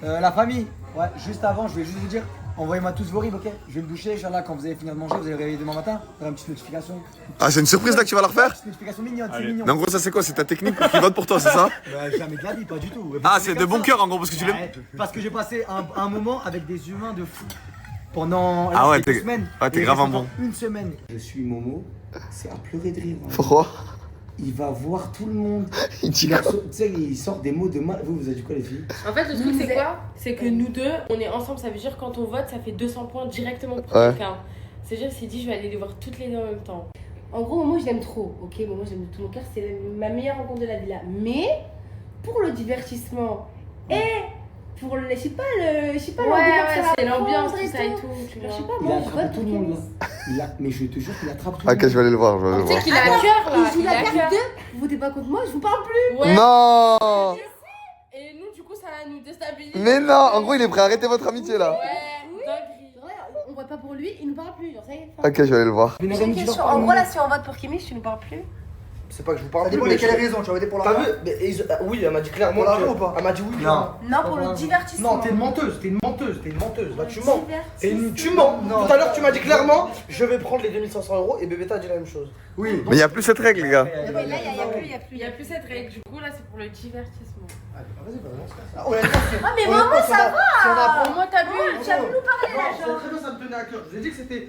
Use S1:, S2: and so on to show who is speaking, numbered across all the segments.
S1: La famille, ouais, juste avant, je voulais juste vous dire, envoyez-moi tous vos ribs, ok? Je vais me doucher, Inch'Allah, quand vous allez finir de manger, vous allez réveiller demain matin, faire une petite notification.
S2: Ah, c'est une surprise là que tu vas leur faire?
S1: Une notification mignonne, c'est mignon.
S2: Mais en gros, ça c'est quoi? C'est ta technique pour qu'ils votent pour toi, c'est ça?
S1: Bah, jamais de la vie, pas du tout.
S2: Ah, c'est de bon cœur en gros, parce que tu l'aimes.
S1: Ouais, parce que j'ai passé un moment avec des humains de fou. Pendant
S2: Ah ouais,
S1: 2 semaines.
S2: ouais, t'es
S1: Et
S2: grave un
S1: pendant
S2: bon.
S1: Une semaine. Je suis Momo, c'est à pleurer de rire. Hein.
S2: Pourquoi?
S1: Il va voir tout le monde.
S2: Il dit
S1: Tu
S2: quoi?
S1: sais, il sort des mots de mal. Vous avez dit quoi, les filles?
S3: En fait, le truc, c'est quoi? C'est que nous deux, on est ensemble. Ça veut dire quand on vote, ça fait 200 points directement pour
S2: Ouais.
S3: quelqu'un. C'est-à-dire, il s'est dit, je vais aller les voir toutes les deux en même temps.
S4: En gros, moi je l'aime trop, ok? Moi j'aime de tout mon cœur, c'est ma meilleure rencontre de la vie là. Mais pour le divertissement et pour le. Je sais pas, l'ambiance à
S3: c'est
S4: la
S3: l'ambiance,
S4: prendre
S3: tout
S4: et
S3: ça et
S4: tout.
S3: tout. Tu
S4: Je
S3: vois.
S4: sais pas,
S1: Il
S4: moi
S1: a
S4: je
S1: attrapé
S4: vote
S1: tout
S4: pour
S1: le monde là.
S4: Kémis.
S1: Mais je te jure qu'il attrape tout le
S2: Ok,
S1: monde.
S2: je vais aller le voir, je vais aller le
S3: Tu sais
S2: voir.
S3: qu'il a un cœur là.
S4: Il joue
S3: Il a
S4: la
S3: un
S4: carte
S3: cœur.
S4: 2, vous votez pas contre moi, je vous parle plus.
S3: Ouais.
S2: Non!
S3: Et nous, du coup, ça nous déstabilise.
S2: Mais non! En gros, il est prêt à arrêter votre amitié là.
S3: Ouais, dinguerie.
S4: Genre là, on vote pas pour lui, il nous parle plus, genre ça y est.
S2: Ok, je vais aller le voir.
S1: Une
S4: J'ai une question, en gros là si on vote pour Kémis, tu nous parles plus?
S5: C'est pas que je vous parle
S6: Ça
S5: plus,
S6: dépend
S5: mais
S6: de quelle raison, tu vas voter pour
S5: T'as
S6: l'argent.
S5: vu? Oui, elle m'a dit clairement.
S6: Pour l'argent
S5: que-
S6: ou pas?
S5: Elle m'a dit oui.
S1: Non.
S4: Non, pour le divertissement.
S5: Non, t'es une menteuse, t'es une menteuse, t'es une menteuse. Là, tu mens.
S4: Divertissement.
S5: Tu mens.
S6: Non.
S5: Tout à l'heure, tu m'as dit clairement, je vais prendre les 2500 euros et Bébé t'a dit la même chose.
S1: Oui.
S2: Mais il y a plus cette règle, les gars.
S4: Mais là, il y a plus,
S3: Il n'y a plus cette règle. Du coup, là, c'est pour le divertissement.
S1: Vas-y, bah,
S5: Ah, honnêtement, c'est-
S4: Ah, mais
S5: honnêtement,
S4: maman,
S5: si on a- si on a-
S3: Au moins, t'as vu?
S4: Tu vas plus nous parler là,
S5: Non,
S4: genre.
S5: c'est très bien, ça me tenait à cœur. Je vous ai dit que c'était.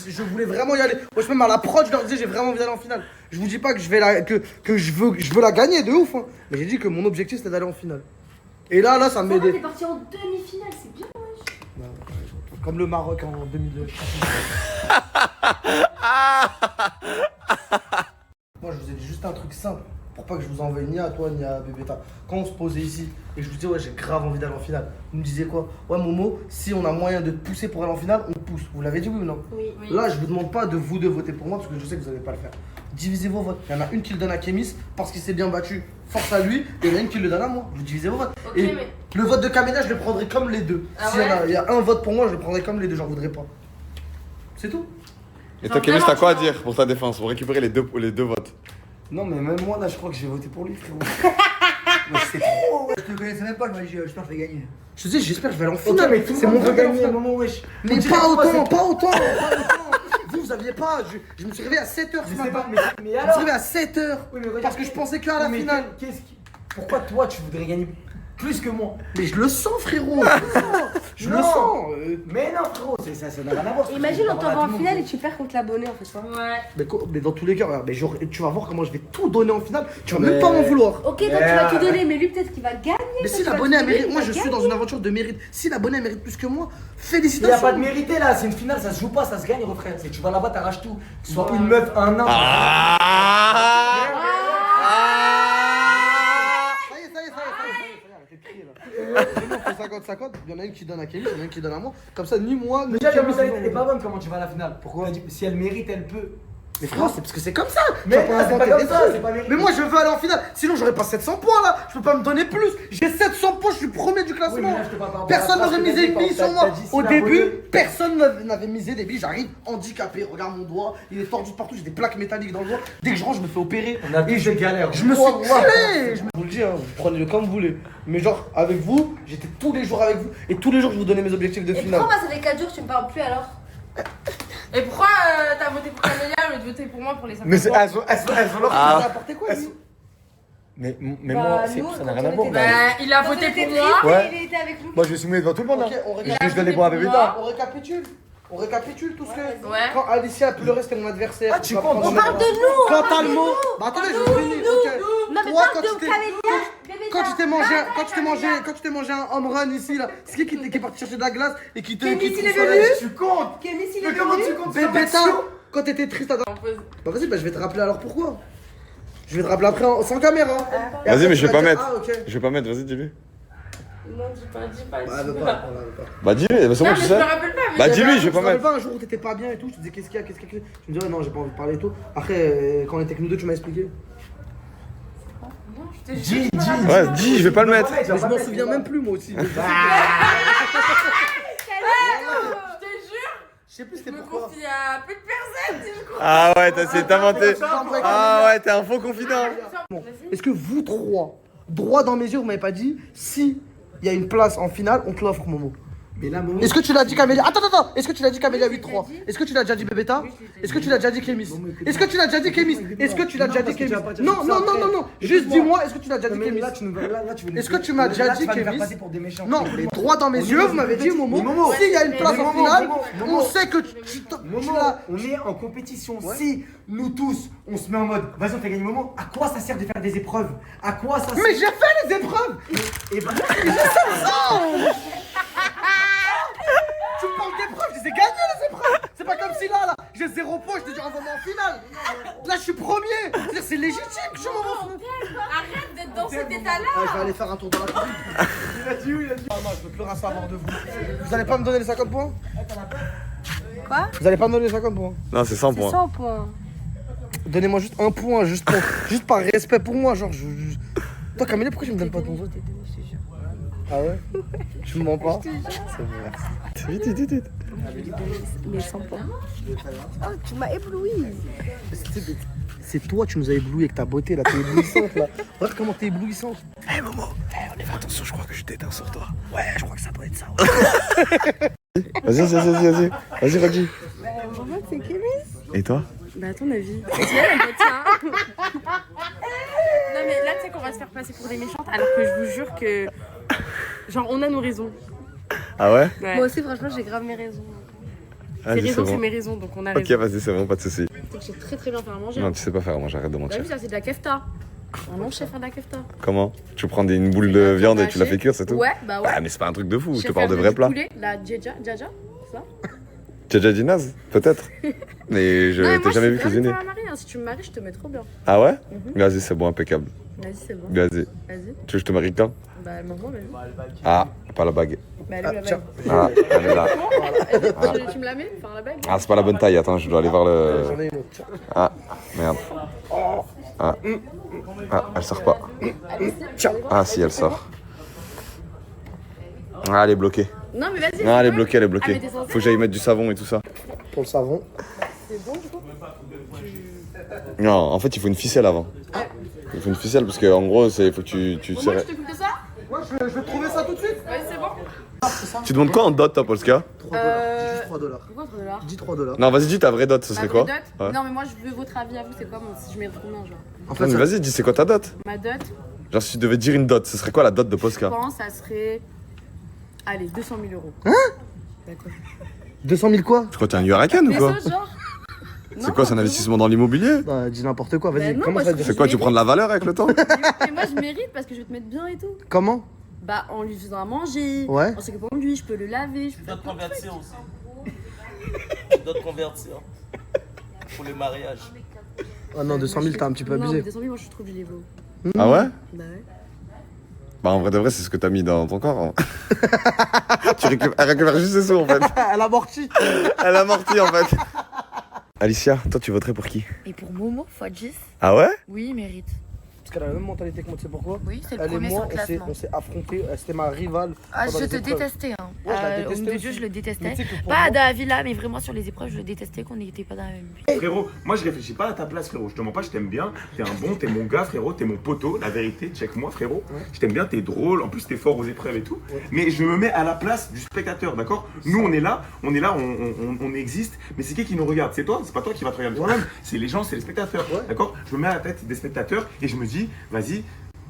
S5: Je voulais vraiment y aller. Moi, je même à la prod, je leur disais, j'ai vraiment envie d'aller en finale. Je vous dis pas que je vais que je veux la gagner de ouf. Hein. Mais j'ai dit que mon objectif c'était d'aller en finale. Et là, ça me
S4: T'es
S5: m'aidait.
S4: parti en demi-finale, c'est bien, wesh.
S5: Comme le Maroc en 2002. Moi, je vous ai dit juste un truc simple. Pour pas que je vous envoie ni à toi ni à Bébéta. Quand on se posait ici et je vous disais, ouais, j'ai grave envie d'aller en finale. Vous me disiez quoi? Ouais, Momo, si on a moyen de te pousser pour aller en finale, on pousse. Vous l'avez dit, oui ou non?
S4: Oui.
S5: Là, je vous demande pas de vous deux voter pour moi parce que je sais que vous allez pas le faire. Divisez vos votes. Il y en a une qui le donne à Kémis parce qu'il s'est bien battu. Force à lui. Et il y en a une qui le donne à moi. Vous divisez vos votes.
S3: Ok,
S5: et
S3: mais-
S5: le vote de Kamena, je le prendrai comme les deux.
S3: Ah
S5: S'il
S3: ouais
S5: il y a un vote pour moi, je le prendrai comme les deux. J'en voudrais pas. C'est tout.
S2: Et
S3: Genre,
S2: toi, Kémis,
S3: vraiment,
S2: t'as quoi à
S3: tu vois.
S2: dire pour ta défense? Pour récupérer les deux votes?
S1: Non, mais même moi, là, je crois que j'ai voté pour lui, frérot. Mais c'est trop.
S6: Je te connaissais même pas, je m'as dit, j'espère que je vais gagner.
S5: Je te dis, j'espère que je vais aller en
S1: Ok,
S5: finale.
S1: mais tout le
S5: c'est
S1: monde
S5: mon
S1: veut
S5: rêve
S1: gagner à un moment, wesh.
S5: Mais
S1: On dirait
S5: pas
S1: quoi,
S5: autant,
S1: c'est-
S5: pas autant, pas autant. Vous aviez pas. Je me suis réveillé à 7h ce
S1: Je sais
S5: matin.
S1: pas, mais
S5: Je me suis
S1: alors.
S5: réveillé à 7h.
S1: Oui, mais regarde,
S5: Parce que je pensais qu'à la
S1: mais
S5: finale.
S1: qu'est-ce qui. Pourquoi toi, tu voudrais gagner plus que moi?
S5: Mais je le sens, frérot. Je le sens. Je le
S1: Non.
S5: sens.
S1: Mais non, frérot, ça n'a rien à voir.
S4: Imagine, on
S1: Tout
S4: t'envoie
S1: le
S4: en
S1: monde
S4: finale
S1: veut.
S4: et tu perds contre l'abonné en fait. Quoi.
S3: Ouais.
S5: Mais dans tous les cas, regarde, mais tu vas voir comment je vais tout donner en finale. Tu vas
S1: Mais-
S5: même pas m'en vouloir.
S4: Ok, toi tu vas tout donner, mais lui peut-être qu'il va gagner.
S5: Mais
S4: toi,
S5: si
S4: tu vas
S5: l'abonné
S4: tout
S5: a
S4: donner,
S5: mérité,
S4: il
S5: moi
S4: va
S5: je suis
S4: gagner.
S5: dans une aventure de mérite. Si l'abonné mérite plus que moi,
S1: Il n'y a
S5: félicitations.
S1: pas de mérité là, c'est une finale, ça se joue pas, ça se gagne, frère. C'est tu vas là-bas, t'arraches tout. Que ce soit une meuf, un nain.
S5: Ça y est, arrêtez de crier là. Vraiment, on fait 50-50. Il y en a une qui donne à Kelly, il y en a une qui donne à moi. Comme ça, ni moi, ni
S1: Déjà, la
S5: Kelly,
S1: mentalité
S5: c'est
S1: est pas bonne, comment tu vas à la finale? Pourquoi? Si elle mérite, elle peut.
S5: Mais frérot, c'est parce que c'est comme ça.
S1: Mais
S5: Tu vas
S1: non, c'est pas
S5: inventer
S1: comme
S5: des
S1: ça,
S5: trucs.
S1: c'est pas mérité.
S5: Mais moi je veux aller en finale. Sinon j'aurais pas 700 points là. Je peux pas me donner plus. J'ai 700 points, je suis premier du
S1: Oui,
S5: classement.
S1: mais là, je te parle par rapport
S5: Personne
S1: à la
S5: n'aurait
S1: phrase que
S5: misé
S1: t'as
S5: une
S1: dit,
S5: bille
S1: t'as
S5: sur moi.
S1: dit, si
S5: Au
S1: la
S5: début,
S1: volée-
S5: personne n'avait misé des billes. J'arrive handicapé. Regarde mon doigt, il est tordu de partout. J'ai des plaques métalliques dans le doigt. Dès que je rentre, je me fais opérer.
S1: On a tous des galères.
S5: Je me suis
S1: Oh, wow.
S5: tué. Je vous le dis, hein, vous prenez-le comme vous voulez. Mais genre, avec vous, j'étais tous les jours avec vous. Et tous les jours, je vous donnais mes objectifs de
S4: Et
S5: finale.
S4: pourquoi ça fait 4 jours que tu me parles plus alors?
S3: Et pourquoi t'as voté pour Camélia au lieu de voter pour moi pour les 50
S1: Mais c'est.
S3: points
S1: Elles sont là.
S5: Ça a apporté quoi,
S1: Elles
S5: lui
S1: sont- Mais
S4: Bah,
S1: moi,
S4: nous,
S1: ça n'a
S4: quand
S1: rien à
S4: on
S1: voir.
S4: était
S3: Bah, il a
S4: Quand
S3: voté
S4: on était
S3: pour moi.
S4: triste,
S1: Ouais.
S4: il était avec nous.
S1: Moi, je vais soumettre devant tout le monde là.
S5: Ok, on
S1: Je
S5: récapitule.
S1: je donne les points à
S3: pour
S1: Bébéta.
S3: moi.
S5: On récapitule tout ce que.
S3: Ouais.
S5: Quand Alicia a pleuré, c'était mon adversaire.
S1: Ah, tu
S5: vas
S1: comptes.
S5: prendre
S4: On
S5: mon
S4: parle de
S5: adversaire.
S4: nous.
S5: Quand t'as le mot. Bah attendez, je vais finir. Ok.
S4: Non, mais
S5: Toi,
S4: parle
S5: quand
S4: de
S5: tu t'es-
S4: Camélia. Bébé,
S5: Quand
S4: ça.
S5: tu t'es mangé, quand tu t'es mangé un home run ici là, c'est qui est parti chercher de la glace et qui te.
S4: Kémy,
S5: qui te-
S4: il est
S5: sur la-
S4: venu.
S1: Tu comptes.
S4: Kémy, s'il est
S1: Mais comment
S4: venu.
S1: tu comptes sur
S5: Bébéta,
S1: l'action?
S5: quand t'étais triste à.
S3: On pose-
S5: Bah vas-y, bah je vais te rappeler alors pourquoi. Je vais te rappeler après sans caméra. Et
S2: Vas-y,
S5: après,
S2: mais
S5: tu
S2: je vais
S5: vas
S2: pas
S5: dire,
S2: mettre.
S5: Ah ok.
S2: Je vais pas mettre, vas-y, dis-lui.
S3: Non, dis pas.
S5: Bah elle veut
S3: dis
S5: pas,
S3: pas.
S5: elle veut pas.
S2: Bah dis-lui, bah, c'est
S3: Non,
S2: bon,
S3: mais
S2: tu
S3: je
S2: sais.
S3: me rappelle pas. Mais
S2: Bah
S5: Il y
S2: dis-lui,
S5: avait un
S2: je vais
S5: jour,
S2: pas
S5: tu te rappelles
S2: mettre.
S5: pas un jour où t'étais pas bien et tout, je te disais qu'est-ce qu'il y a. Tu me disais ouais, non, j'ai pas envie de parler et tout. Après, quand on était que nous deux, tu m'as expliqué.
S3: Non, je te
S1: Dis,
S3: jure.
S1: dis.
S2: Ouais, dis, je vais pas le mettre.
S5: Mais je m'en souviens même plus moi aussi.
S3: Je te jure.
S5: Je sais plus
S3: Je
S5: c'était
S3: me
S5: pourquoi.
S3: confie à peu de personnes, si je crois.
S2: Ah ouais, t'as essayé de t'inventer. Ah ouais, t'es un faux confident.
S5: Bon, est-ce que vous trois, droit dans mes yeux, vous m'avez pas dit si il y a une place en finale, on te l'offre, Momo.
S1: Mais là, Momo.
S5: Est-ce que tu l'as dit Camélia? Attends, est-ce que tu l'as dit Camélia 8-3? Est-ce que tu l'as déjà dit Bébéta? Est-ce que tu l'as déjà dit Kémis? Est-ce que tu l'as déjà dit Kémis? Est-ce que tu l'as déjà dit Kémis? Non, juste dis-moi, est-ce que tu l'as déjà dit Kémis? Est-ce que tu m'as déjà dit Kémis? Non, mais droit dans mes yeux, vous m'avez dit Momo, s'il y a une place en finale, on sait que tu l'as.
S1: On est en compétition. Si nous tous, on se met en mode, vas-y, on fait gagner Momo, à quoi ça sert de faire des épreuves? À quoi ça sert?
S5: Mais j'ai fait les épreuves!
S1: Et bah,
S5: Tu me parles d'épreuves, je les ai gagnées les épreuves! C'est pas comme si là, j'ai 0 points, je te dis envoie-moi en finale! Là, je suis premier! C'est-à-dire, c'est légitime que je suis Momo!
S3: Arrête d'être dans cet état-là.
S5: Je vais aller faire un tour dans la cuisine. Il a dit oui, il a dit. Ah non, je veux plus rien savoir de vous. Vous allez pas me donner les 50 points?
S7: Quoi?
S5: Vous allez pas me donner les 50 points?
S2: Non, c'est 100 points.
S7: 100 points.
S5: Donnez-moi juste un point, juste par respect pour moi, genre Toi Camélia, pourquoi tu me donnes pas ton vote? Ah ouais? Tu me mens pas? C'est vrai. Vite.
S7: Mais 100 points. Oh, tu m'as ébloui.
S5: C'est toi, tu nous as ébloui avec ta beauté là, t'es éblouissante là. Regarde comment t'es éblouissante. Hé Momo, on est fait attention, je crois que je t'éteins sur toi. Ouais, je crois que ça doit être ça.
S2: Vas-y, redis.
S7: Bah, en fait, c'est Kémis.
S2: Et toi?
S7: Bah, à ton avis. Non, mais là, tu sais qu'on va se faire passer pour des méchantes, alors que je vous jure que. Genre, on a nos raisons.
S2: Ah ouais?
S7: Moi aussi, franchement, j'ai grave mes raisons. Tes
S2: Vas-y, c'est
S7: raisons, c'est
S2: bon.
S7: mes raisons, donc on a
S2: Ok,
S7: raison.
S2: vas-y, c'est bon, pas de soucis.
S7: C'est que je sais très très bien faire à manger.
S2: Non, tu sais pas faire, moi j'arrête de
S7: T'as
S2: mentir.
S7: vu, ça, c'est de la kefta. Un long chef à de la kefta.
S2: Comment? Tu prends une boule de viande et tu la fais cuire, c'est tout?
S7: Ouais, bah ouais.
S2: Ah, mais c'est pas un truc de fou, je te
S7: sais
S2: parle de
S7: faire
S2: vrais
S7: du
S2: plats.
S7: poulet, la djaja, c'est ça?
S2: Tu as déjà dit naze? Peut-être. Mais je
S7: Non, mais
S2: t'ai
S7: moi,
S2: jamais vu
S7: je suis
S2: cuisiner.
S7: grave une femme à marier, hein. Si tu me maries, je te mets trop bien.
S2: Ah ouais?
S7: Mhm.
S2: Vas-y, c'est bon, impeccable.
S7: Vas-y, c'est bon.
S2: Vas-y.
S7: Vas-y.
S2: Tu veux que je te marie quand?
S7: Bah, maintenant, vas-y.
S2: Ah, pas la bague.
S7: Bah, allez, la
S5: tiens.
S7: bague.
S2: Ah, elle est là.
S7: Tu me la mets? Enfin, la bague?
S2: Ah, c'est pas la bonne taille, attends, je dois aller voir
S5: J'en
S2: le.
S5: ai une autre. Tiens.
S2: Ah, merde. Ah, elle sort pas. Ah, si, elle sort. Ah, elle est bloquée.
S7: Non, mais vas-y.
S2: Non, elle est
S7: fais-le.
S2: bloquée, elle est
S7: Ah, mais
S2: bloquée.
S7: t'es censé-
S2: Faut que j'aille mettre du savon et tout ça.
S5: Pour le savon.
S7: C'est bon, du coup?
S2: Non, en fait, il faut une ficelle avant. Il faut une ficelle parce que, en gros, faut que tu
S7: Moi,
S2: serres.
S7: je t'occupe de ça?
S5: Ouais, je vais trouver ça tout de suite.
S7: Ouais, c'est bon.
S2: Tu demandes quoi en dot, toi, Polska?
S5: 3 $. Dis juste 3 $.
S7: Pourquoi $3?
S5: Dis 3 $.
S2: Non, vas-y, dis ta vraie dot, ce serait
S7: Ma
S2: quoi?
S7: vraie dot?
S2: Ouais.
S7: Non, mais moi, je veux votre avis à vous. C'est quoi, si je mets combien, genre?
S5: En
S2: Non, mais
S5: ça-
S2: vas-y, dis c'est quoi ta dot?
S7: Ma dot,
S2: Genre, si tu devais dire une dot, ce serait quoi la dot de
S7: je
S2: Polska?
S7: pense, ça serait. Allez, 200 000 euros.
S5: Hein?
S7: D'accord.
S5: 200 000 quoi?
S2: Tu crois que t'es un huracan ou
S7: Mais
S2: quoi?
S7: ça, genre.
S2: C'est quoi, c'est un investissement dans l'immobilier?
S5: Bah, dis n'importe quoi, vas-y,
S7: Bah non,
S5: comment
S7: moi,
S5: ça
S7: je
S5: dit?
S2: C'est quoi, tu prends de la valeur avec le temps?
S7: Mais moi, je mérite parce que je vais te mettre bien et tout.
S5: Comment?
S7: Bah, en lui faisant à manger.
S5: Ouais.
S7: En s'occupant de lui, je peux le laver. Je peux
S8: Tu dois
S7: faire
S8: te
S7: plein de trucs.
S8: convertir aussi. Tu dois te convertir. Pour le mariage.
S5: Ah non, 200 000, t'as un petit peu
S7: Non, mais
S5: abusé.
S7: 200 000, moi, je trouve du niveau.
S2: Ah ouais?
S7: Bah ouais.
S2: Bah, en vrai de vrai, c'est ce que t'as mis dans ton corps. Hein. Elle récupère juste ses sous en fait.
S5: Elle a morti.
S2: Elle a morti en fait. Alicia, toi tu voterais pour qui?
S9: Et pour Momo, x10,
S2: Ah ouais?
S9: oui, il mérite.
S5: Parce qu'elle a la même mentalité que moi, tu sais pourquoi?
S9: Oui, c'est le
S5: Elle et
S9: premier
S5: moi,
S9: sans classement.
S5: on s'est affrontés, c'était ma rivale.
S9: Ah,
S5: pendant
S9: je
S5: les
S9: te
S5: épreuves.
S9: détestais. Hein.
S5: Ouais, je la
S9: Au
S5: détestais
S9: milieu de
S5: aussi.
S9: jeu, je le
S5: Mais
S9: détestais.
S5: tu sais que pour
S9: Pas
S5: moi-
S9: dans la villa, mais vraiment sur les épreuves, je le détestais qu'on n'était pas dans la même vie.
S10: Frérot, moi je réfléchis pas à ta place, frérot. Je te mens pas, je t'aime bien. T'es un bon, t'es mon gars, frérot. T'es mon poteau. La vérité, check-moi, frérot. Je t'aime bien, t'es drôle. En plus, t'es fort aux épreuves et tout. Mais je me mets à la place du spectateur, d'accord? Nous, on est là, on existe. Mais c'est qui nous regarde? C'est toi? C'est pas toi qui va te regarder toi-même. C'est les gens, c'est les spectateurs, d'accord? Je me mets à la tête des spectateurs et je me dis, vas-y.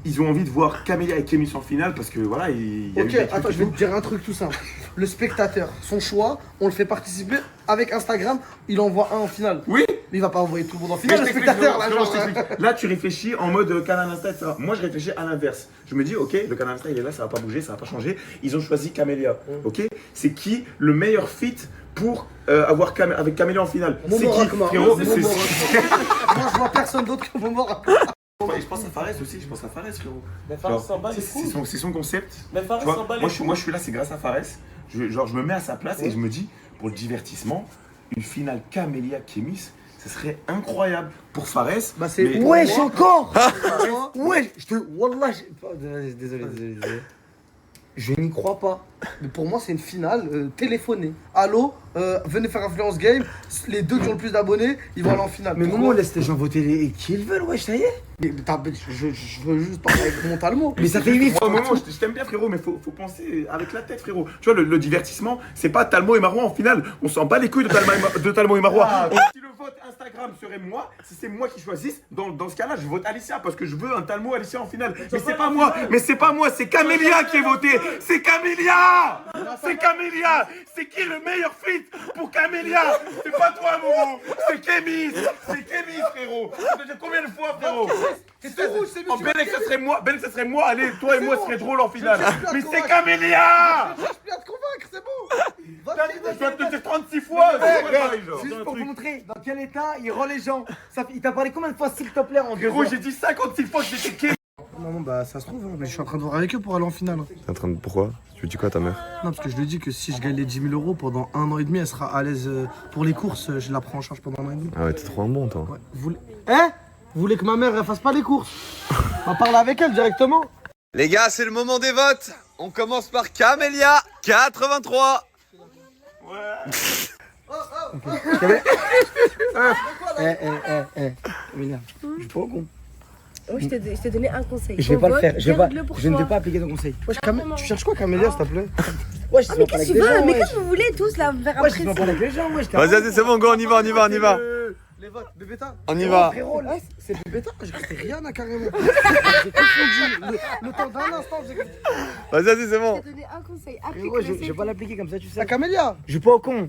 S10: Ils ont envie de voir Camélia et Kémis en finale parce que voilà, il y a eu
S5: Ok,
S10: des trucs
S5: attends,
S10: et
S5: je vais
S10: tout.
S5: te dire un truc tout simple. Le spectateur, son choix, on le fait participer avec Instagram, il envoie un en finale.
S10: Oui.
S5: Mais il va pas envoyer tout le monde en
S10: Mais
S5: finale,
S10: je
S5: le
S10: t'explique,
S5: spectateur là,
S10: frérot,
S5: genre.
S10: je t'explique. Là, tu réfléchis en mode Canal Insta, etc. Moi, je réfléchis à l'inverse. Je me dis, ok, le Canal Insta, il est là, ça va pas bouger, ça va pas changer. Ils ont choisi Camélia, ok? C'est qui le meilleur fit pour avoir avec Camélia en finale?
S5: Momo
S10: C'est qui,
S5: Rakma.
S10: frérot?
S5: Momo
S10: C'est-
S5: Rakma. Moi, je vois personne d'autre que Momo Rakma.
S10: Ouais, je pense à Fares aussi, je pense à Fares, frérot.
S8: Mais Fares
S10: Genre,
S8: s'en bat les
S10: c'est
S8: couilles.
S10: c'est son concept.
S8: Mais Fares
S10: Tu vois,
S8: s'en bat les
S10: moi,
S8: couilles.
S10: je suis là, c'est grâce à Fares. Je me mets à sa place et je me dis, pour le divertissement, une finale Camélia-Kémis, ce serait incroyable pour Fares.
S5: Bah, c'est.
S10: mais-
S5: Wesh, encore.
S1: Ouais, je te. Wallah, désolé. Je n'y crois pas.
S5: Mais pour moi, c'est une finale téléphonée. Allô, venez faire Influence Game. Les deux qui ont le plus d'abonnés, ils vont aller en finale.
S1: Mais
S5: Pourquoi
S1: Momo, laisse les gens voter qui ils veulent, ouais, ça y est.
S5: Mais je veux juste parler avec mon talmo.
S1: Mais ça fait 8 fois.
S10: Moi, je t'aime bien, frérot, mais faut penser avec la tête, frérot. Tu vois, le divertissement, c'est pas Talmo et Marois en finale. On s'en bat les couilles de Talmo et Marois. Si le vote Instagram serait moi, si c'est moi qui choisisse, dans ce cas-là, je vote Alicia parce que je veux un Talmo Alicia en finale. Mais c'est pas moi, c'est Camélia qui est voté. C'est Camélia. C'est qui le meilleur fit pour Camélia? C'est pas toi, Momo. C'est Kémis, frérot. Ça fait combien de fois, frérot?
S5: C'est rouge, c'est
S10: En Belek, ça serait moi. Allez, toi et moi, ce serait drôle en finale. Mais c'est Camélia.
S5: Je cherche plus à te convaincre, c'est bon.
S10: Je dois te le dire 36 fois.
S1: C'est juste pour vous montrer dans quel état il rend les gens. Il t'a parlé combien de fois, s'il te plaît, en 2
S10: Gros,
S1: heures?
S10: j'ai dit 56 fois que j'étais Kémis.
S5: Non, bah ça se trouve, hein, mais je suis en train de voir avec eux pour aller en finale.
S2: T'es en train de. Pourquoi? Tu lui dis quoi à ta mère?
S5: Non, parce que je lui ai dit que si je gagne les 10 000 euros pendant 1 an et demi, elle sera à l'aise pour les courses. Je la prends en charge pendant 1 an et demi.
S2: Ah ouais, t'es trop un bon, toi.
S5: Ouais. Vous voulez que ma mère elle fasse pas les courses? On va parler avec elle directement.
S2: Les gars, c'est le moment des votes. On commence par Camélia, 83.
S1: Emilia, je suis pas au con.
S4: Oh, je t'ai donné un conseil.
S1: Je vais pas le faire. Je ne vais pas
S4: pas.
S1: appliquer ton conseil.
S5: Wesh, tu cherches quoi, Camélia, s'il te plaît?
S1: Ouais, je
S4: Ah, mais qu'est-ce que tu veux? Mais qu'est-ce que vous voulez tous là me faire
S1: Ouais, je
S4: impressionner?
S1: m'en parle avec les gens, ouais.
S2: Vas-y, c'est bon, go, on y va.
S5: Les votes, Bébéta.
S2: On y va.
S5: Frérot, là, c'est Bébéta. J'ai cru que c'était Rihanna carrément. J'ai confondu. Le temps d'un instant, j'ai cru.
S2: Vas-y, c'est bon.
S4: Je t'ai donné un conseil.
S1: Frérot, je vais pas l'appliquer comme ça, tu sais.
S5: La Camélia.
S1: Je suis pas au con.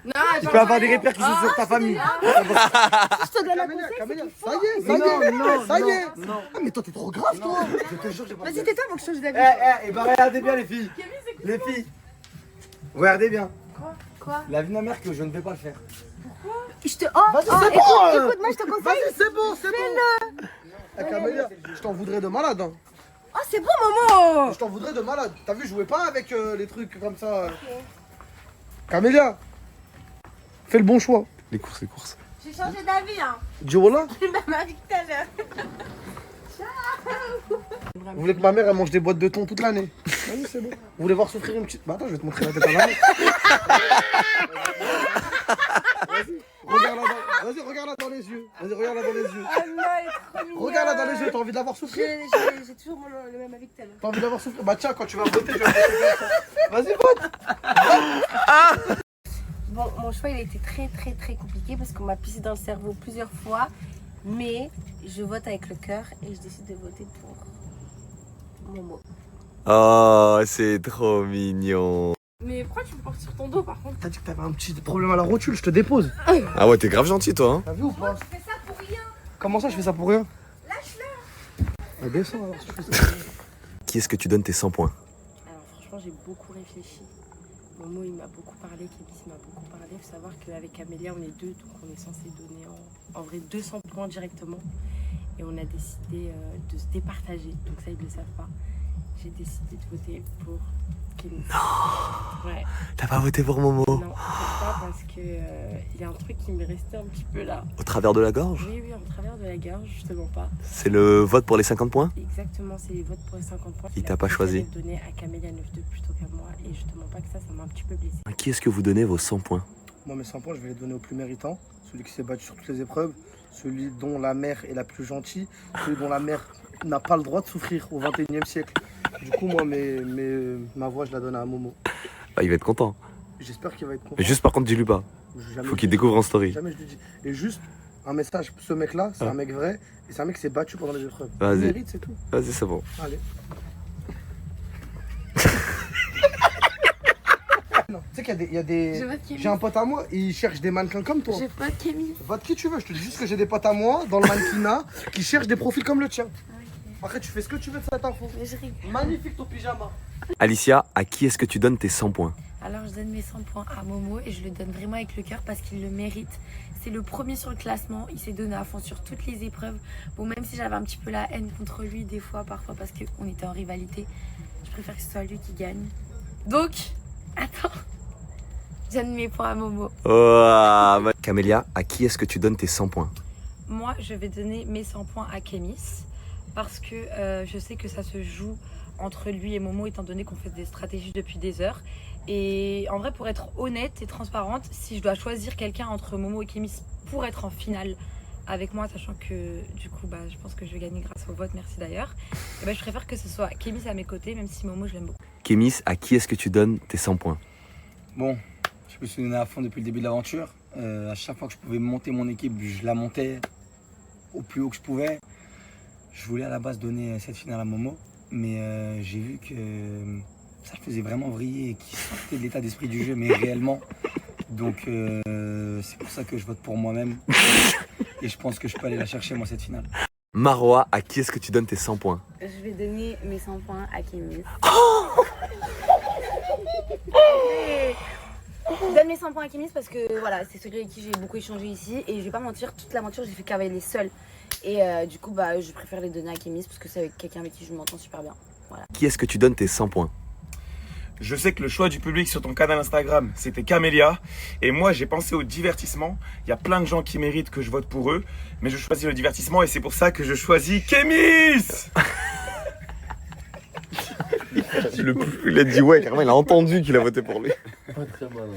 S3: Non,
S1: Tu peux avoir des répercussions sur ta famille.
S4: Je te donne un
S5: Camélia,
S4: conseil.
S5: Camélia.
S4: c'est
S5: Ça
S4: qu'il
S5: y est,
S1: Non, non,
S5: ça y est.
S1: non.
S5: Ah, mais toi, t'es trop grave, toi.
S1: Je te jure, j'ai
S4: faut-
S1: pas.
S4: Vas-y, tais-toi pour que je change d'avis.
S1: Eh, bah regardez bien les filles. Les filles. Regardez bien.
S4: Quoi?
S1: La vie de ma mère que je ne vais pas le faire.
S4: Je te.
S5: Vas-y, c'est
S4: écoute,
S5: bon.
S4: écoute, moi je te conseille.
S5: Vas-y, c'est bon, c'est bon. Eh, Camélia, je t'en voudrais de malade. Hein.
S4: Oh, c'est bon, maman.
S5: Je t'en voudrais de malade. T'as vu, je jouais pas avec les trucs comme ça. Camélia, fais le bon choix.
S2: Les courses.
S4: J'ai changé d'avis, hein.
S5: Dis voilà.
S4: Même avec tout à l'heure.
S5: Vous voulez que ma mère elle mange des boîtes de thon toute l'année? Vas-y, c'est bon. Vous voulez voir souffrir une petite. Bah attends, je vais te montrer la tête à ma mère. Vas-y, regarde-la dans les yeux. Vas-y, regarde-la dans les yeux.
S4: Oh non, elle est trop mignonne.
S5: Regarde-la dans les yeux, t'as envie de la voir souffrir?
S4: J'ai toujours le même avis que tout à l'heure.
S5: T'as envie de la voir souffrir? Bah tiens, quand tu vas voter, je vais voter comme ça. Vas-y, vote.
S4: Bon, mon choix il a été très compliqué parce qu'on m'a pissé dans le cerveau plusieurs fois. Mais je vote avec le cœur et je décide de voter pour Momo.
S2: Oh, c'est trop mignon.
S3: Mais pourquoi tu me portes sur ton dos par contre?
S5: T'as dit que t'avais un petit problème à la rotule, je te dépose.
S2: Ah ouais, t'es grave gentil, toi. Hein.
S5: T'as vu ou pas?
S4: Je fais ça pour rien.
S5: Comment ça, je fais ça pour rien?
S4: Lâche-le.
S5: Bah descends alors, si tu fais ça.
S2: Qui est-ce que tu donnes tes 100 points?
S3: Alors franchement, j'ai beaucoup réfléchi. Momo, il m'a beaucoup parlé, Kémis m'a beaucoup parlé. Il faut savoir qu'avec Amélia, on est deux, donc on est censé donner en vrai 200 points directement. Et on a décidé de se départager, donc ça, ils ne le savent pas. J'ai décidé de voter pour Kémis. Non. Ouais.
S2: T'as pas voté pour Momo?
S3: Non, pourquoi? Parce que il y a un truc qui m'est resté un petit peu là.
S2: Au travers de la gorge?
S3: Oui, en travers de la gorge, justement pas.
S2: C'est le vote pour les 50 points?
S3: Exactement, c'est les votes pour les 50 points.
S2: Il t'a pas choisi?
S3: Je donné à Camélia 9-2 plutôt qu'à moi, et justement pas que ça m'a un petit peu blessé.
S2: À qui est-ce que vous donnez vos 100 points?
S5: Moi, mes 100 points, je vais les donner au plus méritant. Celui qui s'est battu sur toutes les épreuves. Celui dont la mère est la plus gentille. Celui dont la mère n'a pas le droit de souffrir au 21e siècle. Du coup, moi, ma voix, je la donne à Momo.
S2: Bah, il va être content.
S5: J'espère qu'il va être content.
S2: Mais juste par contre, dis-lui pas.
S5: Jamais
S2: Faut
S5: je
S2: qu'il
S5: lui
S2: découvre
S5: dis.
S2: en story.
S5: Jamais je lui dis. Et juste un message. Ce mec-là, c'est un mec vrai. Et c'est un mec qui s'est battu pendant les épreuves.
S2: Vas-y.
S5: Il mérite, c'est tout.
S2: Vas-y, c'est bon.
S5: Allez. Tu sais qu'il y a des.
S3: Je vote Kémis.
S5: J'ai un pote à moi, il cherche des mannequins comme toi.
S3: Je vote Kémis.
S5: Vote qui tu veux, je te dis juste que j'ai des potes à moi dans le mannequinat qui cherchent des profils comme le tien. Après, tu fais ce que tu veux de cette info.
S3: Mais je rigole.
S5: Magnifique ton pyjama.
S2: Alicia, à qui est-ce que tu donnes tes 100 points?
S9: Alors je donne mes 100 points à Momo et je le donne vraiment avec le cœur parce qu'il le mérite. C'est le premier sur le classement, il s'est donné à fond sur toutes les épreuves. Bon, même si j'avais un petit peu la haine contre lui des fois, parfois parce qu'on était en rivalité, je préfère que ce soit lui qui gagne. Donc, attends, je donne mes points à Momo.
S2: Oh, Camélia, à qui est-ce que tu donnes tes 100 points?
S9: Moi, je vais donner mes 100 points à Kémis parce que je sais que ça se joue
S3: entre lui et Momo, étant donné qu'on fait des stratégies depuis des heures. Et en vrai, pour être honnête et transparente, si je dois choisir quelqu'un entre Momo et Kémis pour être en finale avec moi, sachant que du coup, je pense que je vais gagner grâce au vote, merci d'ailleurs, je préfère que ce soit Kémis à mes côtés, même si Momo, je l'aime beaucoup.
S2: Kémis, à qui est-ce que tu donnes tes 100 points?
S1: Bon, je me suis donné à fond depuis le début de l'aventure. À chaque fois que je pouvais monter mon équipe, je la montais au plus haut que je pouvais. Je voulais à la base donner cette finale à Momo, mais j'ai vu que ça le faisait vraiment vriller et qu'il sortait de l'état d'esprit du jeu, mais réellement. Donc c'est pour ça que je vote pour moi-même. Et je pense que je peux aller la chercher, moi, cette finale.
S2: Marwa, à qui est-ce que tu donnes tes 100 points?
S7: Je vais donner mes 100 points à Kémis. Je donne mes 100 points à Kémis parce que voilà, c'est celui avec qui j'ai beaucoup échangé ici. Et je vais pas mentir, toute l'aventure, j'ai fait cavaler seule. Et du coup, je préfère les donner à Kémis parce que c'est avec quelqu'un avec qui je m'entends super bien. Voilà.
S2: Qui est-ce que tu donnes tes 100 points?
S10: Je sais que le choix du public sur ton canal Instagram, c'était Camélia. Et moi, j'ai pensé au divertissement. Il y a plein de gens qui méritent que je vote pour eux. Mais je choisis le divertissement et c'est pour ça que je choisis Kémis.
S2: Il a dit ouais, carrément, il a entendu qu'il a voté pour lui.
S5: Pas très mal.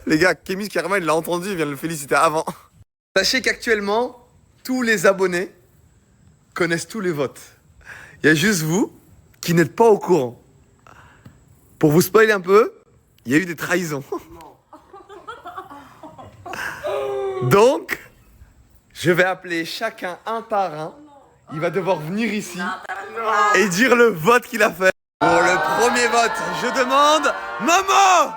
S2: Les gars, Kémis, carrément, il l'a entendu, il vient de le féliciter avant. Sachez qu'actuellement, tous les abonnés connaissent tous les votes. Il y a juste vous qui n'êtes pas au courant. Pour vous spoiler un peu, il y a eu des trahisons. Donc, je vais appeler chacun un par un. Il va devoir venir ici et dire le vote qu'il a fait. Pour le premier vote, je demande Momo.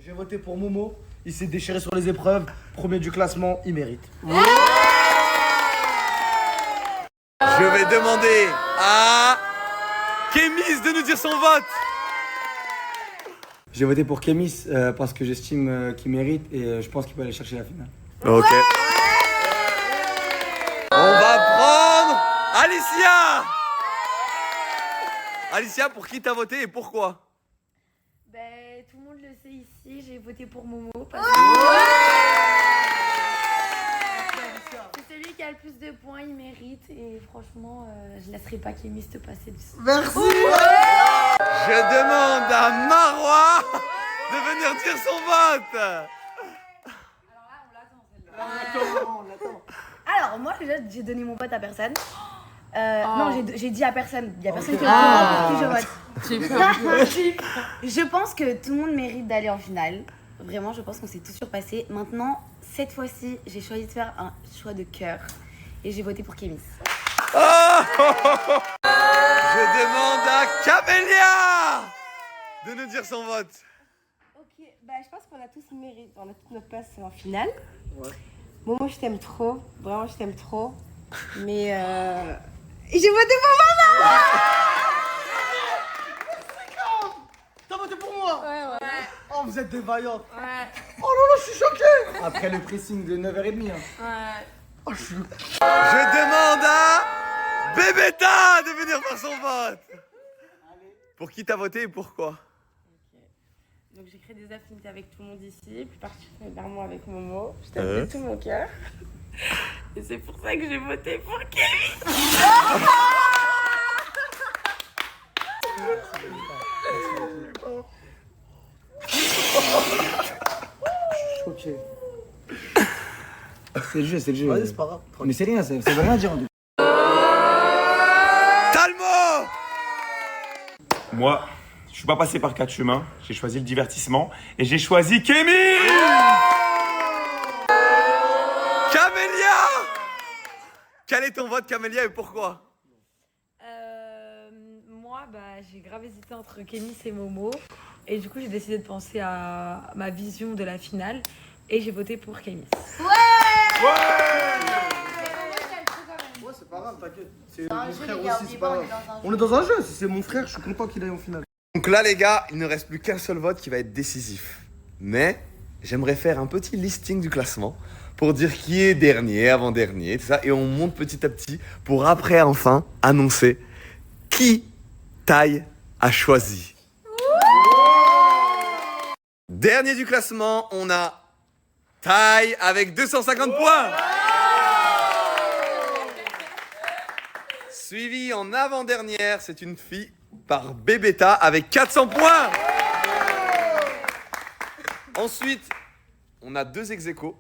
S5: J'ai voté pour Momo. Il s'est déchiré sur les épreuves. Premier du classement, il mérite.
S2: Je vais demander à Kémis de nous dire son vote.
S1: J'ai voté pour Kémis parce que j'estime qu'il mérite et je pense qu'il peut aller chercher la finale.
S2: Ok. On va prendre Alicia. Alicia, pour qui t'as voté et pourquoi?
S9: Tout le monde le sait ici, j'ai voté pour Momo parce que c'est celui qui a le plus de points, il mérite et franchement, je laisserai pas Kémis te passer dessus.
S1: Merci.
S2: Je demande à Marwa de venir dire son vote.
S9: Alors moi déjà j'ai donné mon vote à personne. Non, j'ai dit à personne. Il y a personne qui est au courant pour qui je vote. Je pense que tout le monde mérite d'aller en finale. Vraiment, je pense qu'on s'est tous surpassés. Maintenant, cette fois-ci, j'ai choisi de faire un choix de cœur et j'ai voté pour Kémis.
S2: Je demande à Camélia de nous dire son vote.
S4: Ok, je pense qu'on a tous mérité, on a toute notre place en finale. Ouais. Momo, je t'aime trop, vraiment je t'aime trop. Mais j'ai voté pour maman.
S5: T'as voté pour moi?
S7: Ouais.
S5: Oh, vous êtes des vaillantes.
S7: Ouais.
S5: Oh là là, je suis choqué.
S1: Après le pressing de 9h30.
S7: Ouais.
S5: Oh, je suis...
S2: Je demande à Bébéta de venir faire son vote. Pour qui t'as voté et pourquoi?
S3: Donc j'ai créé des affinités avec tout le monde ici, plus particulièrement avec Momo. Je t'aime de tout mon cœur. Et c'est pour ça que j'ai voté pour Kémis.
S1: Choqué. C'est le jeu, c'est le jeu.
S5: Vas-y, c'est pas grave.
S1: Mais c'est rien, ça veut rien dire en tout.
S2: Talmo.
S10: Moi, je suis pas passé par 4 chemins. J'ai choisi le divertissement et j'ai choisi Kémis.
S2: Camélia. Quel est ton vote, Camélia, et pourquoi?
S3: Moi, j'ai grave hésité entre Kémis et Momo. Et du coup, j'ai décidé de penser à ma vision de la finale. Et j'ai voté pour Kémis.
S5: Ouais, c'est pas grave, t'inquiète. C'est mon frère aussi, c'est pas grave. On est dans un jeu, si c'est mon frère, je suis content qu'il aille en finale.
S2: Donc là, les gars, il ne reste plus qu'un seul vote qui va être décisif. Mais j'aimerais faire un petit listing du classement pour dire qui est dernier, avant-dernier, tout ça. Et on monte petit à petit pour après, enfin, annoncer qui Taille a choisi. Dernier du classement, on a Taille avec 250 points. Suivi en avant-dernière, c'est une fille par Bébéta avec 400 points. Ensuite, on a 2 ex-aequo.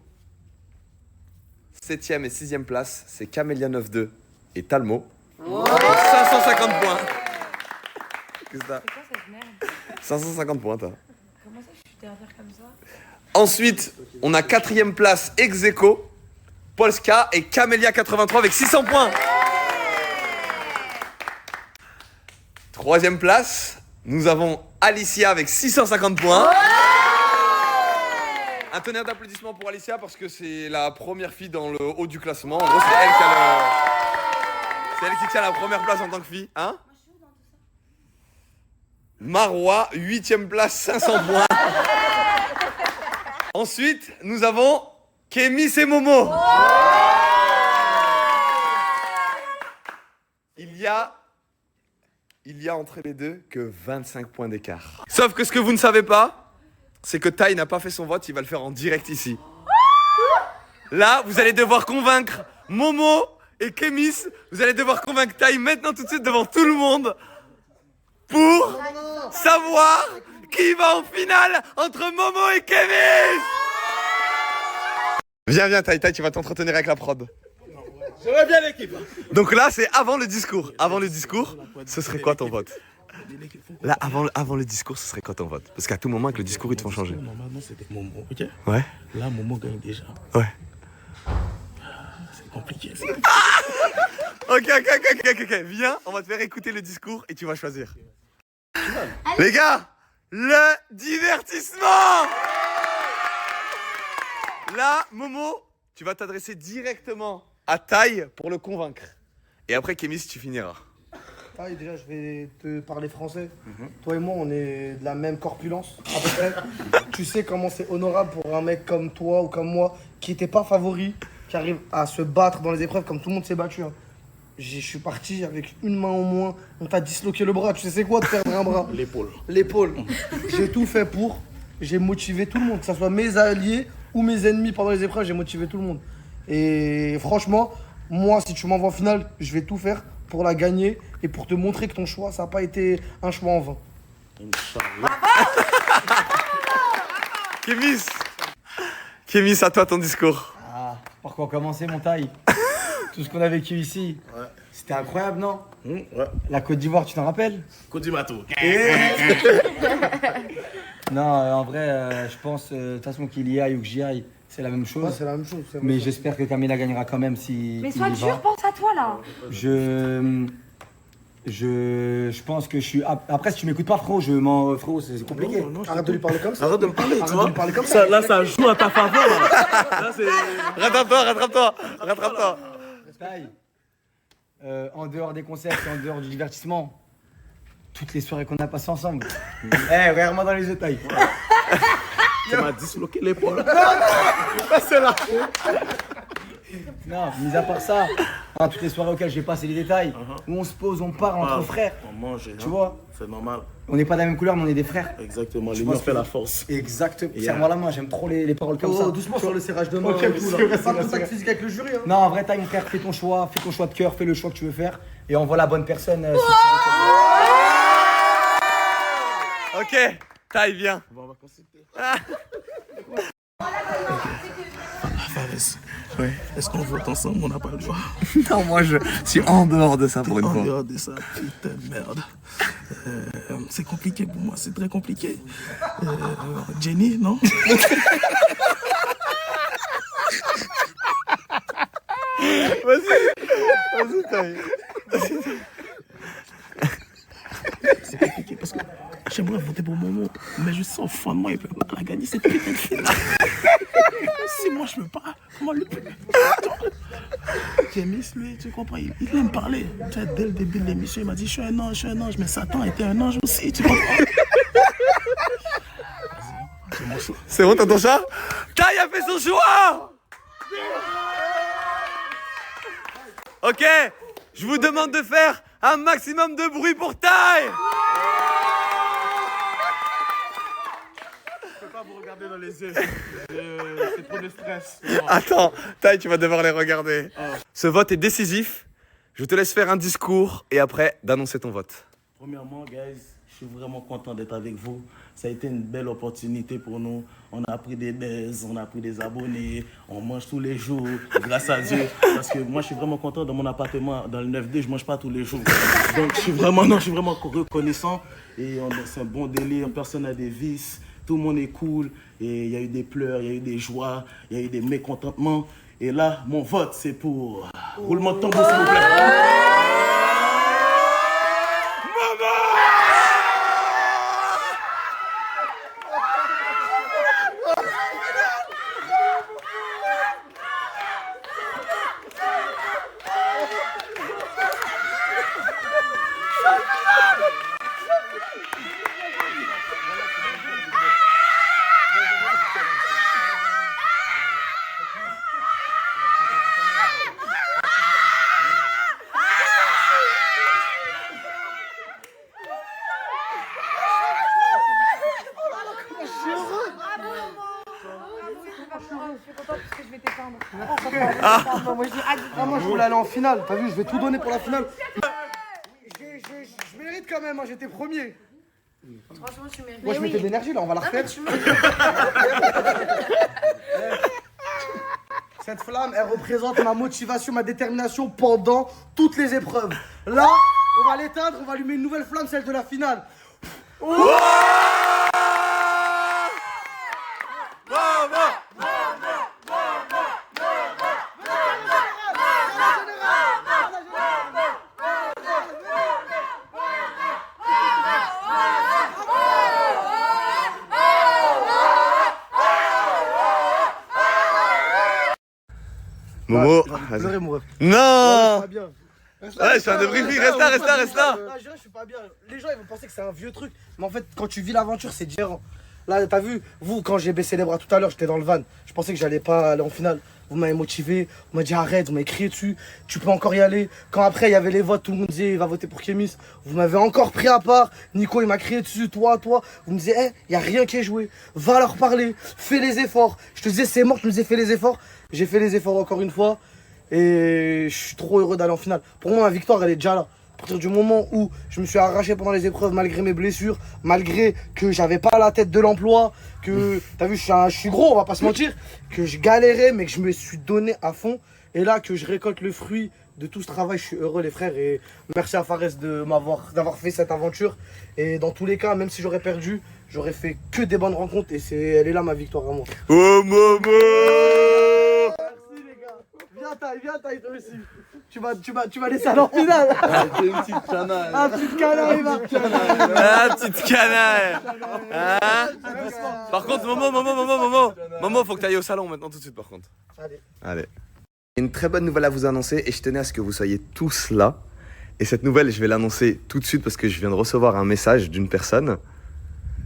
S2: 7e et 6e place, c'est Camélia 9-2 et Talmo. Pour 550 points. Qu'est-ce que t'as?
S9: C'est quoi cette merde?
S2: 550 points, toi.
S9: Comment ça, je suis derrière comme ça?
S2: Ensuite, on a 4e place ex-aequo, Polska et Camélia 83 avec 600 points. 3e place, nous avons Alicia avec 650 points. Un tonnerre d'applaudissements pour Alicia parce que c'est la première fille dans le haut du classement. En gros, c'est elle qui tient la première place en tant que fille. Hein? Marois, 8e place, 500 points. Ensuite, nous avons Kémis et Momo. Il y a entre les deux que 25 points d'écart. Sauf que ce que vous ne savez pas, c'est que Tai n'a pas fait son vote, il va le faire en direct ici. Là, vous allez devoir convaincre Momo et Kémis. Vous allez devoir convaincre Tai maintenant tout de suite devant tout le monde pour savoir qui va en finale entre Momo et Kémis. Viens, Tai, tu vas t'entretenir avec la prod.
S8: J'aurais bien l'équipe.
S2: Donc là, c'est avant le discours. Avant le discours, ce serait quoi ton vote? Là, avant le discours, ce serait quoi ton vote? Parce qu'à tout moment, avec le discours, ils te font changer.
S8: Normalement, c'était Momo, ok?
S2: Ouais.
S8: Là, Momo gagne déjà.
S2: Ouais.
S8: C'est compliqué.
S2: Ok. Viens, on va te faire écouter le discours et tu vas choisir. Les gars, le divertissement! Là, Momo, tu vas t'adresser directement à Tai pour le convaincre. Et après, Kémis, tu finiras.
S5: Ah, déjà, je vais te parler français. Toi et moi, on est de la même corpulence, à peu près. Tu sais comment c'est honorable pour un mec comme toi ou comme moi, qui n'était pas favori, qui arrive à se battre dans les épreuves comme tout le monde s'est battu. Hein. Je suis parti avec une main au moins. On t'a disloqué le bras. Tu sais c'est quoi de perdre un bras? L'épaule. J'ai tout fait pour. J'ai motivé tout le monde, que ce soit mes alliés ou mes ennemis pendant les épreuves. J'ai motivé tout le monde. Et franchement, moi, si tu m'envoies en finale, je vais tout faire pour la gagner et pour te montrer que ton choix, ça n'a pas été un choix en vain.
S2: Kémis, à toi ton discours.
S1: Ah, par quoi commencer, mon taille? Tout ce qu'on a vécu ici, c'était incroyable, non?
S8: Ouais.
S1: La Côte d'Ivoire, tu t'en rappelles?
S8: Côte du Matou.
S1: Non, en vrai, je pense, de toute façon, qu'il y aille ou que j'y aille, c'est la même chose.
S5: Ouais, c'est la même chose.
S1: Mais j'espère que Camélia gagnera quand même si.
S7: Mais
S1: il
S7: sois
S1: y
S7: dur,
S1: va.
S7: pense à toi là.
S1: Je pense que je suis. Après, si tu m'écoutes pas, frérot, frérot, c'est compliqué.
S5: Arrête de lui parler comme ça.
S8: Arrête de me parler, tu
S5: Arrête de
S8: vois.
S5: lui parler comme ça.
S8: Là, ça joue à ta faveur. Là, c'est...
S2: Rattrape-toi.
S1: Taille. En dehors des concerts et en dehors du divertissement, toutes les soirées qu'on a passées ensemble. Regarde-moi dans les yeux, Taille.
S8: Tu m'as disloqué l'épaule.
S1: C'est là. Non, mis à part ça, toutes les soirées auxquelles j'ai passé les détails, où on se pose, on parle entre frères.
S8: On mange,
S1: Tu vois,
S8: c'est normal.
S1: on n'est pas de la même couleur, mais on est des frères.
S8: Exactement,
S1: Je
S8: l'union
S1: pense
S8: fait
S1: que-
S8: la force.
S1: Exactement.
S8: Yeah.
S1: Serre-moi la main, j'aime trop les paroles comme ça.
S5: Oh, doucement sur le serrage de main
S1: Ok,
S5: et tout,
S1: c'est
S5: là.
S1: vrai,
S5: Pas
S1: c'est
S5: de
S1: vrai,
S5: contact
S1: c'est
S5: physique avec le jury. Hein.
S1: Non, en vrai, Taille, mon frère, fais ton choix de cœur, fais le choix que tu veux faire et envoie la bonne personne.
S2: Ok, Tai, viens.
S8: Bon, on va consulter.
S2: Fares.
S8: Ouais. Est-ce qu'on vote ensemble? On n'a pas le choix.
S2: Non, moi je suis en dehors de ça pour une
S8: En
S2: fois.
S8: dehors de ça, putain de merde. C'est compliqué pour moi, c'est très compliqué. Jenny, non?
S2: Vas-y, Tai.
S8: C'est compliqué parce que j'aimerais voter pour Momo, mais je sens au fond de moi, il peut pas la gagner cette putain de finale. Si moi je peux pas, comment lui peut? James, lui, tu comprends, il aime parler. Tu sais, dès le début de l'émission, il m'a dit je suis un ange, mais Satan était un ange aussi, tu comprends? Vas-y, c'est mon choix.
S2: C'est bon, t'as ton chat? Tai a fait son choix. Ok, je vous demande de faire un maximum de bruit pour Tai.
S8: Je peux pas vous regarder dans les yeux. C'est trop de stress.
S2: Attends, Tai, tu vas devoir les regarder. Ce vote est décisif. Je te laisse faire un discours et après d'annoncer ton vote.
S8: Premièrement, guys, je suis vraiment content d'être avec vous. Ça a été une belle opportunité pour nous. On a pris des baises, on a pris des abonnés, on mange tous les jours, grâce à Dieu. Parce que moi, je suis vraiment content dans mon appartement, dans le 9D, je mange pas tous les jours. Donc, je suis vraiment reconnaissant. Et c'est un bon délire, personne n'a des vices, tout le monde est cool. Et il y a eu des pleurs, il y a eu des joies, il y a eu des mécontentements. Et là, mon vote, c'est pour roulement de tambour, s'il vous plaît.
S5: Moi je voulais aller en finale, t'as vu, je vais tout donner pour la finale. Je mérite quand même, hein, j'étais premier.
S9: Franchement, tu mérites.
S5: Moi je mettais de l'énergie là, on va la refaire. Cette flamme, elle représente ma motivation, ma détermination pendant toutes les épreuves. Là, on va l'éteindre, on va allumer une nouvelle flamme, celle de la finale.
S2: Momo,
S5: Pleurez, mon ref.
S2: non.
S5: Pas bien.
S2: Ouais, c'est un débriefing, reste là.
S5: Je suis pas bien. Les gens ils vont penser que c'est un vieux truc. Mais en fait, quand tu vis l'aventure, c'est différent. Là, t'as vu, vous, quand j'ai baissé les bras tout à l'heure, j'étais dans le van. Je pensais que j'allais pas aller en finale. Vous m'avez motivé, vous m'avez dit arrête, vous m'avez crié dessus. Tu peux encore y aller. Quand après, il y avait les votes, tout le monde disait il va voter pour Kémis. Vous m'avez encore pris à part. Nico, il m'a crié dessus, toi. Vous me disiez, il y a rien qui est joué. Va leur parler, fais les efforts. Je te disais, c'est mort, tu me disais, fais les efforts. J'ai fait les efforts encore une fois. Et je suis trop heureux d'aller en finale. Pour moi, ma victoire, elle est déjà là. À partir du moment où je me suis arraché pendant les épreuves, malgré mes blessures, malgré que j'avais pas la tête de l'emploi, que, t'as vu, je suis gros, on va pas se mentir, que je galérais, mais que je me suis donné à fond. Et là, que je récolte le fruit de tout ce travail, je suis heureux, les frères. Et merci à Fares d'avoir fait cette aventure. Et dans tous les cas, même si j'aurais perdu, j'aurais fait que des bonnes rencontres. Et elle est là, ma victoire, vraiment.
S2: Oh, Momo!
S5: Viens taille toi aussi. Tu vas laisser aller en finale.
S2: T'es une petite canaille.
S5: Un petit canard, il va.
S2: Ah, petite canaille. Hein? Par contre, Momo, faut que t'ailles au salon maintenant tout de suite par contre. Allez. Une très bonne nouvelle à vous annoncer et je tenais à ce que vous soyez tous là. Et cette nouvelle, je vais l'annoncer tout de suite parce que je viens de recevoir un message d'une personne.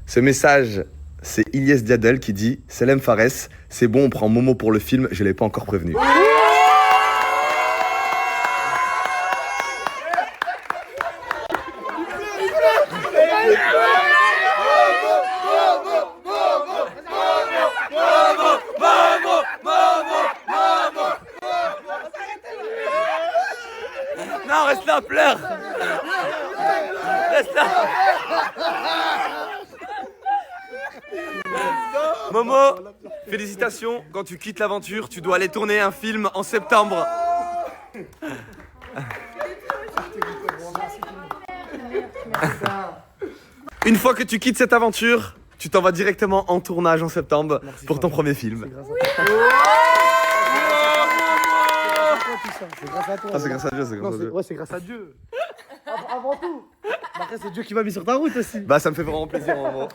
S2: Ce message, c'est Ilyes Diadel qui dit « Selem Fares, c'est bon, on prend Momo pour le film, je l'ai pas encore prévenu. » Non, reste là, pleure. Reste là. Momo, félicitations. Quand tu quittes l'aventure, tu dois aller tourner un film en septembre. Une fois que tu quittes cette aventure, tu t'en vas directement en tournage en septembre pour ton premier film.
S5: C'est grâce à toi.
S2: Ah, c'est grâce à Dieu, c'est grâce à Dieu.
S5: Ouais, c'est grâce à Dieu. Avant tout. Après, c'est Dieu qui m'a mis sur ta route aussi.
S2: Bah, ça me fait vraiment plaisir, en gros.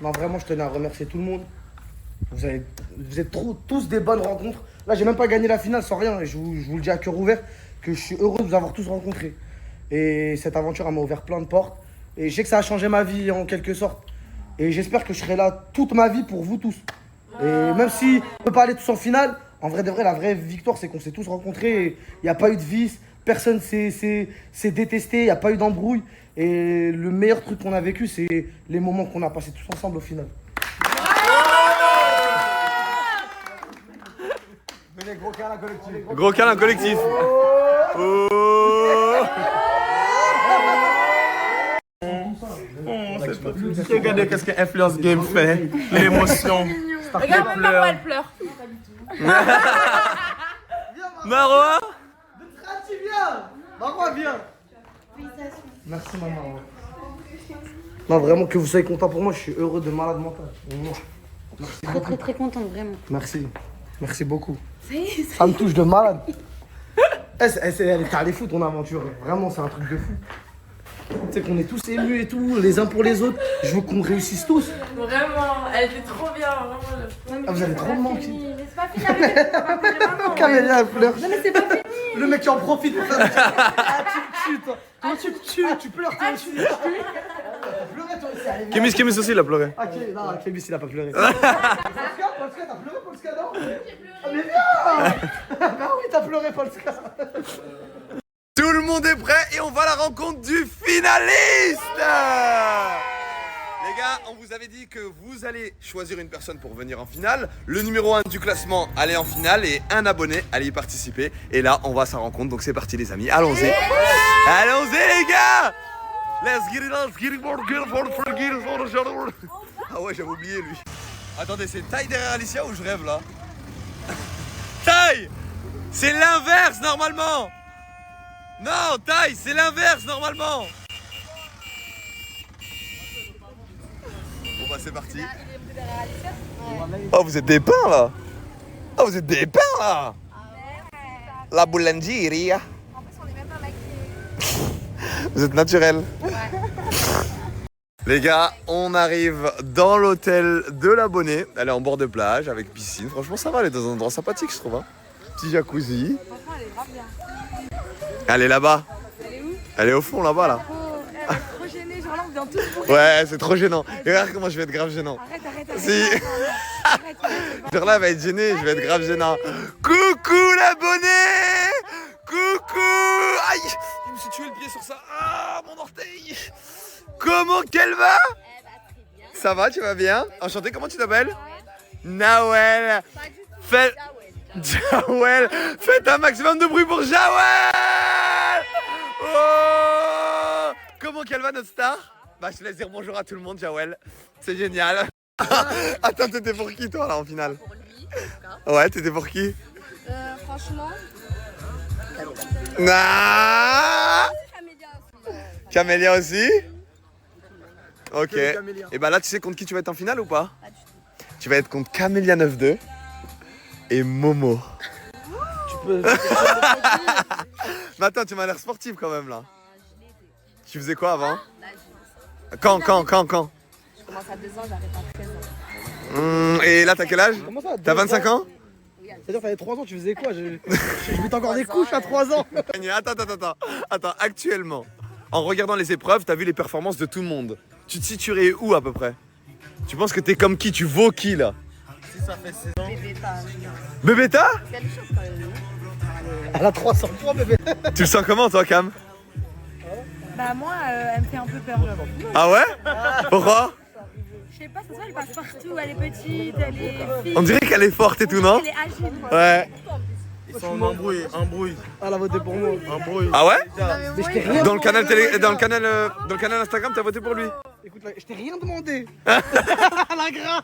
S5: Non, vraiment, je tenais à remercier tout le monde. Vous êtes tous des bonnes rencontres. Là, j'ai même pas gagné la finale sans rien. Et je vous le dis à cœur ouvert que je suis heureux de vous avoir tous rencontrés. Et cette aventure, elle m'a ouvert plein de portes. Et je sais que ça a changé ma vie en quelque sorte. Et j'espère que je serai là toute ma vie pour vous tous. Et même si on peut pas aller tous en finale, en vrai de vrai, la vraie victoire, c'est qu'on s'est tous rencontrés. Il n'y a pas eu de vice, personne s'est détesté, il n'y a pas eu d'embrouille. Et le meilleur truc qu'on a vécu, c'est les moments qu'on a passés tous ensemble au final. Allez, gros câlin collectif.
S2: Gros câlin collectif. Oh.
S8: Regardez qu'est-ce que Influence Game fait. L'émotion.
S3: Regarde, même maman, elle pleure.
S2: Marois.
S5: Viens. Marois, viens. Merci maman. Non, vraiment que vous soyez content pour moi, je suis heureux de malade mental. Merci
S7: Très très très contente, vraiment.
S5: Merci. Merci beaucoup.
S7: Ça y est,
S5: Ça me touche de malade. Elle est allée fou ton aventure. Vraiment, c'est un truc de fou. Tu sais qu'on est tous émus et tout, les uns pour les autres. Je veux qu'on réussisse tous.
S3: Vraiment, elle était trop bien. Vraiment.
S5: Ah, vous allez trop me manquer.
S7: Mais c'est pas fini, arrêtez.
S5: Camélia, elle pleure.
S7: Non mais c'est pas fini.
S5: Le mec qui en profite pour faire. Ah, tu me tues, toi. Toi, tu me tues. Tu pleures, toi aussi. Pleurer, toi aussi. Allez, viens.
S2: Kémis aussi, il a pleuré.
S5: Ok, non, Kémis, il a pas pleuré. Polska, t'as pleuré, Polska, non? Ah, mais viens. Bah oui, t'as pleuré, Polska.
S2: Tout le monde est prêt et on va à la rencontre du finaliste. Les gars, on vous avait dit que vous allez choisir une personne pour venir en finale. Le numéro 1 du classement allait en finale et un abonné allait y participer. Et là, on va à sa rencontre, donc c'est parti les amis, allons-y. Allons-y les gars. Let's get it, Ah ouais, j'avais oublié lui. Attendez, c'est Taille derrière Alicia ou je rêve là? Taille, c'est l'inverse normalement. Non, Taille, c'est l'inverse normalement. Bon bah c'est parti. Oh vous êtes des pains là. Oh vous êtes des pains là. La boulangerie. Vous êtes naturel. Les gars, on arrive dans l'hôtel de l'abonné. Elle est en bord de plage avec piscine. Franchement ça va, elle est dans un endroit sympathique je trouve. Hein. Petit jacuzzi.
S3: Franchement, elle est grave bien.
S2: Elle est là-bas.
S3: Elle est où?
S2: Elle est au fond là-bas là.
S3: Elle est trop gênée, genre là on vient tous pour.
S2: Ouais, c'est trop gênant. Et regarde comment je vais être grave gênant.
S3: Arrête.
S2: Si. Genre là, elle va être gênée, je vais être grave gênant. Coucou l'abonné. Coucou. Aïe, je me suis tué le pied sur ça. Ah, mon orteil. Comment qu'elle va? Ça va, tu vas bien? Enchanté, comment tu t'appelles? Nawel. Fais... Jawel. Faites un maximum de bruit pour Jawel. Oh. Comment qu'elle va notre star? Bah je te laisse dire bonjour à tout le monde Jawel. C'est génial. Attends, t'étais pour qui toi là en finale? Pour lui. Ouais, t'étais pour qui?
S3: Franchement.
S2: Ah. Camélia aussi? Ok. Et bah là tu sais contre qui tu vas être en finale ou pas? Pas du tout. Tu vas être contre Camélia 9-2 et Momo.
S5: Tu peux.
S2: Mais attends, tu m'as l'air sportive quand même là. Tu faisais quoi avant? Quand?
S3: Je commence à 2 ans, j'arrête à 13 ans.
S2: Et là t'as quel âge?
S5: Comment ça?
S2: T'as 25 ans?
S5: C'est-à-dire, t'avais 3 ans, tu faisais quoi? Je mettais encore des couches à 3 ans.
S2: Attends, actuellement, en regardant les épreuves, t'as vu les performances de tout le monde. Tu te situerais où à peu près? Tu penses que t'es comme qui? Tu vaux qui là?
S8: Si ça fait 6 ans.
S2: Bébéta?
S5: Elle a 300 points, bébé.
S2: Tu le sens comment toi Cam?
S9: Bah moi, elle me fait un peu peur.
S2: Ah ouais? Pourquoi?
S9: Je sais pas, ça se voit, elle passe partout, elle est petite, elle est fine.
S2: On dirait qu'elle est forte et tout, non?
S9: Elle est agile.
S2: Ouais.
S8: Ils sont en embrouille.
S5: Elle a voté pour moi.
S8: Embrouille.
S2: Ah ouais?
S5: Mais je t'ai rien
S2: Dans le canal
S5: demandé.
S2: dans le canal Instagram, t'as voté pour lui?
S5: Écoute, je t'ai rien demandé. La gras.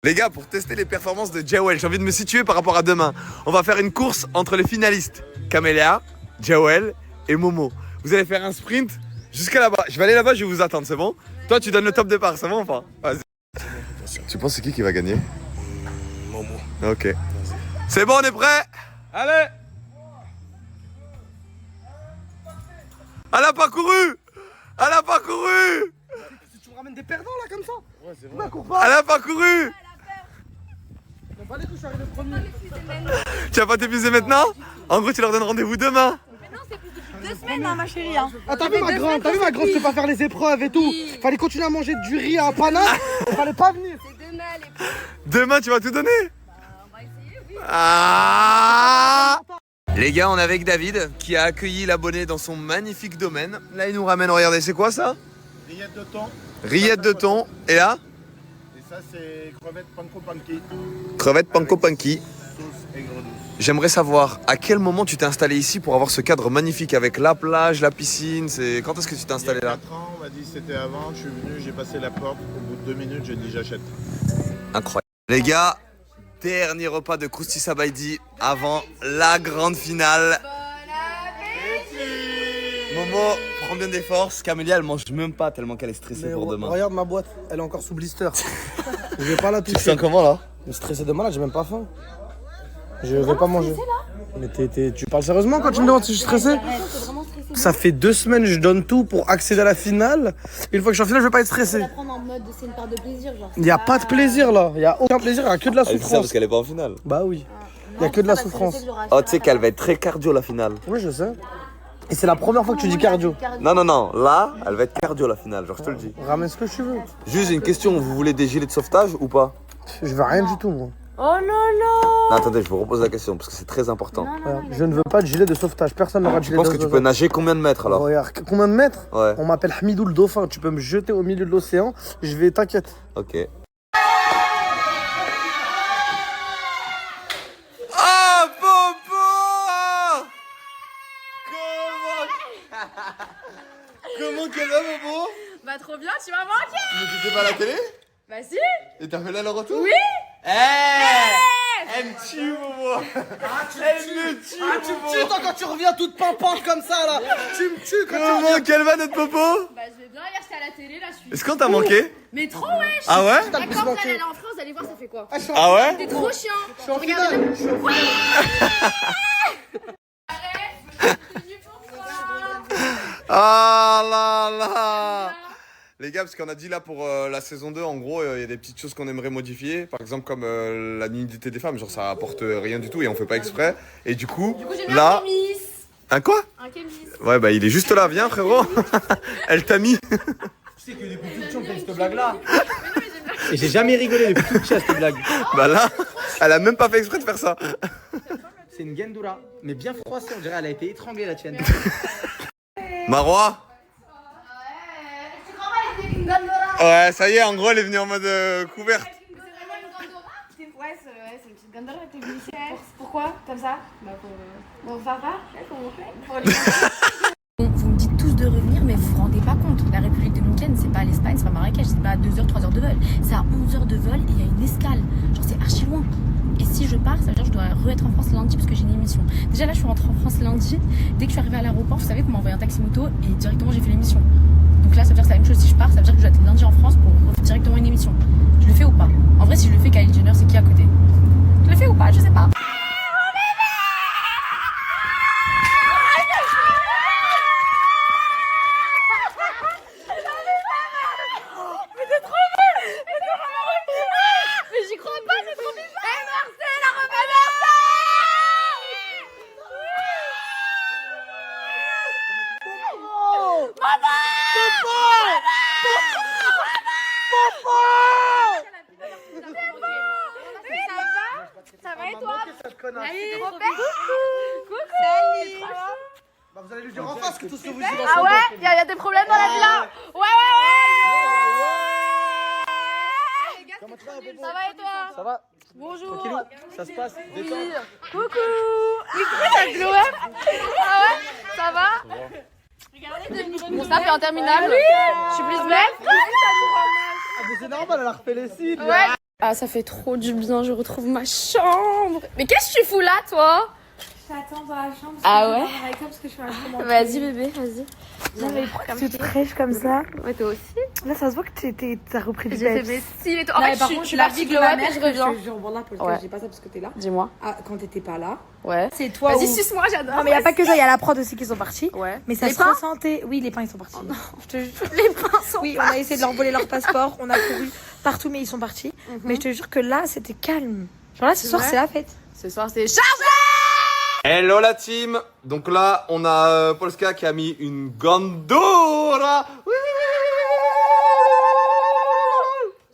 S2: Les gars, pour tester les performances de Jawel, j'ai envie de me situer par rapport à demain. On va faire une course entre les finalistes. Camélia, Jawel et Momo. Vous allez faire un sprint jusqu'à là-bas. Je vais aller là-bas, je vais vous attendre, c'est bon? Toi, tu donnes le top départ, c'est bon ou pas? Vas-y. Tu penses c'est qui va gagner?
S8: Momo.
S2: Ok. C'est bon, on est prêt? Allez! Elle a pas couru! Elle a pas couru!
S5: Tu me ramènes des perdants là comme ça?
S8: Ouais, c'est vrai.
S2: Elle a pas couru!
S5: On va les coups, je suis arrivé premier.
S2: Tu vas pas t'épuiser maintenant? En gros, tu leur donnes rendez-vous demain.
S9: Mais non, c'est plus depuis 2 semaines, hein, ma chérie. Hein.
S5: Ah, t'as vu ma grande, je peux pas faire les épreuves et tout. Fallait continuer à manger du riz à panade. Fallait pas venir.
S3: C'est demain, les
S2: Demain, tu vas tout donner?
S3: on va essayer, oui.
S2: Ah! Les gars, on est avec David qui a accueilli l'abonné dans son magnifique domaine. Là, il nous ramène, regardez, c'est quoi ça?
S8: Rillettes de thon.
S2: Rillettes de thon. Et là?
S8: Des
S11: Ça, c'est crevettes panko panki.
S2: Crevettes panko panki.
S11: Sauce aigre douce.
S2: J'aimerais savoir à quel moment tu t'es installé ici pour avoir ce cadre magnifique avec la plage, la piscine. Quand est-ce que tu t'es installé
S11: Il y a
S2: là?
S11: 4 ans, on m'a dit c'était avant. Je suis venu, j'ai passé la porte. Au bout de 2 minutes, j'ai dit j'achète.
S2: Incroyable. Les gars, dernier repas de Krousti Sabaïdi avant la grande finale. Momo, prends bien des forces. Camélia, elle mange même pas tellement qu'elle est stressée
S5: Mais
S2: pour demain.
S5: regarde ma boîte, elle est encore sous blister. Je vais pas la
S2: Tu
S5: toucher.
S2: te sens comment là?
S5: Je suis stressé de malade, j'ai même pas faim. Je vais pas manger. Mais tu parles sérieusement quand tu me demandes si je suis stressé? Ça fait 2 semaines je donne tout pour accéder à la finale. Une fois que je suis en finale, je vais pas être stressé.
S7: Prendre en mode c'est une part de plaisir, genre.
S5: Il n'y a pas de plaisir là, il n'y a aucun plaisir, il n'y a que de la
S2: Elle dit ça
S5: souffrance.
S2: parce qu'elle est pas en finale.
S5: Bah oui, il n'y a que de la souffrance.
S2: Oh, tu sais qu'elle va être très cardio la finale.
S5: Oui, je sais. Et c'est la première fois que tu dis cardio.
S2: Non, non, non, là, elle va être cardio la finale, genre je te le dis.
S5: Ramène ce que tu veux.
S2: Juste une question, vous voulez des gilets de sauvetage ou pas?
S5: Je veux rien du tout, moi.
S7: Oh là là.
S2: Non, attendez, je vous repose la question parce que c'est très important.
S5: Voilà. Je ne veux pas de gilet de sauvetage. Personne n'aura de
S2: Tu
S5: gilet de
S2: penses
S5: sauvetage.
S2: que tu peux nager combien de mètres alors?
S5: Regarde, combien de mètres?
S2: Ouais.
S5: On m'appelle Hamidou le dauphin. Tu peux me jeter au milieu de l'océan. Je vais, t'inquiète.
S2: Ok. Ah, Popo! Comment qu'elle va, Popo?
S3: Bah trop bien, tu m'as manqué.
S2: Mais t'étais pas à la télé?
S3: Bah si.
S2: Et t'as fait là le retour?
S3: Oui.
S2: Elle me tue, Popo! Elle me tue,
S5: Ah, tu me tues toi quand tu reviens toute pimpante comme ça là. Tu me tues quand tu
S2: Comment
S5: reviens.
S2: qu'elle va, notre Popo?
S3: Bah je vais bien, hier j'étais à la télé, là je suis.
S2: Est-ce qu'on t'a manqué?
S3: Mais trop wesh.
S2: Ah ouais?
S5: T'as le plus
S3: D'accord,
S5: manqué.
S3: elle est en France, allez voir ça fait quoi.
S2: Ah ouais?
S3: T'es trop chiant.
S5: Je suis en finale. Je suis en finale.
S2: Ah là là! Les gars, parce qu'on a dit là pour la saison 2, en gros, il y a des petites choses qu'on aimerait modifier. Par exemple, comme la nudité des femmes, genre ça apporte rien du tout et on fait pas exprès. Et du coup,
S3: j'ai mis
S2: là.
S3: un kémis.
S2: Un quoi?
S3: Un kémis.
S2: Ouais, bah il est juste là, viens frérot! Elle t'a mis!
S1: Tu sais que depuis tout petit, on fait cette blague-là. Et j'ai jamais rigolé depuis tout petit à cette blague.
S2: Bah là, elle a même pas fait exprès de faire ça.
S1: C'est une gendura, mais bien froissée, on dirait elle a été étranglée la tienne.
S2: Marois? Ouais, ça y est, en gros, elle est venue en mode couverte.
S3: Ouais, c'est une petite gandora, t'es venue ici. Pourquoi? Comme ça? Bah pour faire pas?
S9: Vous me dites tous de revenir, mais vous vous rendez pas compte. La République dominicaine, c'est pas l'Espagne, c'est pas Marrakech, c'est pas à 2 heures, 3 heures de vol. C'est à 11 heures de vol et il y a une escale. Genre, c'est archi loin. Et si je pars, ça veut dire que je dois re-être en France lundi parce que j'ai une émission. Déjà là, je suis rentrée en France lundi. Dès que je suis arrivée à l'aéroport, vous savez qu'on m'a envoyé un taxi moto et directement j'ai fait l'émission. Donc là, ça veut dire que c'est la même chose si je pars, ça veut dire que je dois être lundi en France pour refaire directement une émission. Je le fais ou pas? En vrai, si je le fais, Kylie Jenner, c'est qui à côté? Je le fais ou pas? Je sais pas.
S3: Mais j'y crois pas, c'est trop bizarre. Ça va et toi? Allez, trop belle. Coucou. Salut.
S5: Bah, vous allez lui dire en face que tout ce que vous dites dans
S3: Ah
S5: son
S3: ouais?
S5: dos.
S3: Il y a des problèmes dans la villa? Ouais.
S5: Comment tu vas, Popo?
S3: Ça va et toi?
S5: Ça va?
S3: Bonjour.
S5: Tranquillou? Ça se passe? Détente.
S3: Oui. Coucou. Il glow up. Ah ouais? Ça va? Mon snap est interminable. Je suis plus belle.
S5: Ah, mais c'est normal, elle a refait les sites.
S3: Ouais. Ah, ça fait trop du bien, je retrouve ma chambre. Mais qu'est-ce que tu fous là, toi?
S9: J'attends dans la chambre.
S3: Ah ouais?
S9: Parce que je suis un peu
S3: Vas-y, bébé, vas-y.
S9: toute fraîche comme ça.
S3: Ouais, toi aussi.
S9: Là, ça se voit que t'as repris du
S3: J'ai fait
S9: peps.
S3: mes styles et tout. En
S9: Non,
S3: fait,
S9: mais par
S3: je
S9: contre,
S3: suis
S9: la
S3: partie
S9: vie
S3: glow
S9: de ma
S3: up
S9: mère,
S3: et je reviens.
S9: je jure, voilà, parce que
S3: Ouais.
S9: j'ai pas ça parce que t'es là.
S3: Dis-moi.
S9: Ah, quand t'étais pas là.
S3: Ouais.
S9: C'est toi
S3: Vas-y,
S9: où...
S3: suce-moi, j'adore.
S9: Non, mais y a pas que ça, y a la prod aussi qui sont partis.
S3: Ouais.
S9: Mais ça
S3: Les
S9: se
S3: pains
S9: ressentait. Oui, les pains, ils sont partis. Je te jure.
S3: Les pains sont
S9: Oui, on a essayé de leur voler leur passeport. On a couru partout, mais ils sont partis. Mais je te jure que là, c'était calme. Genre là, ce soir,
S3: vrai
S9: c'est la fête.
S3: Ce soir, c'est chargé.
S2: Hello la team! Donc là, on a Polska qui a mis une Gandora!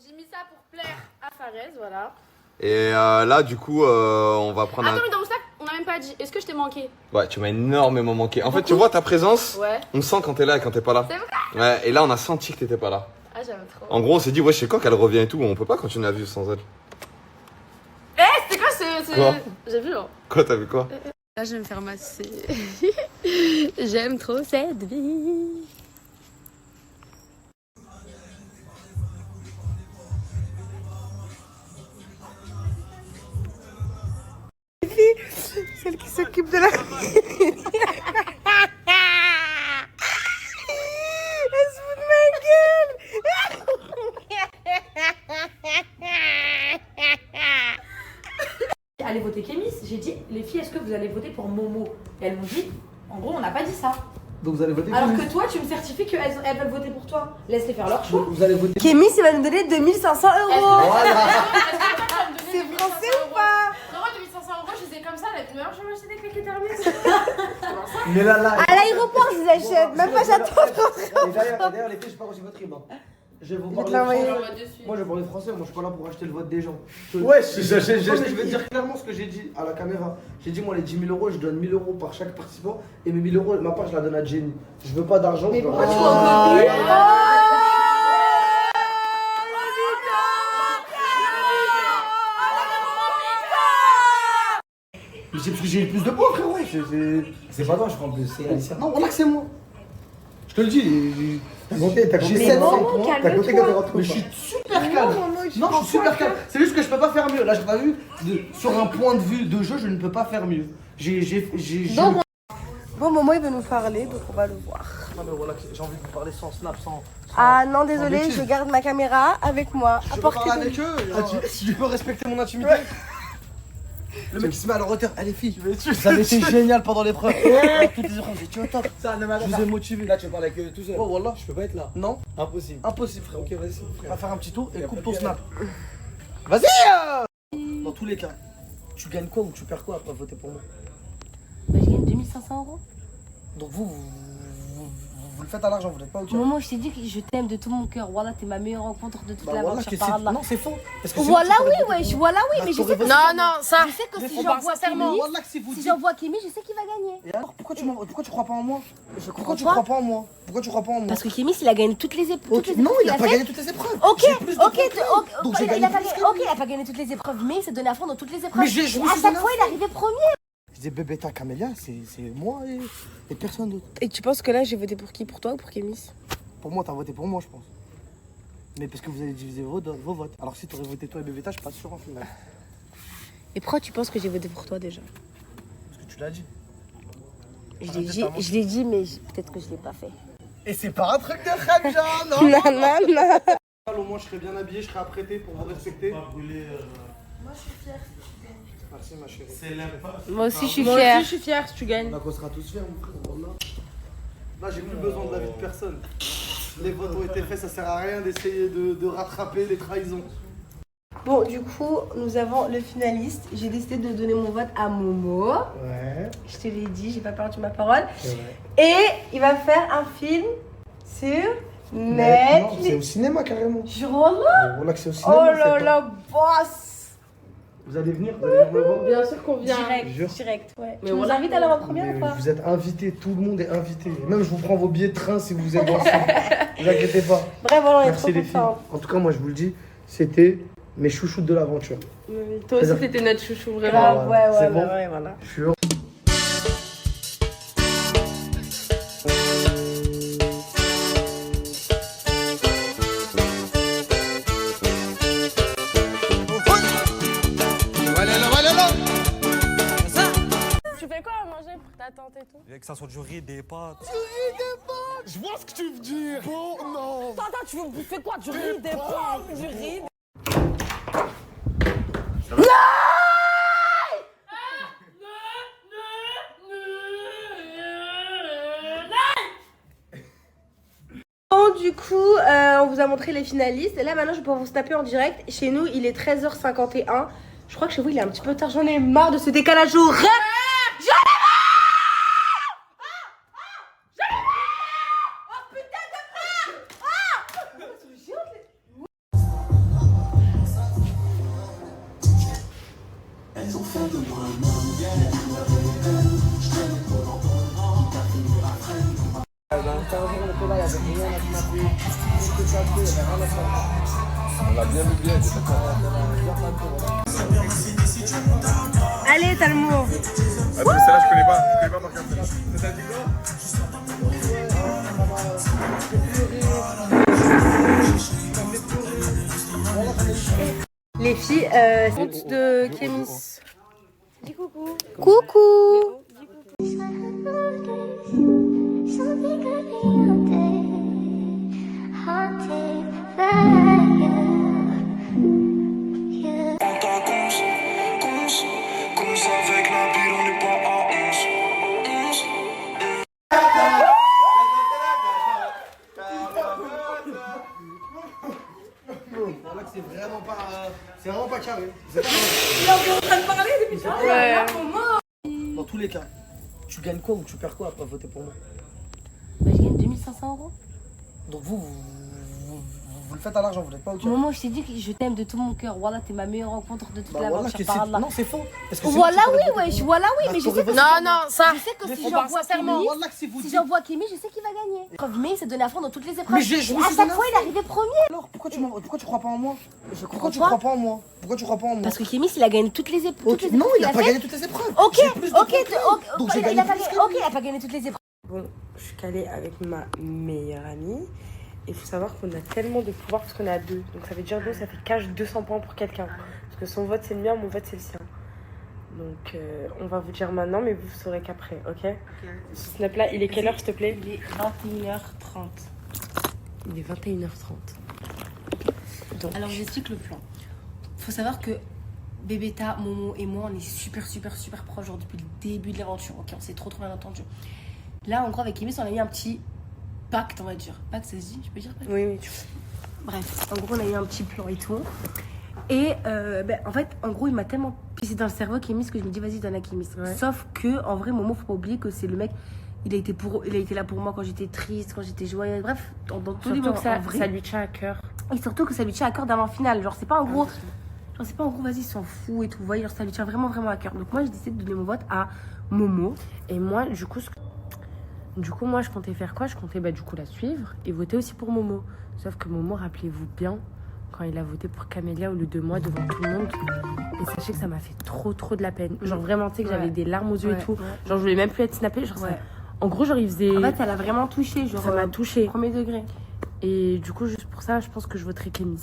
S3: J'ai mis ça pour plaire à Fares, voilà.
S2: Et là, du coup, on va prendre
S3: Attends, mais dans le sac, on n'a même pas dit. Est-ce que je t'ai manqué?
S2: Ouais, tu m'as énormément manqué. En fait, tu vois ta présence,
S3: Ouais.
S2: on sent quand t'es là et quand t'es pas là.
S3: C'est vrai?
S2: Ouais, et là, on a senti que t'étais pas là.
S9: Ah, j'aime trop.
S2: En gros, on s'est dit, ouais, je sais quoi qu'elle revient et tout, on peut pas continuer à vivre sans elle.
S9: C'était quoi
S2: Quoi
S9: J'ai vu, hein.
S2: Quoi, t'as vu quoi?
S9: Là, je vais me faire masser. J'aime trop cette vie.
S4: Celle qui s'occupe de la... Elle se fout de ma gueule.
S12: Allez voter Kémis. J'ai dit, les filles, est-ce que vous allez voter pour Momo? Et elles m'ont dit, en gros, on n'a pas dit ça.
S5: Donc vous allez voter
S12: Alors
S5: Kémis.
S12: que toi, tu me certifies qu'elles veulent voter pour toi. Laisse-les faire leur choix.
S5: Vous allez voter
S4: Kémis, il va nous donner 2500 €.
S5: Voilà.
S4: C'est français ou pas?
S3: Frérot, 2500 €, je les ai comme ça, la première fois, je vais m'acheter des claquettes Hermès.
S5: Mais là.
S4: À l'aéroport, je les achète. Même pas, j'attends.
S5: Et d'ailleurs, les filles, j'ai pas reçu votre RIB. Je vais vous
S4: Je vais te
S5: parler
S4: l'envoyer.
S5: français. Moi, je vais parler français. Moi, je suis pas là pour acheter le vote des gens.
S2: Ouais,
S5: Non, mais je vais te dire clairement ce que j'ai dit à la caméra. J'ai dit, moi, les 10 000 €, je donne 1 000 € par chaque participant. Et mes 1 000 €, ma part, je la donne à Jenny. Je veux pas d'argent.
S4: Mais
S5: je veux
S4: pourquoi
S5: rien.
S4: tu m'en copies?
S5: Mais c'est parce que j'ai le plus de points, frérot. C'est pas toi, je prends plus. C'est Alicia. Non, voilà que c'est moi. Je te le dis. T'as compté, j'ai
S4: Mais
S5: 700
S4: Momo,
S5: points. T'as
S4: calme-toi.
S5: compté 80 points. Mais je suis super calme.
S4: tu
S5: Non, je
S4: prends
S5: suis super
S4: quoi,
S5: calme. C'est juste que je peux pas faire mieux. Là, j'ai pas vu. Sur un point de vue de jeu, je ne peux pas faire mieux.
S4: Donc, bon, Momo, il veut nous parler, donc on va le voir.
S5: Non, mais voilà, j'ai envie de vous parler sans snap, sans.
S4: Ah non, désolé,
S5: bêtise.
S4: je garde ma caméra avec moi.
S5: Je peux parler avec eux. Si tu peux respecter mon intimité. Le mec qui se met à leur hauteur. Allez, filles, ça avait été génial pendant l'épreuve. Toutes les épreuves, j'ai tué au top. Je vous ai motivé.
S6: Là, tu parles avec eux tout seul.
S5: Oh, voilà.
S6: Je peux pas être là.
S5: Non,
S6: Impossible.
S5: impossible, frère.
S6: Ok, vas-y.
S5: On va faire un petit tour et
S6: Y a
S5: coupe
S6: pas
S5: ton
S6: de
S5: snap. Vas-y Dans tous les cas, tu gagnes quoi ou tu perds quoi après voter pour moi?
S4: Bah, je gagne 2500 €.
S5: Donc vous le faites à l'argent, vous n'êtes pas au cœur.
S4: Maman, je t'ai dit que je t'aime de tout mon cœur. Voilà, t'es ma meilleure rencontre de toute
S5: Bah
S4: la
S5: voilà,
S4: aventure.
S5: que
S4: par Allah.
S5: non, c'est faux. Parce que
S4: Voilà,
S5: sinon, tu
S4: oui,
S5: t'aurais
S4: wesh,
S5: voté
S4: voilà, oui,
S5: Bah,
S4: mais je
S5: t'aurais
S4: sais que
S5: voté
S4: si-
S5: pour moi.
S4: je sais que si j'envoie Kémis,
S5: Voilà que si vous
S4: si
S5: dites-
S4: j'envoie Kémis, je sais qu'il va gagner.
S5: Et alors, pourquoi tu crois pas en moi?
S4: Je
S5: Pourquoi tu
S4: crois
S5: crois pas en moi? Pourquoi tu crois pas en moi?
S4: Parce que Kémis, il a gagné toutes les épreuves.
S5: Ok, non, il a pas gagné toutes les épreuves.
S4: Ok,
S5: J'ai plus de
S4: ok,
S5: points que lui. Donc j'ai
S4: il
S5: gagné
S4: a pas
S5: plus
S4: gagné-
S5: que
S4: ok,
S5: lui.
S4: il a pas gagné toutes les épreuves, mais il s'est donné à fond dans toutes les épreuves.
S5: Mais je me
S4: Et
S5: suis
S4: à
S5: donné
S4: chaque
S5: à
S4: fois, il
S5: fond.
S4: arrivait premier.
S5: Je disais Bébéta Camélia, c'est moi et personne d'autre.
S4: Et tu penses que là, j'ai voté pour qui? Pour toi ou pour Kémis?
S5: Pour moi, t'as voté pour moi, je pense. Mais parce que vous avez divisé vos votes. Alors si t'aurais voté toi et Bébéta, je suis pas sûr en finale.
S4: Et pourquoi tu penses que j'ai voté pour toi déjà?
S5: Parce que tu l'as dit.
S4: Je l'ai dit, mais peut-être que je l'ai pas fait.
S5: Et c'est pas un truc de Khamja, non.
S4: Non, non.
S5: Au moins, je serais bien habillé, je serais apprêté pour vous respecter.
S8: Pas brûler.
S12: Moi, je suis fière.
S5: Merci, ma chérie.
S8: Célèbre pas.
S4: Moi aussi, je suis
S12: Moi
S4: fière.
S12: aussi, je suis fière si tu gagnes.
S5: On sera tous fiers, mon frère. Wallah. Là, j'ai plus besoin de l'avis de personne. Les votes ont été faits, ça sert à rien d'essayer de rattraper les trahisons.
S4: Bon, du coup, nous avons le finaliste. J'ai décidé de donner mon vote à Momo.
S5: Ouais,
S4: Je te l'ai dit, j'ai pas perdu ma parole.
S5: c'est vrai.
S4: Et il va faire un film sur
S5: Non, c'est au
S4: Netflix.
S5: cinéma carrément.
S4: Jure Wallah.
S5: Voilà que c'est au cinéma.
S4: Oh
S5: c'est
S4: là
S5: pas-
S4: là, boss.
S5: Vous allez venir me voir.
S12: Bien sûr qu'on vient.
S5: Jure.
S4: Direct, ouais.
S12: Mais
S4: Tu nous
S12: voilà.
S4: invites à l'avant-première
S5: Mais
S4: ou pas?
S5: vous êtes invités, tout le monde est invité. Même je vous prends vos billets de train si vous êtes ensemble. Ne vous inquiétez pas.
S4: Bref, voilà, on est
S5: Merci
S4: trop
S5: les filles.
S4: contents.
S5: En tout cas, moi je vous le dis, c'était mes chouchoutes de l'aventure.
S12: Toi aussi,
S5: C'est-à-dire-
S12: t'étais notre chouchou, vraiment.
S4: Grave, ouais,
S5: C'est
S4: ouais,
S5: bon.
S4: ouais, voilà.
S5: Je suis heureux.
S3: Tu fais quoi à manger pour ta tante et tout?
S6: Que ça soit du riz, des pâtes.
S5: Je vois ce que tu veux dire. Bon, non.
S3: Attends, tu veux bouffer quoi? Du riz, des pommes, du riz?
S4: Bon, du coup, on vous a montré les finalistes. Et là, maintenant, je vais pouvoir vous snapper en direct. Chez nous, il est 13h51. Je crois que chez vous, il est un petit peu tard. J'en ai marre de ce décalage horaire.
S5: un jour on était là, il y avait rien à snapper. Tout ce que tu as fait, il y avait rien à snapper. On l'a bien oublié, il était bien snapper.
S4: Allez, t'as le mot.
S11: Attends, mais celle-là, je connais pas par cœur. Ça t'a dit quoi?
S4: Les filles, compte de Kémis.
S3: Dis coucou.
S4: Coucou.
S5: C'est vraiment pas carré.
S12: Il est en train de parler depuis tout à l'heure.
S5: Dans tous les cas, tu gagnes quoi ou tu perds quoi après voter pour moi?
S4: Bah, je gagne 2500 €.
S5: Donc vous le faites à l'argent, vous n'êtes pas au cœur.
S4: Maman, je t'ai dit que je t'aime de tout mon cœur. Voilà, t'es ma meilleure rencontre de toute
S5: Bah
S4: la
S5: voilà,
S4: l'aventure. Par Allah.
S5: non, c'est faux. Parce que
S4: Voilà,
S5: sinon, tu
S4: oui,
S5: t'aurais
S4: wesh.
S5: voté pour
S4: Voilà,
S5: moi.
S4: oui,
S5: Bah,
S4: mais je
S5: t'aurais
S4: sais que
S5: voté
S4: si
S5: pour
S4: j'envoie-
S5: moi.
S4: je sais que
S5: Mais
S4: si
S5: faut
S4: j'envoie
S5: pas sincèrement,
S4: Kémis,
S5: Wallah que c'est vous
S4: si
S5: dit.
S4: j'envoie Kémis, je sais qu'il va gagner. Preuve, mais il s'est donné à fond dans toutes les épreuves.
S5: Mais je me suis
S4: à
S5: donné
S4: chaque
S5: à
S4: fois, il
S5: fond.
S4: arrivait premier.
S5: Alors pourquoi tu crois pas en moi?
S4: Je
S5: Pourquoi tu crois pas en moi? Pourquoi tu crois pas en moi?
S4: Parce que Kémis, il a gagné toutes les épreuves.
S5: Ok, non, il a pas gagné toutes les épreuves.
S4: Ok,
S5: J'ai plus de
S4: ok,
S5: points que lui.
S4: ok,
S5: Donc j'ai
S4: il
S5: gagné
S4: a pas
S5: plus
S4: gagné.
S5: que
S4: Ok,
S5: lui.
S4: il a pas gagné toutes les épreuves.
S3: Bon, je suis calée avec ma meilleure amie. Il faut savoir qu'on a tellement de pouvoir parce qu'on est à deux. Donc ça veut dire ça fait cash 200 points pour quelqu'un. Parce que son vote c'est le mien, mon vote c'est le sien. Donc on va vous dire maintenant, mais vous saurez qu'après, ok? Ce snap là, il est quelle heure s'il te plaît?
S4: Il est 21h30.
S3: Il est 21h30. Donc,
S4: Alors, je vous explique le plan. Faut savoir que Bébéta, Momo et moi, on est super proches genre depuis le début de l'aventure. Ok, on s'est trop bien entendu. Là, en gros, avec Kémis, on a eu un petit pacte, on va dire. Pacte, ça se dit? Je peux dire pacte?
S3: oui.
S4: Bref, en gros, on a eu un petit plan et tout. Et en fait, en gros, il m'a tellement pissé dans le cerveau Kémis que je me dis, vas-y, donne à Kémis.
S3: Ouais.
S4: Sauf que, en vrai, Momo, faut pas oublier que c'est le mec. Il a été là pour moi quand j'étais triste, quand j'étais joyeuse. Bref, dans tous les
S3: Surtout
S4: moments.
S3: que ça,
S4: en vrai.
S3: ça lui tient à cœur.
S4: Et surtout que ça lui tient à cœur d'avoir un final. Genre, c'est pas en gros. Genre, c'est pas en gros, vas-y, il s'en fout et tout. Vous voyez, genre, ça lui tient vraiment à cœur. Donc, moi, j'ai décidé de donner mon vote à Momo.
S3: Et moi, du coup, moi, je comptais faire quoi? Je comptais du coup la suivre et voter aussi pour Momo. Sauf que Momo, rappelez-vous bien, quand il a voté pour Camélia au lieu de moi devant tout le monde. Et sachez que ça m'a fait trop de la peine. Genre, vraiment, tu sais, que j'avais des larmes aux yeux et tout. Genre, je voulais même plus être snappée. Genre, ça... En gros, genre, il faisait.
S4: En fait, elle a vraiment touché. Genre,
S3: ça m'a touché.
S4: Premier degré.
S3: Et du coup, juste pour ça, je pense que je voterai Kémis.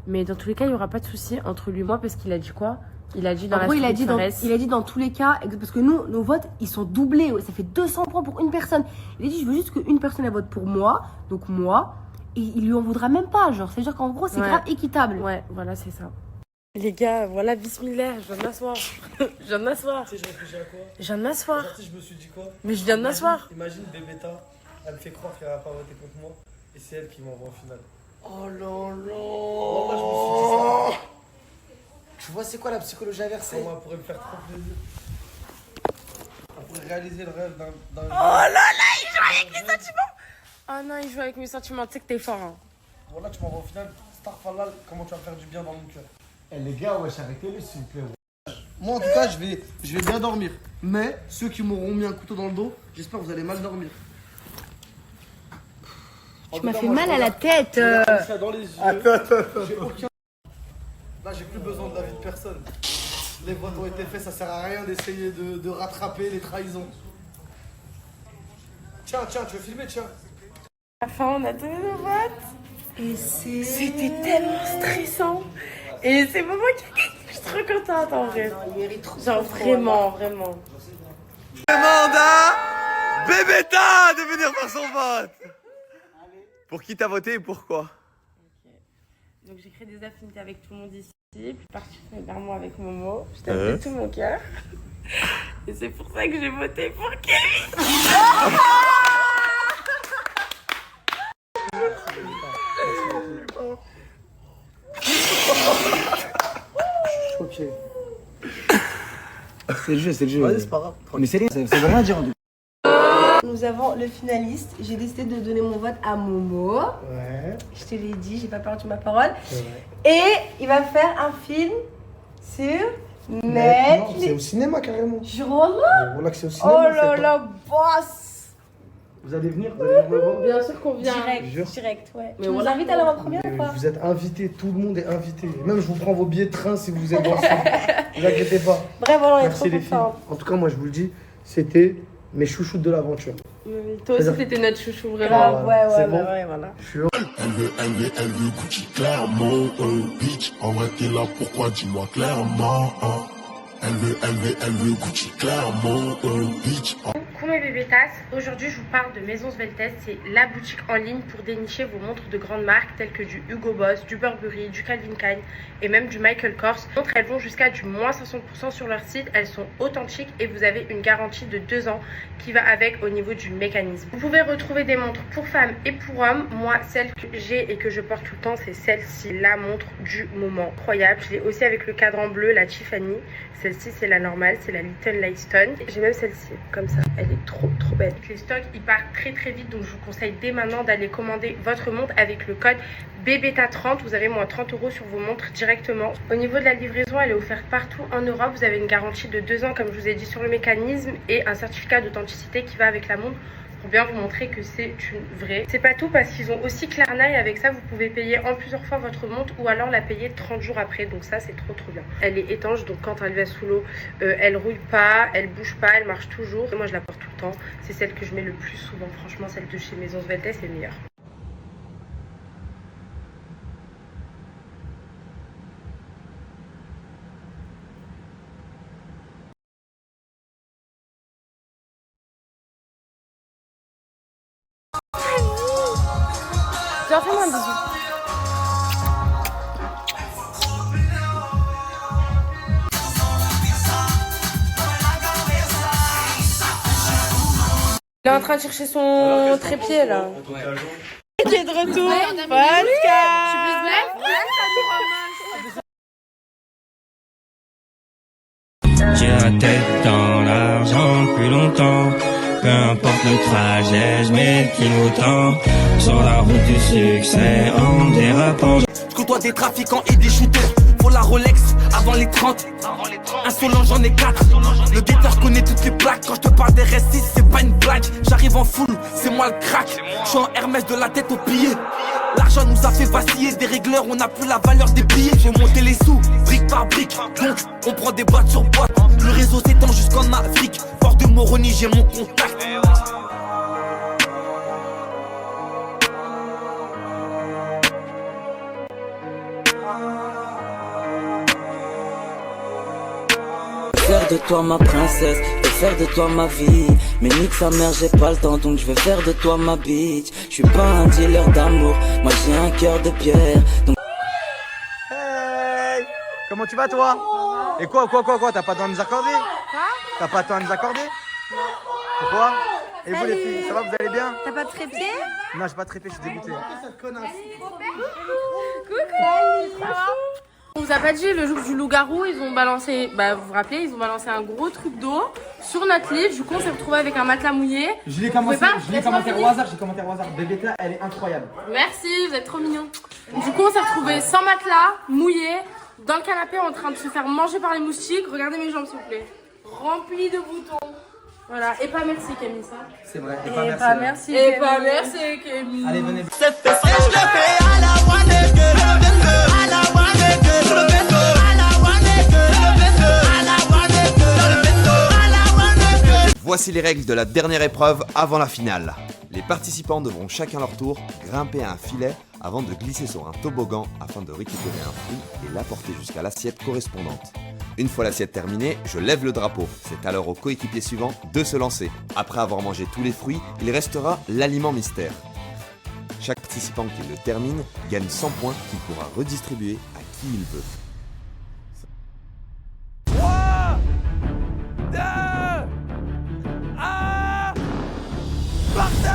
S3: Mais dans tous les cas, il n'y aura pas de souci entre lui et moi parce qu'il a dit quoi? Il a dit dans
S4: en
S3: la
S4: gros, il a
S3: street
S4: dit dans tous les cas, parce que nous, nos votes, ils sont doublés. Ouais, ça fait 200 points pour une personne. Il a dit, je veux juste qu'une personne elle vote pour moi, donc moi, et il lui en voudra même pas. Genre, c'est-à-dire qu'en gros, c'est grave équitable.
S3: Ouais, voilà, c'est ça. Les gars, voilà, bismillah, je viens de m'asseoir. Je viens de m'asseoir.
S5: Tu sais, je réfléchis à quoi?
S3: Je viens de m'asseoir.
S5: Je me suis dit quoi?
S3: Mais je viens de m'asseoir.
S5: Imagine Bébéta, elle me fait croire qu'elle va pas voter contre moi, et c'est elle qui m'envoie en finale. Oh là là! Wallah, je me suis dit ça. Tu vois, c'est quoi la psychologie inversée? Moi, elle pourrait me faire trop plaisir. Elle pourrait réaliser le rêve d'un.
S3: Oh là là, il joue avec mes sentiments! Oh non, il joue avec mes sentiments, tu sais que t'es fort. Hein.
S5: Voilà, tu m'envoies en finale. Starfallah, comment tu vas me faire du bien dans mon cœur?
S6: Eh les gars, wesh, arrêtez-le s'il vous plaît.
S5: Moi, en tout cas, je vais bien dormir. Mais ceux qui m'auront mis un couteau dans le dos, j'espère que vous allez mal dormir.
S4: Tu m'as fait mal à la tête.
S5: Ça dans les yeux.
S6: Attends.
S5: J'ai aucun... Là, j'ai plus besoin de l'avis de personne. Les votes ont été faits, ça sert à rien d'essayer de rattraper les trahisons. Tiens, tu veux filmer, tiens.
S3: À la fin, on a donné nos votes. Et c'était tellement stressant. Et c'est maman qui a gagné. Je suis trop contente en vrai. Genre vraiment.
S2: Demande à Bébéta de venir faire son vote. Pour qui t'as voté et pourquoi?
S3: Donc j'ai créé des affinités avec tout le monde ici, plus particulièrement avec Momo. Je t'aime de tout mon cœur. Et c'est pour ça que j'ai voté pour Kémis.
S5: Ok.
S1: C'est le jeu.
S5: Vas-y, c'est pas grave.
S1: Mais c'est rien, ça veut rien dire en tout.
S4: Nous avons le finaliste. J'ai décidé de donner mon vote à Momo.
S5: Ouais.
S4: Je te l'ai dit, j'ai pas perdu ma parole.
S5: Ouais.
S4: Et il va faire un film sur
S5: Non, c'est
S4: Netflix.
S5: au cinéma carrément.
S4: Jure Wallah.
S5: Voilà que c'est au cinéma.
S4: Oh
S5: c'est
S4: là
S5: pas-
S4: là, boss.
S5: Vous allez venir me voir?
S3: Bien sûr qu'on vient.
S4: Direct, ouais.
S3: Mais
S4: Tu nous
S3: voilà.
S4: invites à l'avant-première ou
S5: Mais
S4: pas?
S5: vous êtes invités, tout le monde est invité. Même je vous prends vos billets de train si vous êtes ensemble. Ne vous inquiétez pas.
S4: Bref, voilà, on est
S5: Merci
S4: trop
S5: les filles.
S4: contents.
S5: En tout cas, moi je vous le dis, c'était mes chouchoutes de l'aventure.
S3: Toi aussi,
S5: C'est-à-dire-
S3: t'étais notre chouchou, vraiment.
S5: C'est bon.
S4: voilà.
S5: Je suis heureux.
S13: Elle veut Gucci clairement, bitch. En vrai t'es là, pourquoi dis-moi clairement, Elle veut Gucci clairement, bitch.
S3: Coucou mes bébés tasses, aujourd'hui je vous parle de Maison Sveltes, c'est la boutique en ligne pour dénicher vos montres de grandes marques telles que du Hugo Boss, du Burberry, du Calvin Klein et même du Michael Kors. Les montres elles vont jusqu'à du moins 60% sur leur site, elles sont authentiques et vous avez une garantie de 2 ans qui va avec au niveau du mécanisme. Vous pouvez retrouver des montres pour femmes et pour hommes. Moi celle que j'ai et que je porte tout le temps c'est celle-ci, la montre du moment, incroyable. Je l'ai aussi avec le cadran bleu, la Tiffany. Celle-ci c'est la normale, c'est la Little Lightstone. J'ai même celle-ci, comme ça, elle est trop belle. Les stocks ils partent très vite, donc je vous conseille dès maintenant d'aller commander votre montre avec le code BBETA30. Vous avez moins 30 € sur vos montres directement. Au niveau de la livraison, elle est offerte partout en Europe. Vous avez une garantie de 2 ans comme je vous ai dit sur le mécanisme et un certificat d'authenticité qui va avec la montre pour bien vous montrer que c'est une vraie. C'est pas tout parce qu'ils ont aussi Klarna et avec ça vous pouvez payer en plusieurs fois votre montre ou alors la payer 30 jours après, donc ça c'est trop bien. Elle est étanche donc quand elle va sous l'eau elle rouille pas, elle bouge pas, elle marche toujours. Et moi je la porte tout le temps, c'est celle que je mets le plus souvent, franchement celle de chez Maison Sveltes c'est le meilleur. Tiens, fais-moi un bisou. Il est en train de chercher son trépied là. Qui est de retour,
S14: J'ai la tête dans l'argent depuis longtemps. Peu importe le trajet, je m'équipe autant. Sur la route du succès en dérapant.
S15: Je côtoie des trafiquants et des shooters. Faut la Rolex avant les 30. Insolent j'en ai 4. Le guetteur connaît toutes les plaques. Quand je te parle des RS6 c'est pas une blague. J'arrive en full, c'est moi le crack. Je suis en Hermès de la tête aux pieds. L'argent nous a fait vaciller, des régleurs, on n'a plus la valeur des billets. J'ai monté les sous, brique par brique. Donc on prend des boîtes sur boîtes. Le réseau s'étend jusqu'en Afrique. Fort de Moroni, j'ai mon contact.
S16: Faire de toi ma princesse, et faire de toi ma vie. Mais nique sa mère, j'ai pas le temps, donc je vais faire de toi ma bitch. Je suis pas un dealer d'amour, moi j'ai un cœur de pierre. Donc...
S17: Hey, comment tu vas toi? Et quoi? T'as pas le temps de nous accorder? T'as pas le temps de nous accorder? Pourquoi? Et vous les filles, ça va, vous allez bien?
S9: T'as pas de trépied?
S17: Non, j'ai pas de trépied, je suis dégoûté.
S3: On vous a pas dit, le jour du loup-garou, ils ont balancé, vous vous rappelez, ils ont balancé un gros truc d'eau sur notre lit. Du coup, on s'est retrouvé avec un matelas mouillé.
S17: Je l'ai commenté au hasard, BBETA, elle est incroyable.
S3: Merci, vous êtes trop mignons. Du coup, on s'est retrouvé sans matelas, mouillé, dans le canapé, en train de se faire manger par les moustiques. Regardez mes jambes, s'il vous plaît. Remplies de boutons. Voilà, et pas merci Camille, ça.
S17: C'est vrai,
S3: Et pas merci. Et pas merci Camille.
S17: Allez, venez.
S2: Voici les règles de la dernière épreuve avant la finale. Les participants devront chacun leur tour grimper à un filet avant de glisser sur un toboggan afin de récupérer un fruit et l'apporter jusqu'à l'assiette correspondante. Une fois l'assiette terminée, je lève le drapeau. C'est alors au coéquipier suivant de se lancer. Après avoir mangé tous les fruits, il restera l'aliment mystère. Chaque participant qui le termine gagne 100 points qu'il pourra redistribuer à qui il veut.
S15: 3, 2, 1, partez!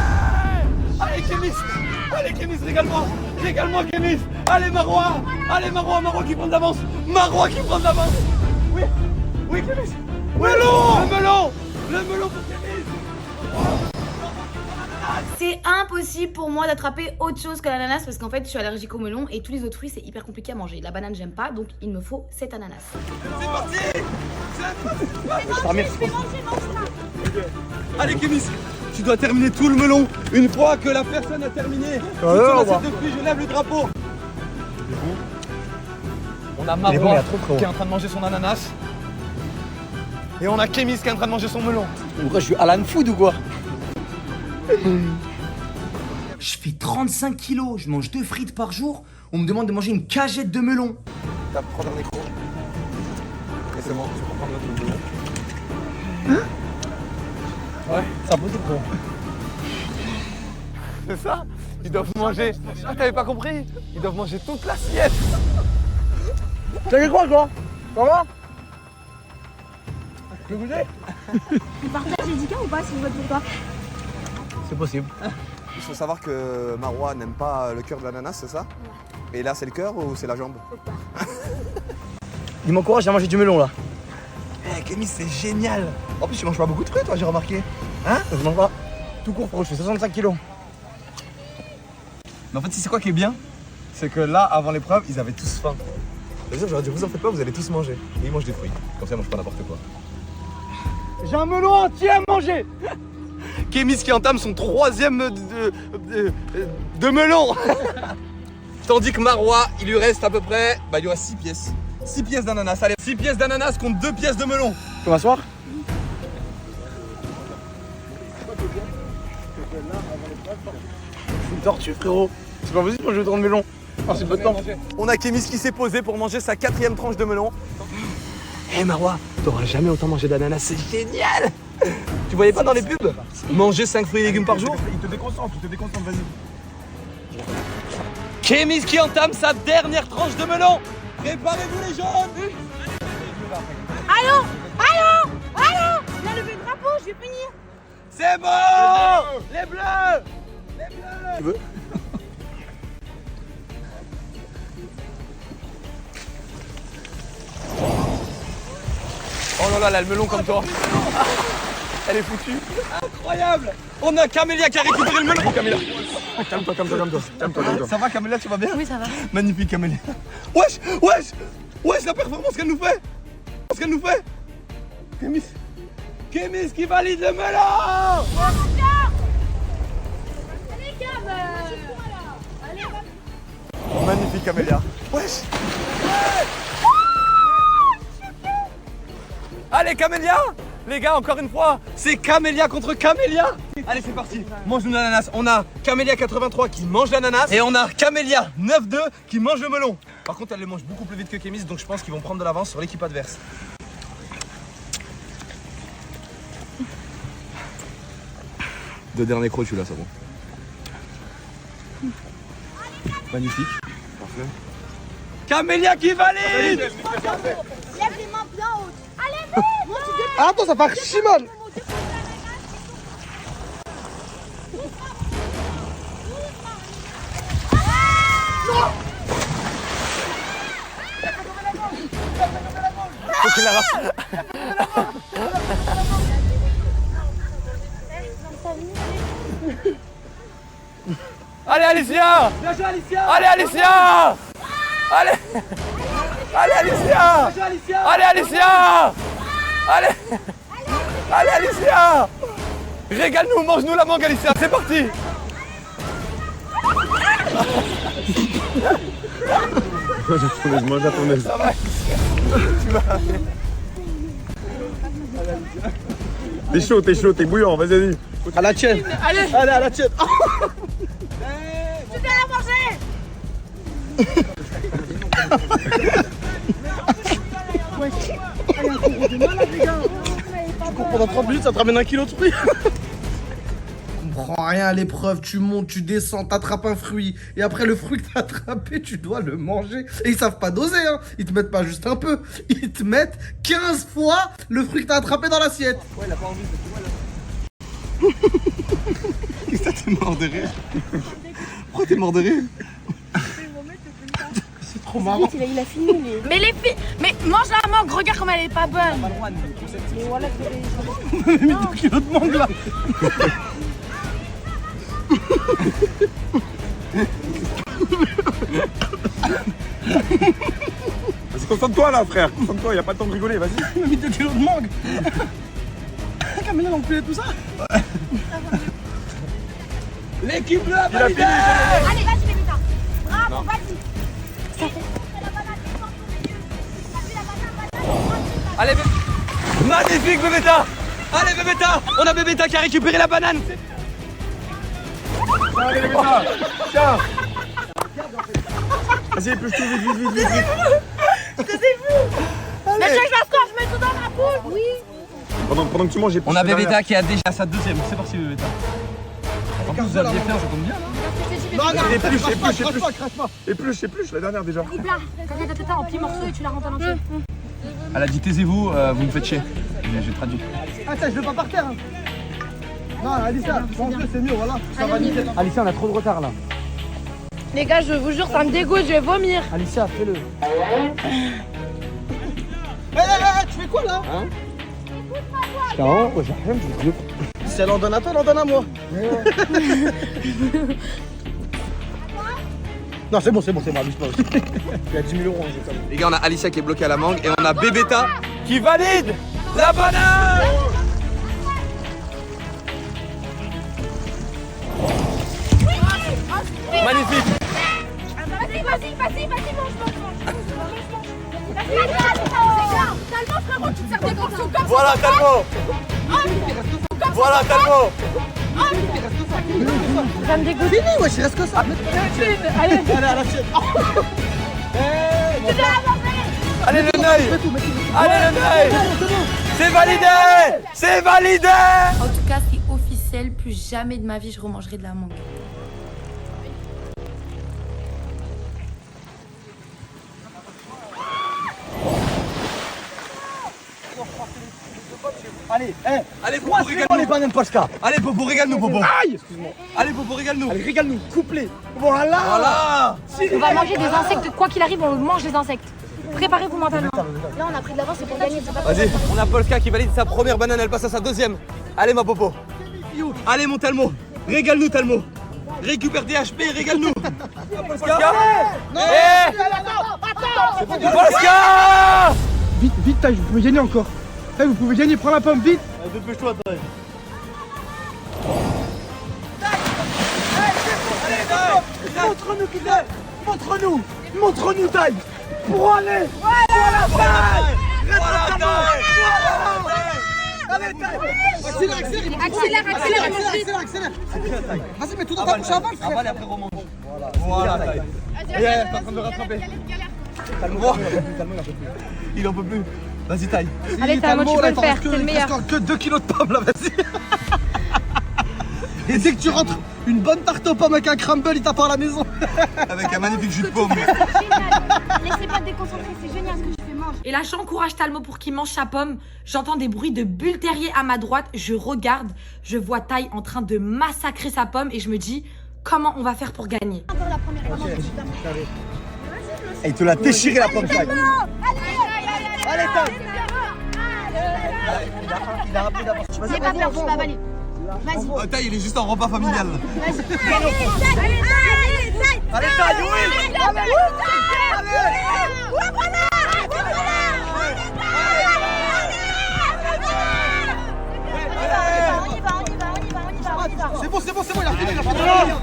S15: Allez Kémis, régale-moi Kémis! Allez Marois qui prend de l'avance! Oui Kémis! Le melon pour Kémis!
S7: C'est impossible pour moi d'attraper autre chose que l'ananas parce qu'en fait je suis allergique au melon et tous les autres fruits c'est hyper compliqué à manger. La banane j'aime pas donc il me faut cet ananas.
S15: C'est parti! Allez Kémis,
S17: tu dois terminer tout le melon. Une fois que la personne a terminé, sur l'assiette de fruits, je lève le drapeau. On a Marwa qui est en train de manger son ananas. Et on a Kémis qui est en train de manger son melon.
S1: Pourquoi je suis Alan Food ou quoi?
S18: Je fais 35 kilos, je mange 2 frites par jour. On me demande de manger une cagette de melon.
S17: T'as prends un écran. Et c'est bon, tu peux prendre l'autre melon. Ouais, c'est impossible gros. C'est ça? Ils doivent manger. Ah, t'avais pas compris? Ils doivent manger toute l'assiette. T'as fait quoi toi? Comment? Tu veux goûter?
S19: Tu partages les 10K ou pas si vous vote pour toi?
S17: C'est possible.
S2: Il faut savoir que Marwa n'aime pas le cœur de l'ananas, c'est ça? Et là, c'est le cœur ou c'est la jambe?
S17: Il m'encourage à manger du melon là. Eh Kémis, c'est génial. En plus, tu manges pas beaucoup de fruits toi, j'ai remarqué. Hein? Je mange pas tout court pro, je fais 65 kilos. Mais en fait, c'est quoi qui est bien? C'est que là, avant l'épreuve, ils avaient tous faim. C'est-à-dire, j'aurais dit, vous en faites pas, vous allez tous manger. Et ils mangent des fruits. Comme ça, ils mangent pas n'importe quoi. J'ai un melon entier à manger. Kémis qui entame son 3e de melon. Tandis que Marwa, il lui reste à peu près, il lui reste 6 pièces. 6 pièces d'ananas. Allez, 6 pièces d'ananas contre 2 pièces de melon. Tu vas m'asseoir? C'est une tortue, frérot. C'est pas possible, moi je vais prendre melon. Oh, c'est pas de temps. On a Kémis qui s'est posé pour manger sa 4e tranche de melon. Hé Marwa, t'auras jamais autant mangé d'ananas, c'est génial! Tu voyais pas dans les pubs? Manger 5 fruits et légumes par jour?
S10: Il te déconcentre, vas-y.
S17: Kémis qui entame sa dernière tranche de melon. Préparez-vous les jaunes.
S19: Allô? Allô? Allô? Il a levé le drapeau, je vais finir.
S17: C'est bon! Les bleus! Les bleus! Tu veux? Oh là là, le melon comme toi. Elle est foutue. Incroyable. On a Camélia qui a récupéré le melon. Camélia. Calme-toi. Ça va Camélia, tu vas bien?
S9: Oui, ça va.
S17: Magnifique Camélia. Wesh, la performance qu'elle nous fait. Kémis qui valide le melon.
S19: Allez, Cam. Allez,
S17: Magnifique Camélia. Wesh. Allez Camélia. Les gars, encore une fois, c'est Camélia contre Camélia. Allez, c'est parti. Mange l'ananas. On a Camélia 83 qui mange l'ananas. Et on a Camélia 92 qui mange le melon. Par contre, elle le mange beaucoup plus vite que Kémis, donc je pense qu'ils vont prendre de l'avance sur l'équipe adverse. Deux derniers crocs, celui-là, c'est bon. Magnifique. Parfait. Camélia qui valide.
S19: lève les mains bien hautes. Allez, vite.
S17: Ah, attends, ça fait archi mal. Faut qu'il la rase. Allez Alicia! Bien joué Alicia! Allez Alicia! Allez! Allez Alicia! Allez Alicia! Allez! Allez Alicia! Régale-nous, mange-nous la mangue Alicia, c'est parti!
S10: Je mange à ton aise.
S17: Ça va tu vas...
S10: T'es chaud, t'es bouillant, vas-y.
S17: À la tienne! Allez, à la tienne!
S19: Tu viens la manger.
S17: Tu cours pendant 30 minutes, ça te ramène 1 kilo de fruits.
S5: On comprend rien à l'épreuve, tu montes, tu descends, t'attrapes un fruit, et après le fruit que t'as attrapé, tu dois le manger. Et ils savent pas doser, hein. Ils te mettent pas juste un peu, ils te mettent 15 fois le fruit que t'as attrapé dans l'assiette.
S17: Ouais, il a pas envie, Qu'est-ce que t'es mort de rire? Pourquoi t'es mort de rire? C'est trop marrant.
S19: Il a fini, lui.
S9: Mais les filles, mais mange la mangue, regarde comme elle est pas bonne.
S19: Mais voilà,
S17: On avait mis 2 kilos de mangue là.
S10: Vas-y, concentre-toi là, frère. Concentre-toi, y a pas le temps de rigoler, vas-y.
S17: On a mis 2 kilos de mangue.
S5: Camélia, l'enculé, tout ça.
S1: L'équipe bleue a validé.
S19: Allez, vas-y, Bébéta. Bravo,
S1: Non.
S19: vas-y.
S1: Allez, magnifique Bébéta. Allez Bébéta, on a Bébéta qui a récupéré la banane.
S11: Allez, Bébéta. Tiens. Vas-y, épluche-toi vite.
S19: Taisez-vous. Mais je la score, je mets tout dans ma poule. Oui.
S11: Pendant que tu manges,
S1: On a Bébéta qui a déjà sa deuxième. C'est parti Bébéta. En plus vous aviez fait, ça tombe bien.
S11: Épluche, la dernière déjà.
S12: Coupe là, t'as en petits morceaux et tu la rentres en entier.
S1: Elle a dit taisez-vous, vous me faites chier. J'ai traduit.
S5: Attends, je veux pas par terre. Non, Alicia, mange-le, c'est mieux, voilà. Ça va nickel.
S1: Alicia, on a trop de retard là.
S3: Les gars, je vous jure, ça me dégoûte, je vais vomir.
S5: Alicia, fais-le. Tu fais quoi là? Si elle en donne à toi, elle en donne à moi. Non, c'est bon, abuse pas aussi. Il y a 10 000 euros en jeu.
S1: Les gars, on a Alicia qui est bloquée à la mangue et on a Bébéta qui valide la banane. Magnifique.
S19: Vas-y, mange. Talmo, frérot, tu te sers des morceaux comme
S1: Voilà,
S19: ça.
S1: Talmo. Voilà, Talmo.
S3: Ça me dégoûte.
S5: Fini, wesh, il reste que ça.
S3: Allez,
S5: à la tienne.
S1: Allez le Neuil. Allez le Neuil. C'est validé. C'est validé.
S9: En tout cas, c'est officiel. Plus jamais de ma vie, je remangerai de la mangue.
S5: Allez,
S1: allez, Popo, régale-nous.
S5: les bananes Polska.
S1: Allez, Popo, régale-nous, Popo.
S5: Aïe, excuse-moi.
S1: Allez, Popo, régale-nous.
S5: Allez, régale-nous, couplé. Voilà.
S12: On va manger des insectes, quoi qu'il arrive, on mange les insectes. Préparez-vous mentalement.
S7: Là, on a pris de l'avance, c'est pour gagner. c'est pas
S1: Vas-y, on a Polska qui valide sa première banane, elle passe à sa deuxième. Allez, ma Popo. Allez, mon Talmo. Régale-nous, Talmo. Récupère des HP, régale-nous. Polska. Polska.
S5: Vite, Taille, vous pouvez gagner encore. Vous pouvez gagner, prends la pomme, vite.
S11: Dépêche-toi, Taille.
S5: Montre-nous qui t'es. Montre-nous, Taille. Pour aller. Voilà, Taille. Allez, Taille. Accélère. Vas-y, mets tout dans ta bouche avant, frère.
S1: Avale après remonte. Voilà, Taille. T'es en train de le rattraper. Il en peut plus. Vas-y, Taille.
S12: Allez, Talmo, tu peux le faire, c'est le meilleur.
S5: Que 2 kilos de pommes là, vas-y. Et dès que tu rentres, une bonne tarte aux pommes avec un crumble, il t'attend à la maison.
S1: Avec un magnifique jus de pomme.
S19: Génial. Laissez pas te déconcentrer, c'est génial ce que je fais, mange.
S12: Et là, j'encourage Talmo pour qu'il mange sa pomme. J'entends des bruits de bulles terrier à ma droite. Je regarde, je vois Taille en train de massacrer sa pomme et je me dis comment on va faire pour gagner.
S19: Encore la première, vraiment,
S1: Et il te l'a déchiré la pomme, Taille.
S5: Allez, Taille. Il a rappelé d'avance.
S19: C'est pas peur, tu vas avaler. Vas-y.
S1: Oh, Taille, il est juste en repas familial.
S19: Allez,
S1: Allez, Taille, oui.
S5: C'est bon, il a fini.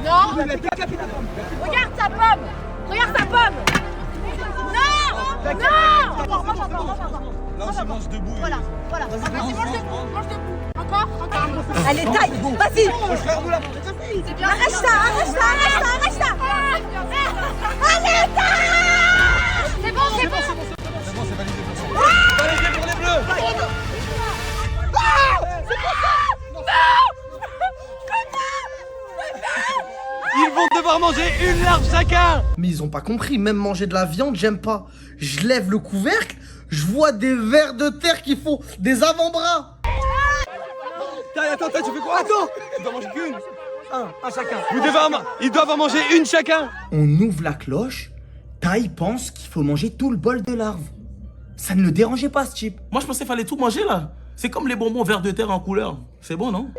S19: Non. Regarde sa pomme. Non. Mange encore.
S1: Là, on se mange debout.
S19: Voilà. Vas-y, mange debout. Encore.
S7: Allez, Taille, vas-y.
S19: C'est bien.
S7: Arrache ça.
S19: Allez, c'est bon.
S1: C'est validé pour ça. Validé pour les bleus. Ils vont devoir manger une larve chacun.
S5: Mais ils ont pas compris, même manger de la viande, j'aime pas. Je lève le couvercle, je vois des vers de terre qui font des avant-bras.
S1: Attends, tu fais quoi? Attends, tu dois manger qu'une. Un chacun. Ils doivent en manger une chacun.
S18: On ouvre la cloche, Taille pense qu'il faut manger tout le bol de larves. Ça ne le dérangeait pas, ce type.
S8: Moi, je pensais qu'il fallait tout manger là. C'est comme les bonbons verts de terre en couleur. C'est bon, non?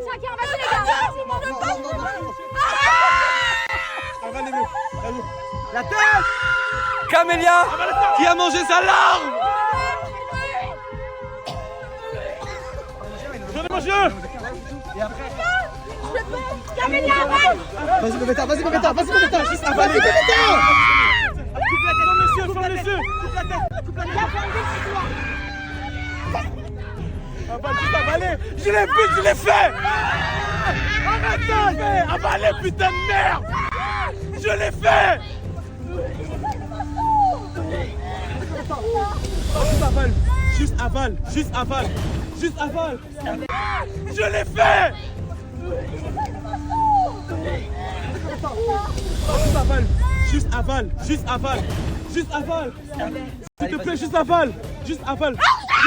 S5: La tête.
S1: Camélia qui a mangé sa larve.
S15: Fermez vos yeux.
S1: Et après.
S19: Camélia, avale.
S5: Vas-y, Bébéta, juste avale. Vas-y, Bébéta.
S15: Coupe la tête. Avale, juste avaler. Je l'ai vu, je l'ai fait. Arrêtez. Avalez, putain de merde. Je l'ai fait. Juste avale. Je l'ai fait. Juste avale. S'il te plaît, juste avale.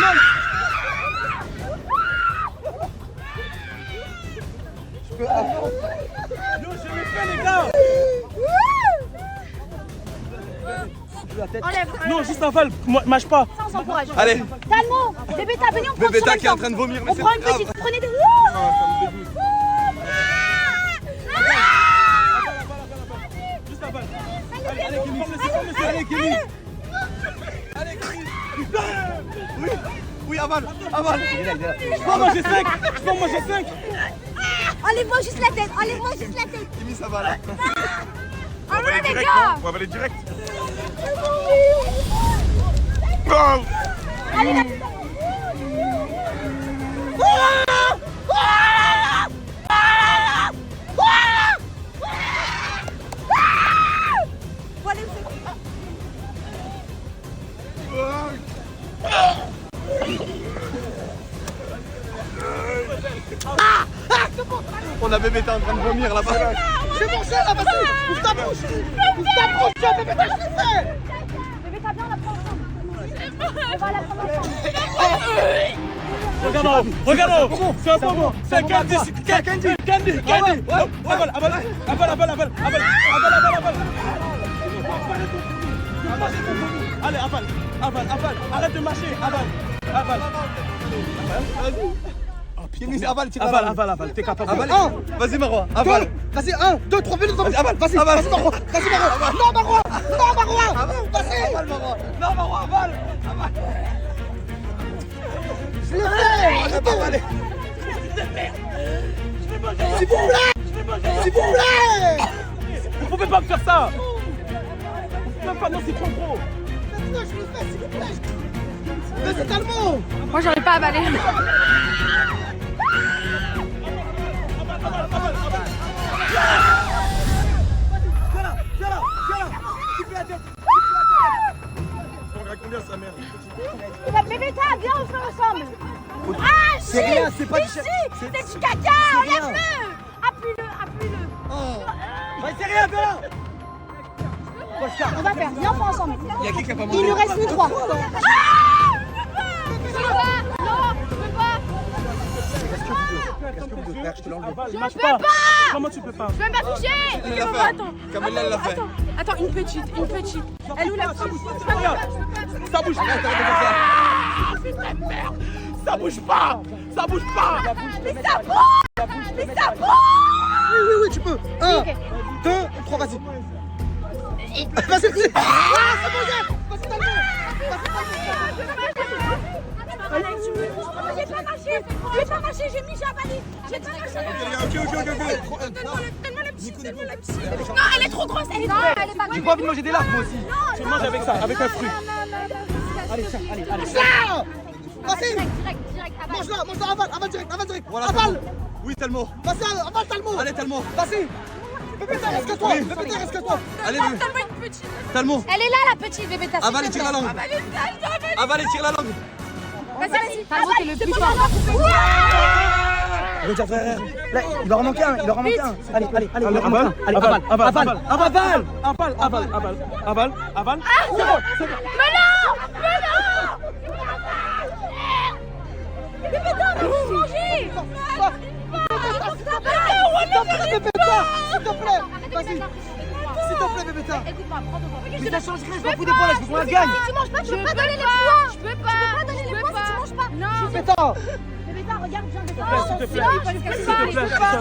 S15: Non. Yo, je l'ai fait, les gars.
S19: Enlève.
S15: Non, juste avale, mâche pas.
S19: Ça, on s'encourage.
S2: Allez.
S19: Calmo. Bébéta, venez, on prend
S2: Bébéta
S19: sur
S2: qui est en
S19: ensemble.
S2: train de vomir, mais
S19: On
S2: c'est
S19: prend
S2: pas
S19: une
S2: grave.
S19: petite. Prenez des.
S15: Juste avale. Allez, Kémy. Allez, Kémy.
S2: Oui, avale.
S15: Je peux en manger 5.
S19: Enlève-moi juste la tête.
S2: Kémy, ça va là.
S10: On va aller direct, non? On va aller direct.
S19: Allez, là.
S2: On a Bébéta en train de vomir là-bas.
S5: J'ai mangé là, vas-y. Ouvre ta bouche, Bébéta, je l'ai fait.
S19: Bébéta, viens, on la prend ensemble. On va la prendre ensemble.
S15: Regarde, c'est un bonbon. C'est un candy. Avale. Allez, avale. Arrête de mâcher, avale.
S2: Kémy, avale, tire
S15: Avale, t'es capable.
S2: Avale. Vas-y, Marois, avale.
S5: Vas-y, 1, 2, 3, vas-y, Marois. Vas-y, Marois. Non, Marois. Vas-y.
S2: Non, Marois, avale.
S5: Je l'ai fait. Arrêtez. S'il vous plaît.
S15: Vous pouvez pas me faire ça. Même pas, non, c'est trop gros.
S5: Non, je le fais, s'il vous plaît. Vas-y, Talmo.
S9: Moi, j'arrive pas à avaler.
S15: Combien sa mère?
S19: Bébéta, viens, on fait ensemble. Ah,
S5: c'est rien, c'est pas du
S19: c'est du caca, enlève-le. Appuie-le.
S5: Vas-y, c'est rien, viens là.
S19: On va faire, viens, on fait ensemble.
S2: Il y a qui qui a pas mangé?
S19: Il nous reste nous 3. Non, je peux pas.
S5: Qu'est-ce que vous devez faire? Je te l'enlève.
S19: Je peux pas.
S15: Comment tu peux pas?
S19: Je peux même pas toucher.
S2: Elle l'a fait. Camélia l'a fait.
S19: Attends, une petite. Elle où la petite?
S15: Ça bouge pas. Ça bouge pas.
S19: Mais ça bouge.
S5: Oui, tu peux. 1, 2, 3, vas-y. Vas-y. Ah, c'est bon, gars. Vas-y, Talmo.
S19: J'ai pas marché, j'ai mis, j'ai avalé. J'ai pas marché. Donne-moi la petite. Non, elle est trop grosse, elle est trop grosse.
S5: J'ai pas envie de manger des larves, moi aussi.
S15: Tu manges avec ça, avec un fruit.
S5: Allez, tiens, allez. Ça. Vas-y.
S19: Direct, avale.
S5: Mange-la, avale direct.
S2: Voilà,
S5: Avale.
S2: Oui, Talmo.
S5: Vas-y, avale, Talmo.
S2: Allez, Talmo.
S5: Vas-y. Bébéta, reste que toi.
S2: Allez, Bébé. Talmo.
S19: Elle est là, la petite Bébéta.
S2: Avale et tire la langue. Avale et tire la langue.
S19: Vas-y.
S9: Talmo, t'es le plus fort.
S1: Regarde, frère. Là, il va en manquer un. Allez,
S15: Avale. C'est bon.
S19: Mais non. Bébéta, on va tout manger.
S5: S'il te plaît, vas-y. S'il te plaît, Bébéta.
S19: Écoute-moi, prends ton temps.
S1: Mais ça change rien, je m'en fous des points là, je veux qu'on la gagne.
S19: Si tu manges pas, tu peux pas donner les points. Je peux pas donner les points si tu manges pas. Non.
S5: Bébéta.
S19: Bébéta, regarde, viens de
S15: S'il te plaît,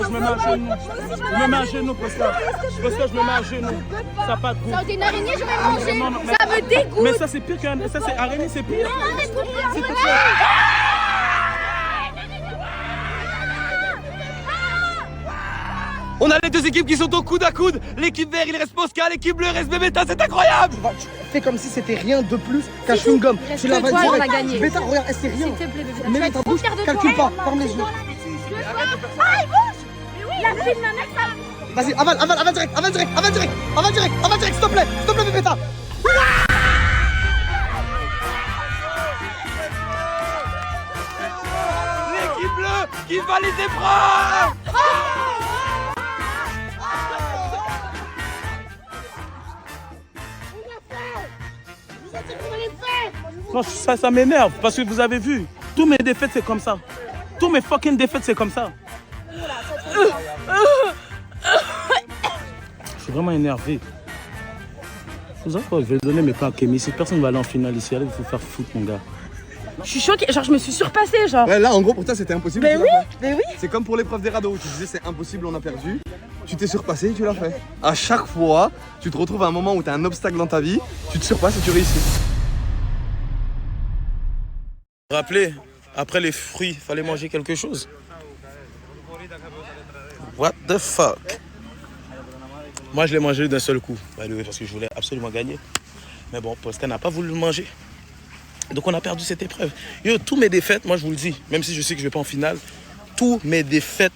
S15: je me mets à genoux. Presca, je me mets à genoux. Ça n'a pas de goût.
S19: Ça, une araignée, je vais manger.
S15: Non,
S19: Ça me dégoûte.
S15: Mais ça, c'est pire qu'un. Ça, c'est araignée, c'est pire.
S19: Non, mais
S15: S'il te plaît. On a les deux équipes qui sont au coude à coude. L'équipe vert, il reste Posca, l'équipe bleue, reste Bébéta, c'est incroyable.
S5: Tu fais comme si c'était rien de plus qu'un chewing-gum. Tu l'as
S7: toi, on a gagné.
S5: Bébéta, regarde, c'est rien.
S7: S'il te plaît, Bébéta.
S5: Mets ta bouche, calcule pas, ferme les yeux.
S19: Ah, il bouge. Mais oui, la fille d'un mec,
S5: Vas-y, avale direct, s'il te plaît, Bébéta.
S15: L'équipe bleue qui va les épreuves. Non, ça m'énerve parce que vous avez vu, tous mes défaites c'est comme ça. Tous mes fucking défaites c'est comme ça. Je suis vraiment énervé. Vous savez quoi, je vais donner mes points à Kémy. Si personne va aller en finale ici, allez vous faire foutre mon gars.
S3: Je suis choquée, genre je me suis surpassée, genre.
S17: Ouais, là en gros pour toi c'était impossible.
S3: Mais oui, mais oui.
S17: C'est comme pour l'épreuve des radeaux où tu disais c'est impossible, on a perdu. Tu t'es surpassé et tu l'as fait. À chaque fois, tu te retrouves à un moment où tu as un obstacle dans ta vie, tu te surpasses et tu réussis.
S8: Rappelez, après les fruits, il fallait manger quelque chose. What the fuck? Moi, je l'ai mangé d'un seul coup, parce que je voulais absolument gagner. Mais bon, Posca n'a pas voulu le manger. Donc on a perdu cette épreuve. Yo, tous mes défaites, moi je vous le dis, même si je sais que je ne vais pas en finale, tous mes défaites,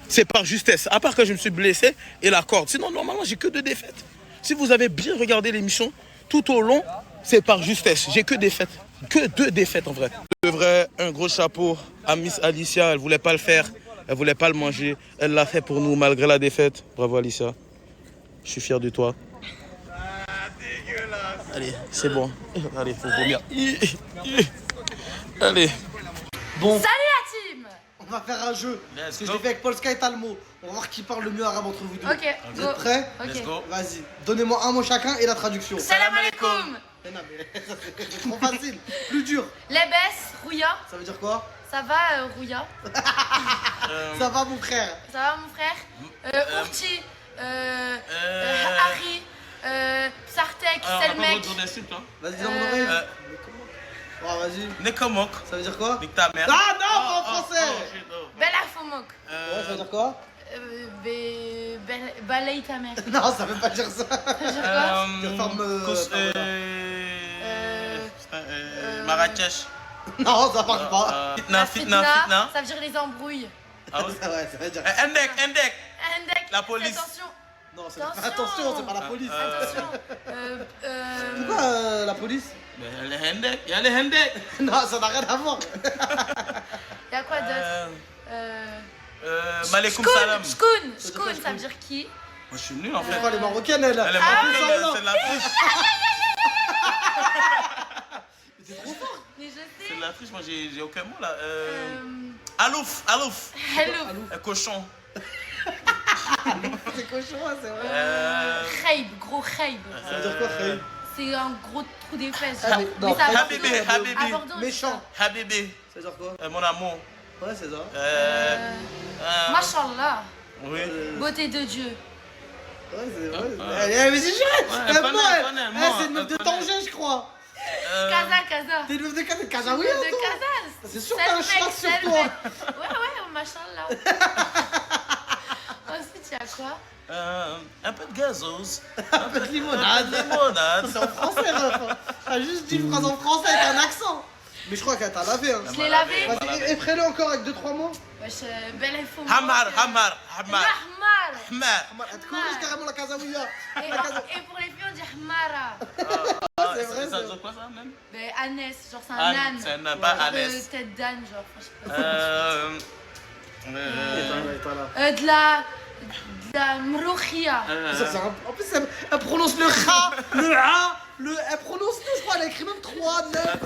S8: c'est par justesse. À part que je me suis blessé et la corde. Sinon, normalement, j'ai que 2 défaites. Si vous avez bien regardé l'émission, tout au long, c'est par justesse. J'ai que défaites. Que 2 défaites en vrai. De vrai, un gros chapeau à Miss Alicia. Elle voulait pas le faire. Elle voulait pas le manger. Elle l'a fait pour nous malgré la défaite. Bravo Alicia. Je suis fier de toi. Allez, c'est bon. Allez, faut vomir. Allez.
S5: Bon.
S12: Salut la team.
S5: On va faire un jeu. Parce que je l'ai fait avec Polska et Talmo. On va voir qui parle le mieux arabe entre vous deux.
S12: Ok,
S5: Vous
S12: go.
S5: êtes prêts?
S12: Ok. Let's go.
S5: Vas-y. Donnez-moi un mot chacun et la traduction.
S12: Salam alaikum.
S5: Non, mais c'est trop facile. Plus dur.
S12: Lebes, Rouya.
S5: Ça veut dire quoi?
S12: Ça va, Rouya?
S5: Ça va, mon frère?
S12: Ça va, mon frère? Ourti, Harry, Sartek, Selmek.
S5: Vas-y, dans mon oreille. Oh, vas-y.
S8: Nekomok.
S5: Ça veut dire quoi?
S8: Nique ta mère.
S5: Ah non, pas en français.
S12: Belafomok.
S5: Ouais, ça veut dire quoi?
S12: Balaye ta mère.
S5: Non, ça veut pas dire ça.
S12: Ça veut dire quoi?
S5: De forme.
S8: Marrakech.
S5: Non, ça marche pas.
S8: Fitna.
S12: Ça veut dire les embrouilles.
S8: Ah oui?
S5: Ouais, ça veut dire.
S8: Endek.
S12: Endek.
S8: La police.
S12: Attention.
S5: Non, attention, c'est pas la police.
S12: Attention.
S5: Pourquoi la police?
S8: Mais les Hendek, il y a les Hendek.
S5: Non, ça n'a rien à voir.
S12: Il y a quoi d'autre?
S8: Malekoum salam.
S12: Shkoun, ça veut dire qui?
S8: Moi je suis nul en fait.
S5: C'est pas les Marocaines, elle.
S8: Elle est marocaine, c'est de la triche.
S5: C'est trop fort.
S12: Mais je sais.
S8: C'est de la triche, moi j'ai aucun mot là. Alouf.
S12: Hello.
S8: Cochon.
S5: C'est cochon, c'est vrai.
S12: Khaib, gros Khaib.
S5: Ça veut dire quoi, Khaib?
S12: C'est un gros trou des fesses.
S5: Ah, mais non,
S8: Habibi.
S5: Méchant.
S8: Habibi.
S5: Ça veut dire quoi?
S8: Mon amour.
S5: Ouais, c'est ça.
S12: Mashallah.
S8: Oui.
S12: Beauté de Dieu.
S5: Ouais, c'est vrai. Mais c'est juré. C'est une meuf de Tanger, je crois.
S12: Kaza.
S5: T'es une meuf de Kaza. Kaza, oui,
S12: de Kaza.
S5: C'est sûr que t'as un chat sur toi.
S12: Ouais, mashallah. Ensuite, il y a quoi?
S8: Un peu de gazeuse.
S5: Un peu de limonade. C'est en français, meuf. T'as juste dit une phrase en français avec un accent. Mais je crois qu'elle t'a lavé. Hein.
S12: Je l'ai lavé.
S5: Vas-y, effraie-le encore avec 2-3 mots.
S12: Belle info.
S8: Hamar.
S5: Elle te corrige carrément la Kazaouia.
S12: Et pour les filles, on dit Hamara.
S5: C'est vrai,
S8: ça veut dire quoi ça même?
S12: Ben, Anès, genre c'est un âne.
S8: C'est un âne, pas Anès.
S12: Tête d'âne, genre,
S8: franchement.
S12: De la Mrouchia.
S5: En plus, elle prononce le Kha, le A, elle prononce tout, je crois, elle a écrit même 3, 9.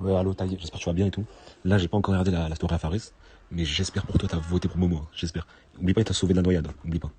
S20: Ouais, allô, Taï, j'espère que tu vas bien et tout. Là, j'ai pas encore regardé la story à Faris, mais j'espère pour toi, t'as voté pour Momo, j'espère. Oublie pas, il t'a sauvé de la noyade, oublie pas.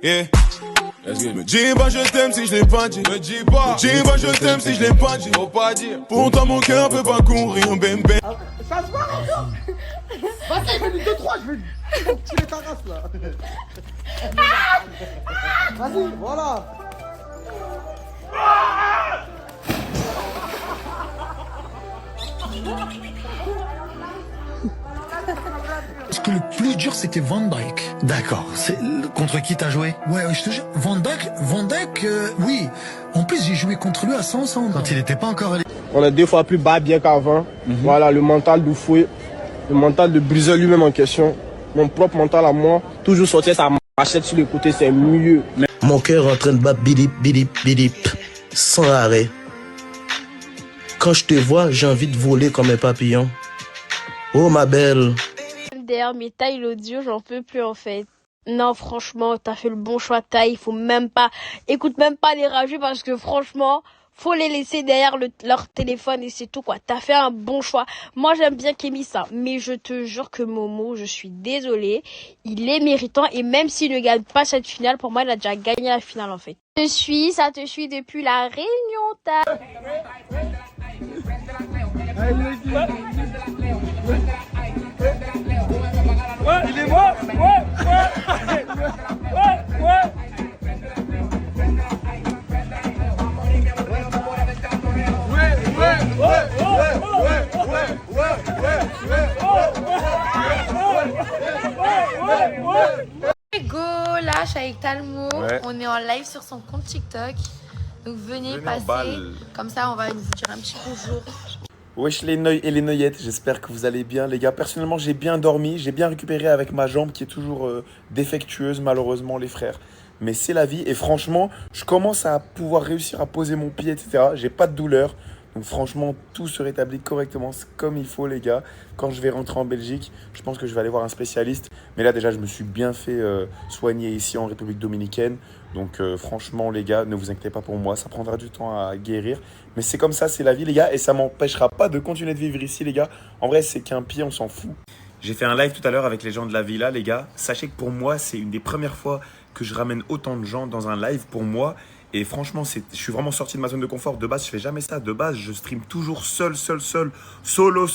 S21: Yeah. Me dis pas je t'aime si je l'ai pas dit. Me dis pas je t'aime si je l'ai pas dit. Faut pas dire. Pourtant mon cœur peut pas courir, bébé.
S5: Ça se voit encore. Vas-y, fais du 2-3, je vais tuer ta race là. Vas-y, voilà.
S22: Parce que le plus dur c'était Van Dijk.
S23: D'accord. Contre qui t'as joué?
S22: Ouais, je te jure. Van Dijk, oui. En plus j'ai joué contre lui à 100
S23: Quand il était pas encore allé.
S24: On est 2 fois plus bas bien qu'avant. Voilà, le mental de Fouet, le mental de Briser lui-même en question. Mon propre mental à moi. Toujours sortir sa machette sur le côté, c'est mieux.
S25: Mon cœur en train de battre bidip, bidip, bidip, sans arrêt. Quand je te vois, j'ai envie de voler comme un papillon. Oh ma belle.
S26: D'ailleurs, mes tailles l'audio, j'en peux plus en fait. Non, franchement, t'as fait le bon choix de taille. Faut même pas, écoute même pas les rageux parce que franchement, faut les laisser derrière leur téléphone et c'est tout quoi. T'as fait un bon choix. Moi, j'aime bien Kémy ça, mais je te jure que Momo, je suis désolée, il est méritant et même s'il ne gagne pas cette finale, pour moi, il a déjà gagné la finale en fait. Ça te suit depuis la Réunion.
S21: Ouais, il est mort.
S9: Go, lâche avec Talmo.
S2: Ouais.
S9: On est en live sur son compte TikTok. Donc venez passer. Comme ça, on va vous dire un petit bonjour.
S2: Wesh les neuils et les neuillettes, j'espère que vous allez bien les gars. Personnellement j'ai bien dormi, j'ai bien récupéré avec ma jambe qui est toujours défectueuse malheureusement les frères. Mais c'est la vie et franchement je commence à pouvoir réussir à poser mon pied etc. J'ai pas de douleur. Donc franchement tout se rétablit correctement comme il faut les gars. Quand je vais rentrer en Belgique, je pense que je vais aller voir un spécialiste. Mais là déjà je me suis bien fait soigner ici en République Dominicaine. Donc franchement les gars, ne vous inquiétez pas pour moi, ça prendra du temps à guérir. Mais c'est comme ça, c'est la vie les gars et ça m'empêchera pas de continuer de vivre ici les gars. En vrai c'est qu'un pied, on s'en fout. J'ai fait un live tout à l'heure avec les gens de la villa les gars. Sachez que pour moi c'est une des premières fois que je ramène autant de gens dans un live pour moi. Et franchement, je suis vraiment sorti de ma zone de confort. De base, je fais jamais ça. De base, je stream toujours seul. Solo,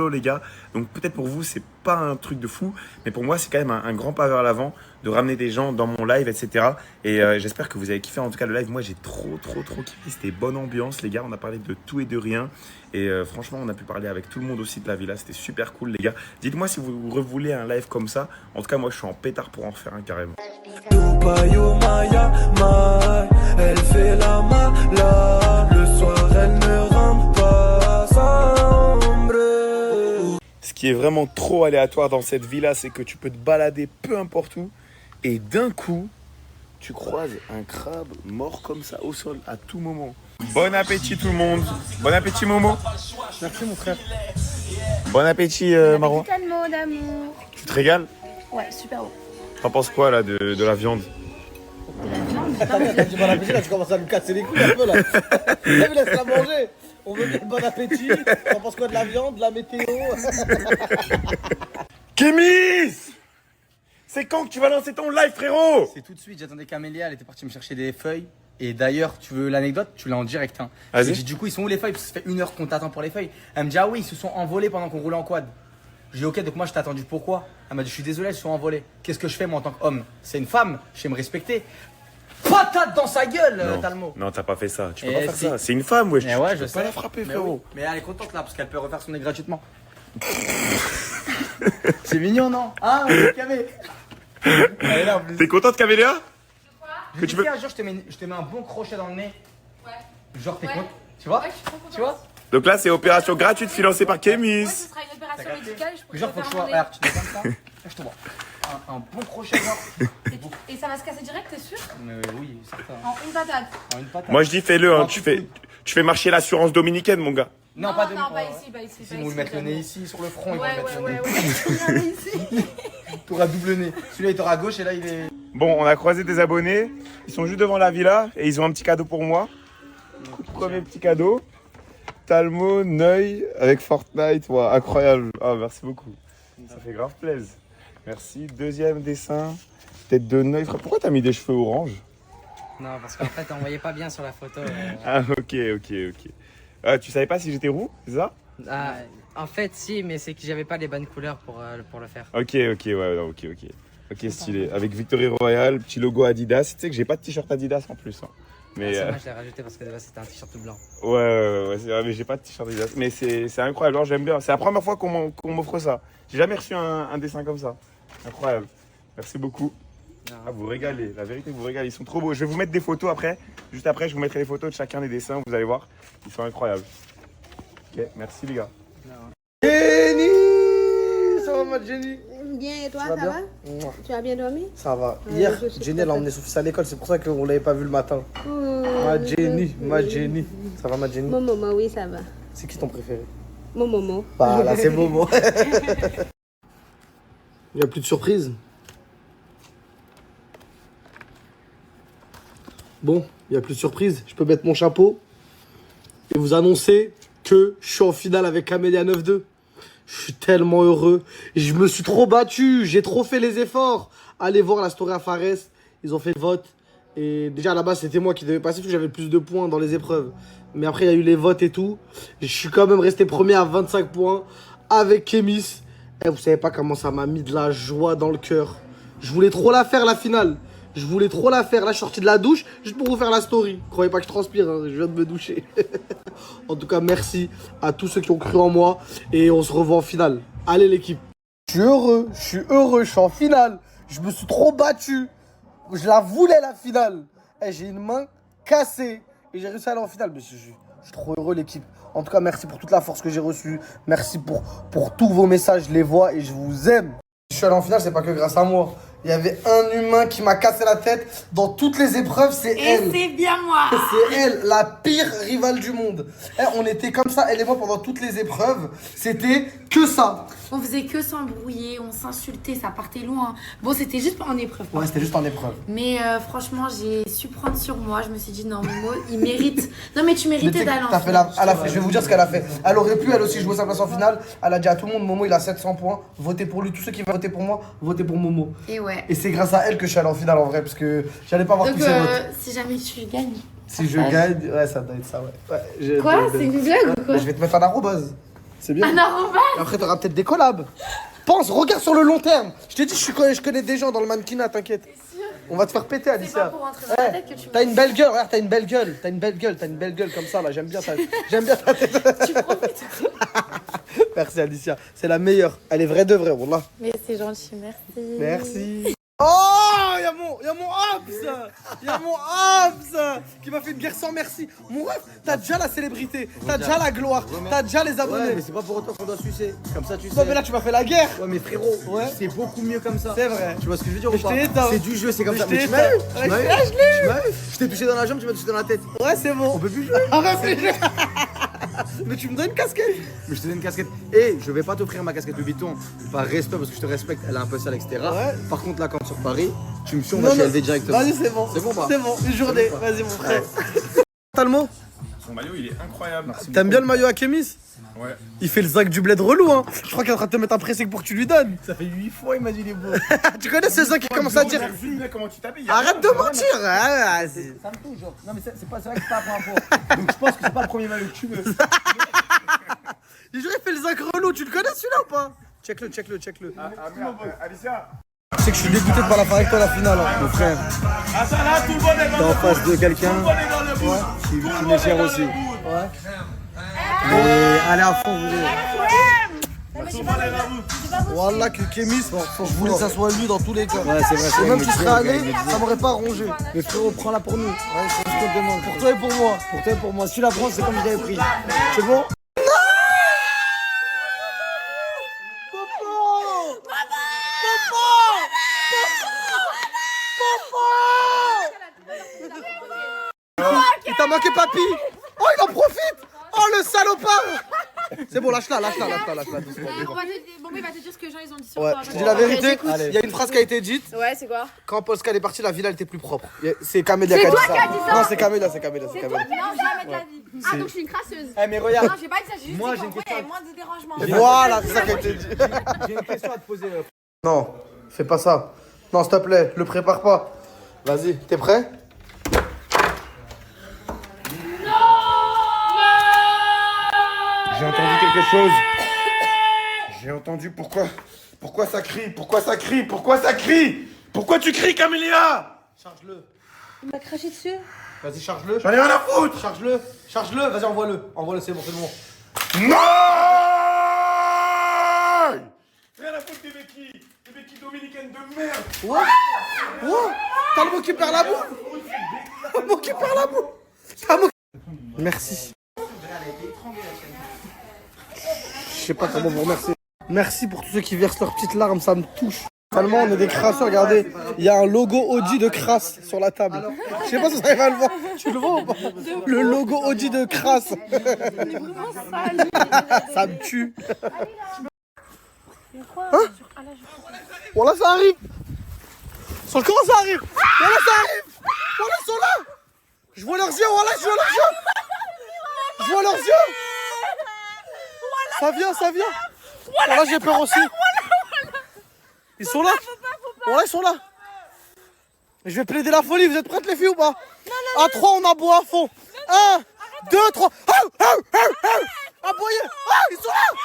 S2: les gars. Donc peut-être pour vous, c'est pas un truc de fou. Mais pour moi, c'est quand même un grand pas vers l'avant de ramener des gens dans mon live, etc. Et j'espère que vous avez kiffé. En tout cas, le live, moi, j'ai trop kiffé. C'était bonne ambiance, les gars. On a parlé de tout et de rien. Et franchement, on a pu parler avec tout le monde aussi de la villa. C'était super cool, les gars. Dites-moi si vous voulez un live comme ça. En tout cas, moi, je suis en pétard pour en refaire un carrément.
S21: Elle fait la malade, le soir elle ne rentre pas sombre.
S2: Ce qui est vraiment trop aléatoire dans cette villa, c'est que tu peux te balader peu importe où et d'un coup, tu croises un crabe mort comme ça au sol à tout moment. Bon appétit tout le monde. Bon appétit Momo.
S5: Merci mon frère.
S2: Bon appétit Marwa.
S9: Talmo d'amour.
S2: Tu te régales?
S9: Ouais, super bon.
S2: T'en penses quoi là de la viande?
S5: Attends, mais tu bon appétit là, tu commences à nous casser les couilles un peu là. Laisse-la manger. On veut bien bon appétit. T'en penses quoi de la viande, de la météo?
S2: Kémy! C'est quand que tu vas lancer ton live frérot?
S1: C'est tout de suite, j'attendais Camélia, elle était partie me chercher des feuilles. Et d'ailleurs, tu veux l'anecdote? Tu l'as en direct. Hein.
S2: Vas-y.
S1: Je dis, du coup, ils sont où les feuilles? Parce que ça fait 1 heure qu'on t'attend pour les feuilles. Elle me dit, ah oui, ils se sont envolés pendant qu'on roulait en quad. Je dis, ok, donc moi je t'ai attendu pourquoi? Elle m'a dit, je suis désolé, elles se sont envolées. Qu'est-ce que je fais moi en tant qu'homme? C'est une femme, je sais me respecter. Patate dans sa gueule, Talmo.
S2: Non, t'as pas fait ça. Tu peux pas faire ça. C'est une femme, wesh.
S1: Mais ouais, je
S2: peux
S1: sais.
S2: pas la frapper, frérot.
S1: Oui. Mais elle est contente là parce qu'elle peut refaire son nez gratuitement. C'est mignon, non? Ah, on est camé.
S2: T'es contente, Camélia?
S1: Que tu veux? Un jour, je te mets un bon crochet dans le nez. Ouais. Genre, t'es content? Tu vois? Tu vois?
S2: Donc là, c'est opération gratuite financée par Kémy.
S9: Ce sera une opération médicale.
S1: Genre, faut que je sois. Regarde, tu te comme ça. Je te vois. Un bon crochet, genre.
S9: Et ça va se casser direct, t'es sûr?
S1: Oui, certain.
S9: En une patate.
S1: En une patate.
S2: Moi, je dis fais-le. Hein. Tu fais marcher l'assurance dominicaine, mon gars.
S1: Non, pas de.
S9: Non, pas ici, pas ici.
S1: Ils vont lui mettre le nez ici, sur le front.
S9: Ouais.
S1: T'auras double nez. Celui-là, il t'aura à gauche et là, il est.
S2: Bon, on a croisé des abonnés. Ils sont juste devant la villa et ils ont un petit cadeau pour moi. Premier petit cadeau. Talmo, Neuil avec Fortnite. Wow, incroyable. Oh, merci beaucoup. Ça fait grave plaisir. Merci. Deuxième dessin.
S10: tête de Neuil. Frère, pourquoi t'as mis des cheveux orange?
S4: Non, parce qu'en fait, on voyait pas bien sur la photo.
S10: Ah, ok. Tu savais pas si j'étais roux, c'est ça?
S4: Ah, en fait, si, mais c'est que j'avais pas les bonnes couleurs pour le faire.
S10: Ok, stylé. Avec Victory Royale, petit logo Adidas. Tu sais que j'ai pas de t-shirt Adidas en plus. Hein. Mais
S4: C'est moi, je l'ai rajouté parce que de base, c'était un t-shirt tout blanc.
S10: Ouais, c'est vrai, mais j'ai pas de t-shirt Adidas. Mais c'est incroyable, alors j'aime bien. C'est la première fois qu'on m'offre ça. J'ai jamais reçu un dessin comme ça. Incroyable. Merci beaucoup. Ah, vous régalez, la vérité, vous régalez. Ils sont trop beaux. Je vais vous mettre des photos après. Juste après, je vous mettrai les photos de chacun des dessins. Vous allez voir, ils sont incroyables. Ok, merci les gars.
S5: Jenny, ça va ma Jenny?
S19: Bien, et toi,
S5: Tu vas
S19: ça
S5: bien?
S19: va?
S5: Mouah.
S19: Tu as bien dormi?
S5: Ça va.
S19: Ouais,
S5: Hier,
S19: je suis
S5: Jenny, elle a emmené son fils à l'école, c'est pour ça qu'on l'avait pas vu le matin. Ma Jenny. Ça va ma Jenny?
S19: Mon Momo, oui, ça va.
S5: C'est qui ton préféré?
S19: Mon Momo.
S5: Voilà, c'est Momo. Il n'y a plus de surprise. Bon, il n'y a plus de surprise. Je peux mettre mon chapeau et vous annoncer que je suis en finale avec Camélia 9-2. Je suis tellement heureux. Je me suis trop battu. J'ai trop fait les efforts. Allez voir la story à Fares. Ils ont fait le vote. Et déjà, à la base, c'était moi qui devais passer parce que j'avais le plus de points dans les épreuves. Mais après, il y a eu les votes et tout. Je suis quand même resté premier à 25 points avec Kémis. Et vous savez pas comment ça m'a mis de la joie dans le cœur. Je voulais trop la faire, la finale. Je voulais trop la faire. Là, je suis sorti de la douche juste pour vous faire la story. Croyez pas que je transpire, hein, je viens de me doucher. En tout cas, merci à tous ceux qui ont cru en moi. Et on se revoit en finale. Allez, l'équipe. Je suis heureux, je suis en finale. Je me suis trop battu. Je la voulais, la finale. Et j'ai une main cassée. Et j'ai réussi à aller en finale. Mais je suis trop heureux, l'équipe. En tout cas, merci pour toute la force que j'ai reçue. Merci pour tous vos messages. Je les vois et je vous aime. Je suis allé en finale, c'est pas que grâce à moi. Il y avait un humain qui m'a cassé la tête. Dans toutes les épreuves, c'est elle.
S12: Et c'est bien moi.
S5: C'est elle, la pire rivale du monde. On était comme ça, elle et moi, pendant toutes les épreuves. C'était que ça.
S12: On faisait que s'embrouiller, on s'insultait, ça partait loin. Bon, c'était juste en épreuve.
S5: Ouais, c'était juste en épreuve.
S12: Mais franchement, j'ai su prendre sur moi. Je me suis dit, non, Momo, il mérite. Non, mais tu méritais d'aller en finale.
S5: Je vais vous dire ce qu'elle a fait. Elle aurait pu, elle aussi, jouer sa place en finale. Elle a dit à tout le monde, Momo, il a 700 points. Votez pour lui. Tous ceux qui veulent voter pour moi, votez pour Momo.
S12: Et ouais.
S5: Et c'est grâce à elle que je suis allé en finale, en vrai, parce que j'allais pas avoir
S12: Donc,
S5: tous ces votes.
S12: si jamais tu gagnes.
S5: Si je gagne, ouais, ça doit être ça, ouais.
S12: Quoi? C'est une blague ou quoi?
S5: Je vais te mettre un arrobase. C'est bien.
S12: Un arrobase?
S5: Après, t'auras peut-être des collabs. Pense, regarde sur le long terme. Je t'ai dit, je connais des gens dans le mannequinat, t'inquiète. On va te faire péter, Alicia.
S12: C'est pas pour rentrer dans la tête que tu
S5: T'as une belle gueule, regarde, t'as une belle gueule comme ça, là. J'aime bien ta tête.
S12: Tu profites.
S5: Merci, Alicia. C'est la meilleure. Elle est vraie de vrai, wallah.
S12: Mais c'est gentil, merci.
S5: Merci. Oh, y'a mon Hobbs qui m'a fait une guerre sans merci. Mon ref, t'as déjà la célébrité, t'as déjà la gloire, t'as déjà les abonnés.
S6: Ouais, mais c'est pas pour autant qu'on doit sucer. Comme ça, tu sais.
S5: Non, mais là, tu m'as fait la guerre.
S6: Ouais, mais frérot, c'est beaucoup mieux comme ça.
S5: C'est vrai.
S6: Tu vois ce que je veux dire
S5: Mais
S6: ou pas?
S5: je t'ai éteint.
S6: C'est du jeu, c'est comme
S5: Mais
S6: ça.
S5: je t'ai
S6: Mais tu m'as eu.
S5: éteint.
S6: Tu m'as eu.
S5: Ouais, je l'ai eu.
S6: Tu m'as eu. Je t'ai touché dans la jambe, tu m'as touché dans la tête.
S5: Ouais, c'est bon.
S6: On peut plus jouer.
S5: Arrête de jouer. Mais tu me donnes une casquette.
S6: Mais je te donne une casquette. Et je vais pas t'offrir ma casquette Louis Vuitton par respect parce que je te respecte, elle est un peu sale, etc.
S5: Ouais.
S6: Par contre, là, quand sur Paris, tu me suis, on va chez LV directement.
S5: Vas-y, c'est bon.
S6: C'est bon,
S5: C'est bon, une journée. Vas-y, mon frère. T'as le mot?
S10: Son maillot, il est incroyable.
S5: T'aimes bien le maillot à Kémis?
S10: Ouais.
S5: Il fait le zac du bled relou, hein. Je crois qu'il est en train de te mettre un pressing pour que tu lui donnes.
S6: Ça fait 8 fois, il m'a dit il est beau.
S5: Tu connais ce zac qui commence à dire.
S10: Comment tu t'habilles.
S5: Arrête de mentir.
S6: Ça me touche, genre. Non, mais c'est pas vrai que c'est pas la première fois. Donc je pense que c'est pas le premier maillot que tu veux.
S5: Il fait le zac relou. Tu le connais celui-là ou pas? Check-le.
S10: Ah merde, Alicia.
S5: Tu sais que je suis dégoûté de pas la faire avec toi la finale, hein, mon frère.
S10: Attends, là, tout le monde est
S6: T'es en face de quelqu'un qui m'est cher aussi.
S5: Ouais.
S6: Mais allez à fond, vous
S5: Wallah que Kémis, je voulais que ça soit lui dans tous les cas.
S6: Ouais, c'est vrai.
S5: Et même si je serais allé, ça m'aurait pas rongé.
S6: Mais frérot, prends-la pour nous.
S5: Ouais, c'est ce que je te demande. Pour toi et pour moi.
S6: Pour toi et pour moi. Si tu la prends, c'est comme je l'avais pris. C'est bon?
S5: Il t'a manqué papy. Oh, il en profite. Oh, le salopard. C'est bon, lâche-la doucement.
S12: Bon, il va te dire ce que les gens ils ont dit sur
S5: Ouais,
S12: toi.
S5: je te dis la vérité, il y a une phrase qui a été dite.
S19: Ouais, c'est quoi?
S5: Quand Polska est parti, la ville elle était plus propre. C'est Camélia qui a dit ça. Non, c'est Camélia.
S19: C'est toi? Non, jamais de la vie. Ah, donc je suis une crasseuse.
S6: Eh, mais regarde.
S19: Non, j'ai pas dit ça, j'ai juste
S6: Moi,
S19: dit
S6: j'ai une
S19: qu'en vrai,
S6: question.
S19: il y avait moins de dérangement.
S5: Voilà, c'est ça qui a été dit.
S6: J'ai une question à te poser.
S5: Non, fais pas ça. Non, s'il te plaît, le prépare pas. Vas-y, t'es prêt?
S10: J'ai entendu quelque chose. J'ai entendu pourquoi ça crie? Pourquoi ça crie? Pourquoi ça crie? Pourquoi tu cries, Camélia?
S5: Charge-le.
S19: Il m'a craché dessus.
S5: Vas-y, charge-le.
S10: J'en ai rien à foutre.
S5: Charge-le. Charge-le. Vas-y, envoie-le. Envoie-le, c'est bon, c'est bon.
S10: Non! Rien à foutre des béquilles. Des béquilles dominicaines de merde.
S5: Ouais. Ouais. T'as le mot qui perd la boule. T'as le mot qui perd la boule. T'as le mot. Merci. Je sais pas comment vous remercier. Merci pour tous ceux qui versent leurs petites larmes, ça me touche. Tellement on est des crasseurs, regardez, il y a un logo Audi de crasse sur la table. Je sais pas si vous arrivez à le voir. Tu le vois ou pas? Le logo Audi de crasse. Ça me tue. Hein? Voilà, ça arrive. Sur le comment ça arrive? Voilà, ça arrive. Voilà, ils sont là. Je vois leurs yeux, voilà, je vois leurs yeux. Je vois leurs yeux. Ça vient, ça vient. Voilà, j'ai peur aussi. Ils sont là. Voilà, ils sont là. Je vais plaider la folie. Vous êtes prêtes, les filles, ou pas? À 3, on aboie à fond. 1, 2, 3. Aboyez. Ils sont là.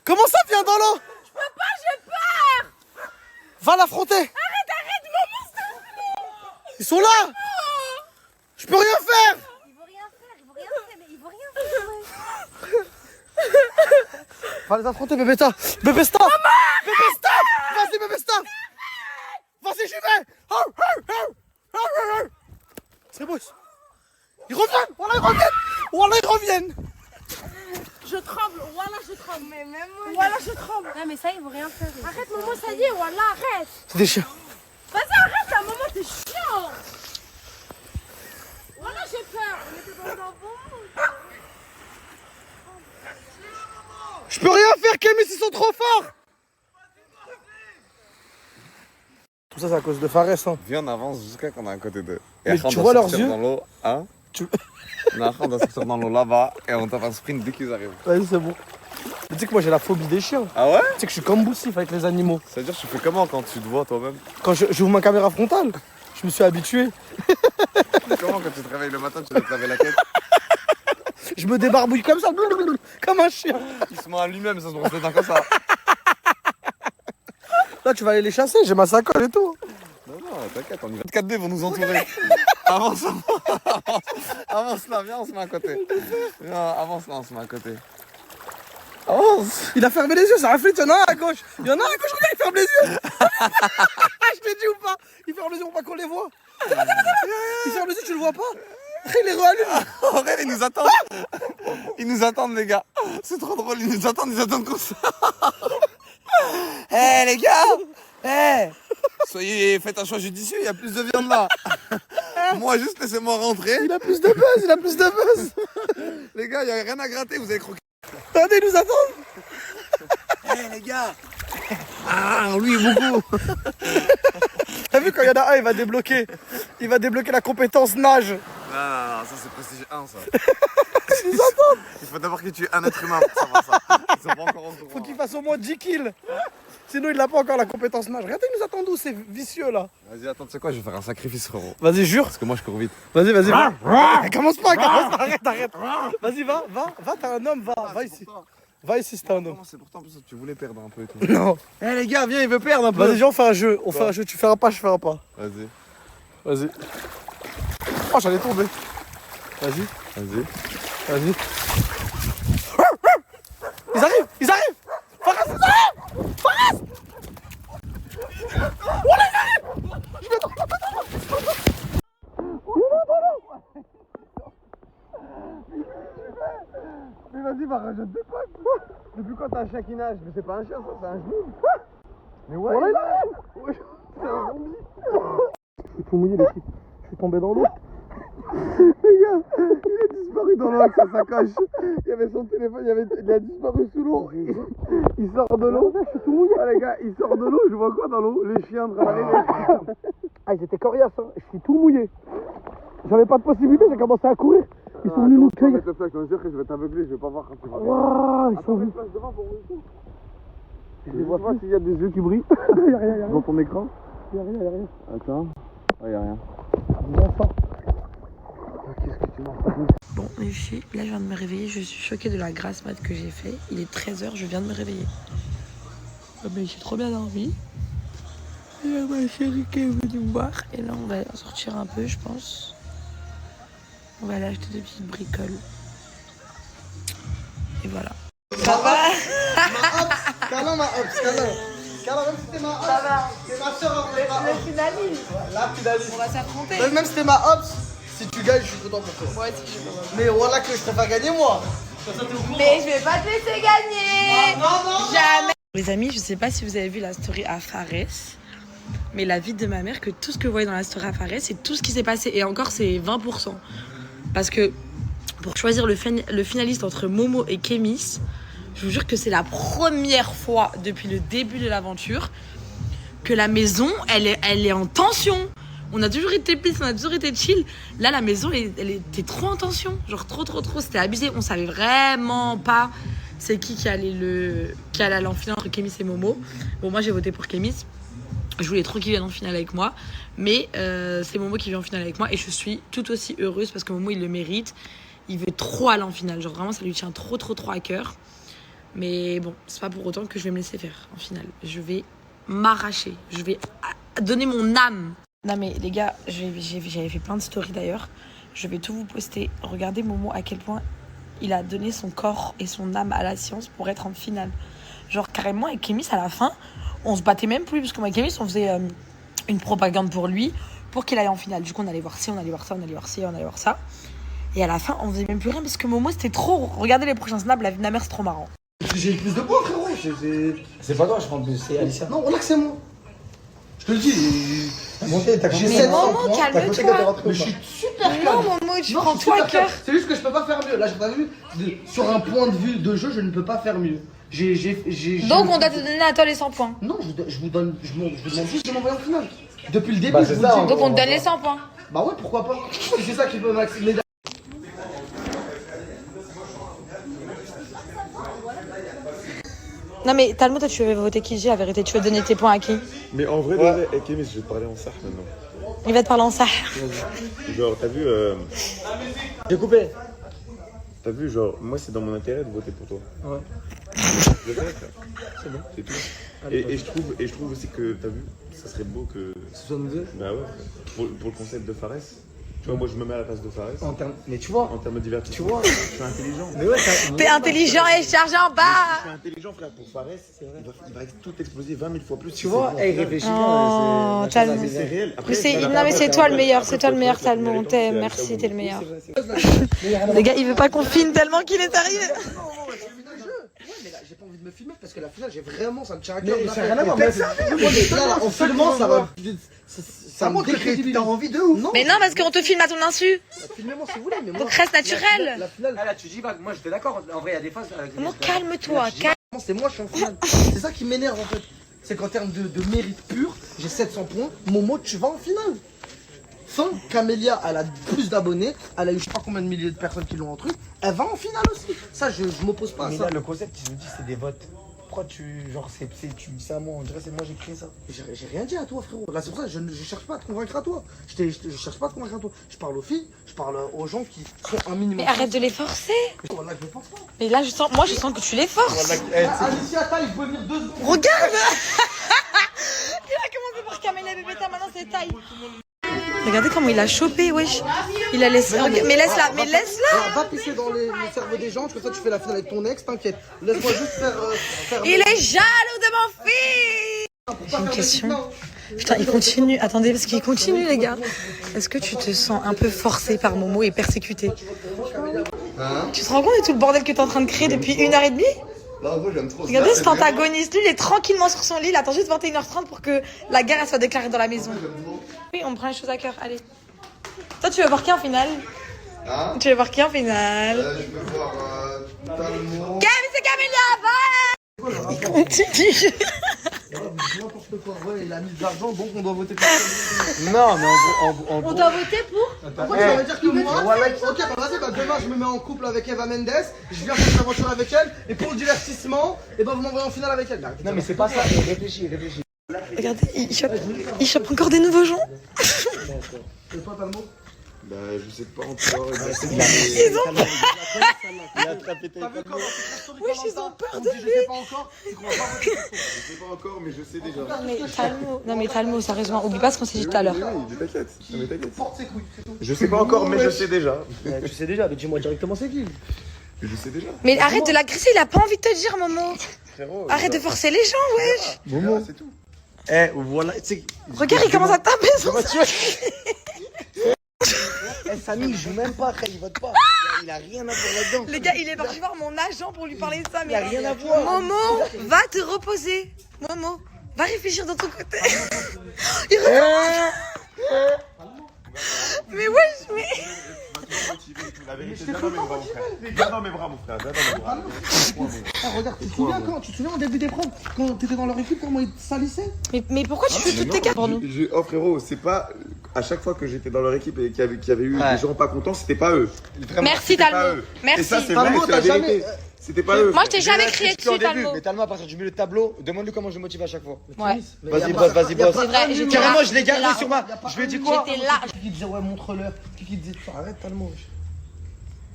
S5: Comment ça vient dans l'eau?
S19: Je peux pas, j'ai peur.
S5: Va l'affronter.
S19: Arrête, maman, s'il te plaît.
S5: Ils sont là. Je peux rien faire.
S19: Il veut rien faire, mais il veut rien faire.
S5: Va les affronter, Bébéta. Bébésta. Bébésta. Vas-y, Bébésta. Vas-y, j'y vais. C'est beau. Ils reviennent. Voilà, ils reviennent. Voilà, ils reviennent.
S19: Je tremble, voilà, je tremble. Mais même moi. Voilà, je tremble. Non, mais ça, il veut rien faire. Arrête, maman, ça y est, voilà, arrête.
S5: C'est des chiens.
S19: Vas-y, arrête, à un moment, t'es chiant. Voilà, j'ai peur. On était dans un bon monde.
S5: Je peux rien faire, Kémis, ils sont trop forts. Tout ça, c'est à cause de Fares. Hein.
S2: Viens, on avance jusqu'à qu'on est à côté d'eux. Et
S5: Mais
S2: après,
S5: tu
S2: on
S5: vois
S2: doit
S5: leurs
S2: sortir
S5: yeux
S2: dans l'eau, hein? Mais après, on doit sortir dans l'eau là-bas et on tape un sprint dès qu'ils arrivent.
S5: Vas-y, c'est bon. Mais tu sais que moi, j'ai la phobie des chiens.
S2: Ah ouais?
S5: Tu sais que je suis comme Boussif avec les animaux.
S2: Ça veut dire, tu fais comment quand tu te vois toi-même?
S5: Quand j'ouvre ma caméra frontale, je me suis habitué.
S2: Comment quand tu te réveilles le matin, tu dois te laver la tête?
S5: Je me débarbouille comme ça, comme un chien.
S2: Il se ment à lui-même, ça se brosse le temps comme ça.
S5: Là, tu vas aller les chasser, j'ai ma sacoche et tout.
S2: Non, t'inquiète, on y va. 4D vont nous entourer. Avance, avance là, viens, on se met à côté. Viens, avance là, on se met à côté. Avance.
S5: Il a fermé les yeux, ça reflète, il y en a un à gauche. Il y en a un à gauche, regarde, il ferme les yeux. Je t'ai dit ou pas? Il ferme les yeux pour pas qu'on les voit. Il ferme les yeux, tu le vois pas? Il les réallume.
S2: En vrai, ils nous attendent. Ils nous attendent, les gars. C'est trop drôle, ils nous attendent comme ça. Hé, les gars. Hé. Soyez, faites un choix judicieux, il y a plus de viande là. Moi, juste laissez-moi rentrer.
S5: Il a plus de buzz, il a plus de buzz.
S2: Les gars, il n'y a rien à gratter, vous allez croquer.
S5: Regardez, ils nous attendent.
S2: Hé, les gars. Ah, lui, beaucoup.
S5: T'as vu, quand il y en a un, il va débloquer la compétence nage.
S2: Non, ça c'est prestige 1, ça.
S5: Ils nous attendent.
S2: Il faut d'abord que tu aies un être humain pour savoir ça. Ils sont pas encore en courant.
S5: Faut qu'il fasse au moins 10 kills. Sinon, il n'a pas encore la compétence nage. Regardez, ils nous attendent où, c'est vicieux là.
S2: Vas-y, attends, tu sais quoi, je vais faire un sacrifice, frérot.
S5: Vas-y, jure.
S2: Parce que moi, je cours vite.
S5: Vas-y, va. Commence pas, arrête. Vas-y, va, t'es un homme, va ici. Va ici, c'est un homme.
S2: C'est pourtant parce que tu voulais perdre un peu et tout.
S5: Non.
S2: Eh les gars, viens, il veut perdre un peu.
S5: Vas-y, viens, on fait un jeu. Tu feras pas, je ferai pas.
S2: Vas-y.
S5: Oh, j'allais tomber. Vas-y. Ils arrivent. Faras, ils arrivent. Faras. Oh là, ils arrivent. Je vais tomber. Mais vas-y, va rajouter des potes. Depuis quand t'as un chien qui nage? Mais c'est pas un chien, ça, c'est un genou. Mais ouais. Voilà, il arrive. C'est un zombie. Je suis tout mouillé, l'équipe. Je suis tombé dans l'eau. Les gars, il a disparu dans l'eau avec sa sacoche. Il y avait son téléphone, il a disparu sous l'eau. Il sort de l'eau. Je suis tout mouillé. Ah, les gars, il sort de l'eau. Je vois quoi dans l'eau? Les chiens en train d'aller. Ah, ils étaient coriaces, hein. Je suis tout mouillé. J'avais pas de possibilité, j'ai commencé à courir. Ils sont venus nous cueillir.
S2: Je te jure que je vais t'aveugler, je vais pas voir quand tu vas.
S5: Waouh, ils sont venus.
S17: Je vois pas s'il y a des yeux qui brillent.
S5: Y'a rien.
S17: Dans ton écran.
S5: Y'a rien.
S17: Attends. Ouais, y'a rien.
S5: Qu'est-ce que tu m'as
S7: Bon, les filles, là je viens de me réveiller. Je suis choquée de la grasse mat que j'ai fait. Il est 13h, je viens de me réveiller. Oh, mais j'ai trop bien envie. Il y a ma chérie qui est venue me voir. Et là, on va sortir un peu, je pense. On va aller acheter des petites bricoles. Et voilà. Ça va?
S5: Câlin, ma ops, câlin. Câlin, même si t'es ma ops. Ça va. T'es ma soeur, mais ma ops.
S7: finalise.
S5: Là, finalise.
S7: On va s'affronter.
S5: Même si t'es ma ops, si tu gagnes, je suis content pour toi.
S7: Ouais, si je peux.
S5: Mais voilà que je préfère gagner moi.
S7: Mais je vais pas te laisser gagner.
S5: Non.
S7: Jamais. Les amis, je sais pas si vous avez vu la story à Fares, mais la vie de ma mère, que tout ce que vous voyez dans la story à Fares, c'est tout ce qui s'est passé. Et encore, c'est 20%. Parce que pour choisir le finaliste entre Momo et Kémis, je vous jure que c'est la première fois depuis le début de l'aventure que la maison, elle est en tension. On a toujours été peace, on a toujours été chill. Là, la maison, elle était trop en tension. Genre trop. C'était abusé. On savait vraiment pas c'est qui allait aller en finale entre Kémis et Momo. Bon, moi, j'ai voté pour Kémis. Je voulais trop qu'il vienne en finale avec moi. Mais c'est Momo qui vient en finale avec moi. Et je suis tout aussi heureuse parce que Momo, il le mérite. Il veut trop aller en finale. Genre vraiment, ça lui tient trop à cœur. Mais bon, c'est pas pour autant que je vais me laisser faire en finale. Je vais m'arracher. Je vais donner mon âme. Non mais les gars, j'avais fait plein de stories d'ailleurs. Je vais tout vous poster. Regardez Momo à quel point il a donné son corps et son âme à la science pour être en finale. Genre carrément avec Kémis à la fin, on se battait même plus parce que avec Kémis on faisait une propagande pour lui, pour qu'il aille en finale. Du coup on allait voir ci, on allait voir ça, on allait voir ci, on allait voir ça. Et à la fin on faisait même plus rien parce que Momo c'était trop... Regardez les prochains snaps, la vie de ma mère c'est trop marrant.
S5: J'ai plus de points frérot.
S1: C'est pas toi je pense, c'est Alicia.
S5: Non, relax, c'est moi. Je te le dis.
S7: Mais Momo, calme-toi.
S5: Mais je suis super calme.
S7: Non Momo, tu prends tout à cœur.
S5: C'est juste que je peux pas faire mieux. Là, j'ai pas vu. Sur un point de vue de jeu, je ne peux pas faire mieux.
S7: Donc on doit te donner à toi les 100 points.
S5: Non, je vous demande juste de m'envoyer en finale. Depuis le début,
S1: Bah,
S5: je vous
S1: ça,
S5: dis.
S7: Donc on te donne les 100 points.
S5: Bah ouais, pourquoi pas. C'est ça qui peut m'aider.
S7: Non mais Talmo, toi tu veux voter qui j'ai la vérité, tu veux donner tes points à qui?
S21: Mais en vrai, Kémis, je vais te parler en sarre maintenant.
S7: Il va te parler en ça.
S21: Genre, t'as vu.
S1: J'ai coupé.
S21: T'as vu, genre, moi c'est dans mon intérêt de voter pour toi.
S1: Ouais.
S21: Je le fais, frère.
S1: C'est bon.
S21: C'est tout.
S1: Allez,
S21: Et je trouve aussi que, t'as vu, ça serait beau que.
S1: Ce soit nous deux.
S21: Bah ouais, pour le concept de Fares. Tu vois, moi je me mets à la place de Fares.
S1: Mais tu vois.
S21: En termes de divertissement.
S1: Tu vois.
S21: Je suis intelligent.
S1: Mais ouais,
S7: T'es intelligent et chargé en
S21: Je
S7: bas.
S21: suis intelligent, frère. Pour Fares, il va tout exploser 20 000 fois plus.
S1: Tu vois, il réfléchit
S7: Oh,
S1: bien.
S7: Talmo.
S21: C'est réel. Après,
S7: Non mais c'est toi le meilleur, Talmo. Merci, t'es le meilleur. Les gars, il veut pas qu'on filme tellement qu'il est sérieux.
S5: Ouais, mais là, j'ai pas envie de me filmer parce que la finale, j'ai vraiment, ça me tient à cœur.
S1: Mais ça n'a rien à voir.
S5: Là, en filmant, ça va. Ça me décrédibilise. T'as envie de ouf.
S7: Mais non, parce qu'on te filme à ton insu.
S5: Filmez-moi si vous voulez, mais moi.
S7: Donc reste naturel.
S5: La finale.
S1: Ah là, tu dis vague. Moi, j'étais d'accord. En vrai, il y a des phases.
S7: Non, calme-toi, calme.
S5: C'est moi, je suis en finale. C'est ça qui m'énerve en fait. C'est qu'en termes de mérite pur, j'ai 700 points. Momo, tu vas en finale. Sans Camélia, elle a plus d'abonnés. Elle a eu je sais pas combien de milliers de personnes qui l'ont en truc. Elle va en finale aussi. Ça, je m'oppose pas à
S1: Mais
S5: ça.
S1: là, le concept, il nous dit c'est des votes. Pourquoi tu dis ça à moi? On dirait c'est moi j'ai créé ça.
S5: J'ai rien dit à toi, frérot. Là, c'est pour ça que je cherche pas à te convaincre à toi. Je cherche pas à te convaincre à toi. Je parle aux filles, je parle aux gens qui sont un minimum.
S7: Mais arrête de les forcer.
S5: Voilà, je pense pas.
S7: Mais là, je sens que tu les forces.
S5: Alicia, taille, je peux venir 2 secondes.
S7: Regarde. Il a commencé par Camélia Bébéta, maintenant c'est taille. Regardez comment il a chopé, wesh. Il a laissé. Mais laisse-la, mais laisse-la.
S5: Va pisser dans le cerveau des gens, comme ça tu fais la finale avec ton ex, t'inquiète. Laisse-moi juste faire.
S7: Il est jaloux de mon fils. J'ai une question. Putain, il continue. Attendez, parce qu'il continue, les gars. Est-ce que tu te sens un peu forcé par Momo et persécuté? Tu te rends compte de tout le bordel que t'es en train de créer depuis 1h30?
S2: Non, moi j'aime trop ça.
S7: Regardez cet antagoniste, lui il est tranquillement sur son lit, il attend juste 21h30 pour que la guerre elle soit déclarée dans la maison. Oui, on prend les choses à cœur, allez. Toi tu veux voir qui en finale?
S2: Hein?
S7: Tu veux voir qui en finale?
S2: Je veux voir Talmo.
S7: Kevin, c'est Camélia, va! Il continue.
S5: N'importe quoi, ouais, il a mis de l'argent, donc on doit voter pour ça.
S17: Non, mais en
S9: On doit voter pour
S5: Pourquoi tu vas me dire que moi, ok, bah vas-y, bah demain je me mets en couple avec Eva Mendes, je viens faire une aventure avec elle, et pour le divertissement, et bah vous m'envoyez en finale avec elle.
S17: Non, mais c'est pas ça, réfléchis.
S7: Regardez, il chope encore des nouveaux gens.
S5: Et toi, t'as le mot?
S2: Bah, je sais pas encore.
S7: Ils ont peur.
S17: Il a attrapé tes talons.
S7: Oui, ils ont peur de
S5: Je sais pas encore, tu crois pas voter pour.
S2: Je sais pas encore, mais je sais déjà.
S7: Non mais Talmo, sérieusement, oublie pas ce qu'on s'est dit tout à l'heure.
S2: Oui, t'inquiète. Non, mais t'inquiète.
S5: Porte ses couilles, c'est tout.
S2: Je sais pas encore, mais je sais déjà.
S5: Tu sais déjà, mais dis-moi directement c'est qui.
S2: Je sais déjà.
S7: Mais arrête de l'agresser, il a pas envie de te dire, Momo.
S2: Frérot.
S7: Arrête de forcer les gens, wesh.
S2: Momo, c'est tout.
S17: Eh, voilà, tu sais.
S7: Regarde, il commence à taper sur ça.
S5: Eh, Samy, il joue même pas, frère, il vote pas. Il a rien à voir là-dedans.
S7: Les gars, il est parti voir mon agent pour lui parler de ça, mais
S5: Il a rien à voir.
S7: Momo, va te reposer. Momo, va réfléchir de ton côté. Il revient. Mais wesh, mais.
S10: La vérité, viens dans mes bras, mon frère. Viens dans mes bras, mon frère. Viens dans mes bras.
S5: Regarde, tu te souviens quand? Tu te souviens au début des profs, quand t'étais dans leur équipe, comment ils te salissaient?
S7: Mais pourquoi tu fais toutes tes cartes pour nous?
S2: Oh frérot, c'est pas. À chaque fois que j'étais dans leur équipe et qu'il y avait eu des gens pas contents, c'était pas eux.
S7: Merci,
S2: C'était pas
S7: Talmo.
S2: eux.
S7: Merci.
S2: Et ça, c'est vrai, c'est la vérité. C'était pas eux.
S7: Moi, je t'ai
S2: frère.
S7: jamais crié dessus, Talmo.
S17: Mais Talmo, à partir du milieu de tableau, demande-lui comment je le motive à chaque fois.
S7: Ouais.
S17: Vas-y, boss, vas-y, boss.
S7: C'est vrai, j'étais
S17: Carrément,
S7: là,
S17: je l'ai
S7: j'étais
S17: gardé
S7: là.
S17: sur ma. Je lui ai dit quoi?
S7: J'étais là.
S5: Qui disait ouais, montre-leur. Qui disait arrête, Talmo.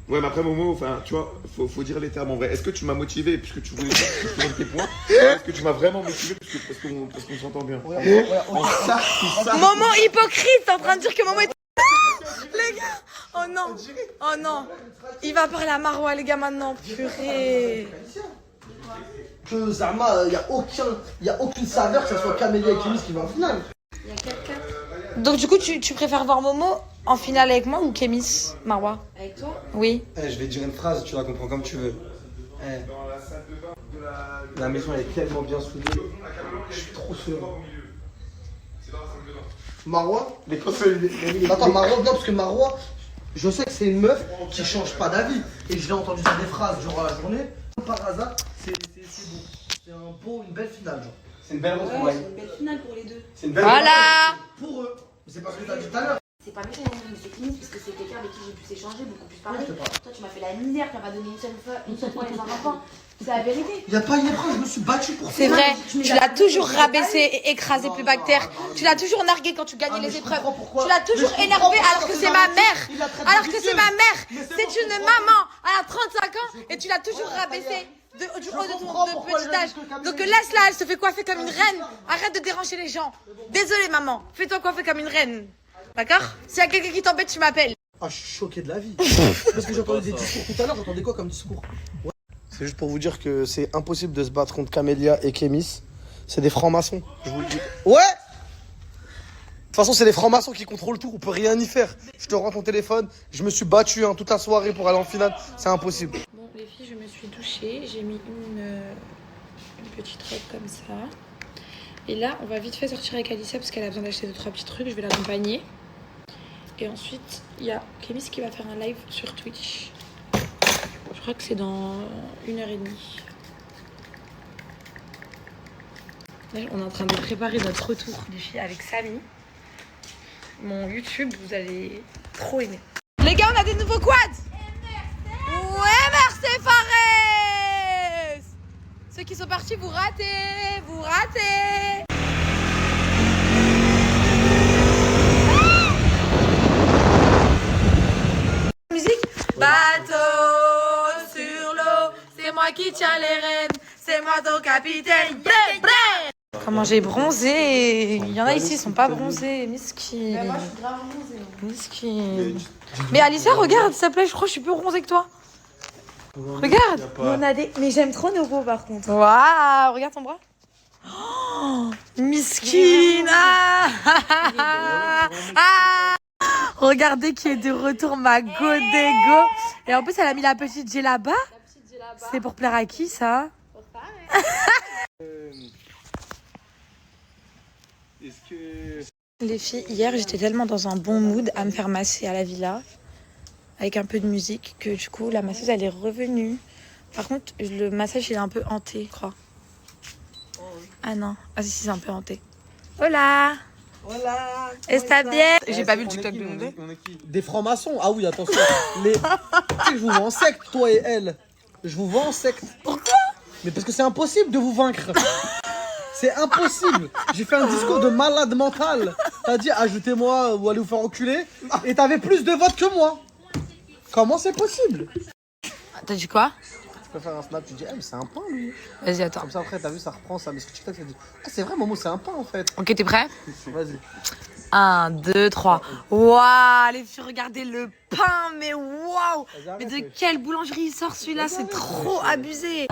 S10: Ouais, mais après, Momo, enfin, tu vois, faut dire les termes en vrai. Est-ce que tu m'as motivé puisque tu voulais faire tes points? Est-ce que tu m'as vraiment motivé parce qu'on s'entend bien?
S7: Momo hypocrite, t'es en train de dire que Momo est. Les gars, oh non, oh non. Il va parler à Marwa, les gars, maintenant. Purée.
S5: Que Zama, y a aucune saveur que ce soit Camélia et Kémis qui va en finale.
S9: Il y a quelqu'un
S7: Donc, du coup, tu préfères voir Momo en finale avec moi ou Kémis, Marwa?
S9: avec toi?
S7: Oui.
S17: Eh, je vais te dire une phrase, tu la comprends comme tu veux. Eh. La maison elle est tellement bien soudée. Je suis trop serein.
S5: Marwa? Attends, Marwa, non, parce que Marwa, je sais que c'est une meuf qui change pas d'avis. Et je l'ai entendu dire des phrases durant la journée. Par hasard, c'est beau. C'est une belle finale, genre.
S17: C'est une belle retrouvaille.
S9: C'est une belle finale pour les deux.
S17: C'est une belle
S7: Voilà.
S5: Pour eux. Mais c'est pas ce que t'as dit tout à l'heure.
S9: C'est pas méchant, mais c'est Kémis parce que c'est quelqu'un avec qui j'ai pu s'échanger, beaucoup plus parler. Toi, tu m'as fait la misère, tu m'as pas donné une seule fois les enfants. C'est la vérité.
S5: Y a pas une épreuve, je me suis battu pour ça.
S7: C'est vrai, tu l'as toujours rabaissé et écrasé plus bactère. Tu l'as toujours nargué quand tu gagnais les épreuves. Tu l'as toujours énervé alors que c'est ma mère. Alors que c'est ma mère. C'est une maman. Elle a 35 ans et tu l'as toujours rabaissé du haut de ton petit âge. Donc laisse-la, elle se fait coiffer comme une reine. Arrête de déranger les gens. Désolée maman, fais-toi coiffer comme une reine. D'accord? S'il y a quelqu'un qui t'embête, tu m'appelles.
S5: Ah, je suis choqué de la vie. Parce que j'entendais des discours tout à l'heure, j'entendais quoi comme discours? Ouais. C'est juste pour vous dire que c'est impossible de se battre contre Camélia et Kémis. C'est des francs-maçons, je vous le dis. Ouais! De toute façon, c'est les francs-maçons qui contrôlent tout, on peut rien y faire. Je te rends ton téléphone, je me suis battu toute la soirée pour aller en finale, c'est impossible.
S7: Bon, les filles, je me suis douchée. J'ai mis une petite robe comme ça. Et là, on va vite fait sortir avec Alicia parce qu'elle a besoin d'acheter 2-3 petits trucs. Je vais l'accompagner. Et ensuite, il y a Kémis qui va faire un live sur Twitch. Je crois que c'est dans 1h30. Là, on est en train de préparer notre retour, les filles, avec Samy. Mon YouTube, vous allez trop aimer. Les gars, on a des nouveaux quads. Ouais, merci Fares. Ceux qui sont partis, vous ratez. Vous ratez. Musique. Bateau sur l'eau, c'est moi qui tiens les rênes, c'est moi ton capitaine. Bré, bré. Comment j'ai bronzé. Il y en a ici, ils sont pas bronzés. Miskin.
S9: Mais moi, je suis grave bronzée.
S7: Miskin. Mais Alicia, regarde, s'il te plaît, je crois que je suis plus bronzée que toi. Regarde.
S9: On a des... Mais j'aime trop nos beaux par contre.
S7: Waouh, regarde ton bras. Oh, Miskin. Regardez qui est de retour, ma Godego. Et en plus, elle a mis la petite djellaba. C'est pour plaire à qui, ça? Les filles, hier, j'étais tellement dans un bon mood à me faire masser à la villa, avec un peu de musique, que du coup, la masseuse, elle est revenue. Par contre, le massage, il est un peu hanté, je crois. Ah non. Ah si, c'est un peu hanté. Hola.
S5: Hola.
S7: Está bien. J'ai pas vu le TikTok de Mondé.
S5: Des francs-maçons. Ah oui, attention. Tu sais que je vous vois en secte, toi et elle. Je vous vois en secte.
S7: Pourquoi?
S5: Mais parce que c'est impossible de vous vaincre. C'est impossible. J'ai fait un discours de malade mental. T'as dit ajoutez-moi ou allez vous faire enculer. Et t'avais plus de votes que moi. Comment c'est possible?
S7: T'as dit quoi?
S5: Tu peux faire un snap, tu dis mais c'est un pain lui.
S7: Vas-y, attends.
S5: Comme ça après t'as vu ça reprend ça. Mais sur TikTok ça dit ah c'est vrai Momo c'est un pain en fait.
S7: Ok, t'es prêt?
S5: Vas-y.
S7: 1, 2, 3. Waouh, les filles, regardez le pain, mais waouh! Mais de quelle boulangerie il sort celui-là? C'est trop abusé!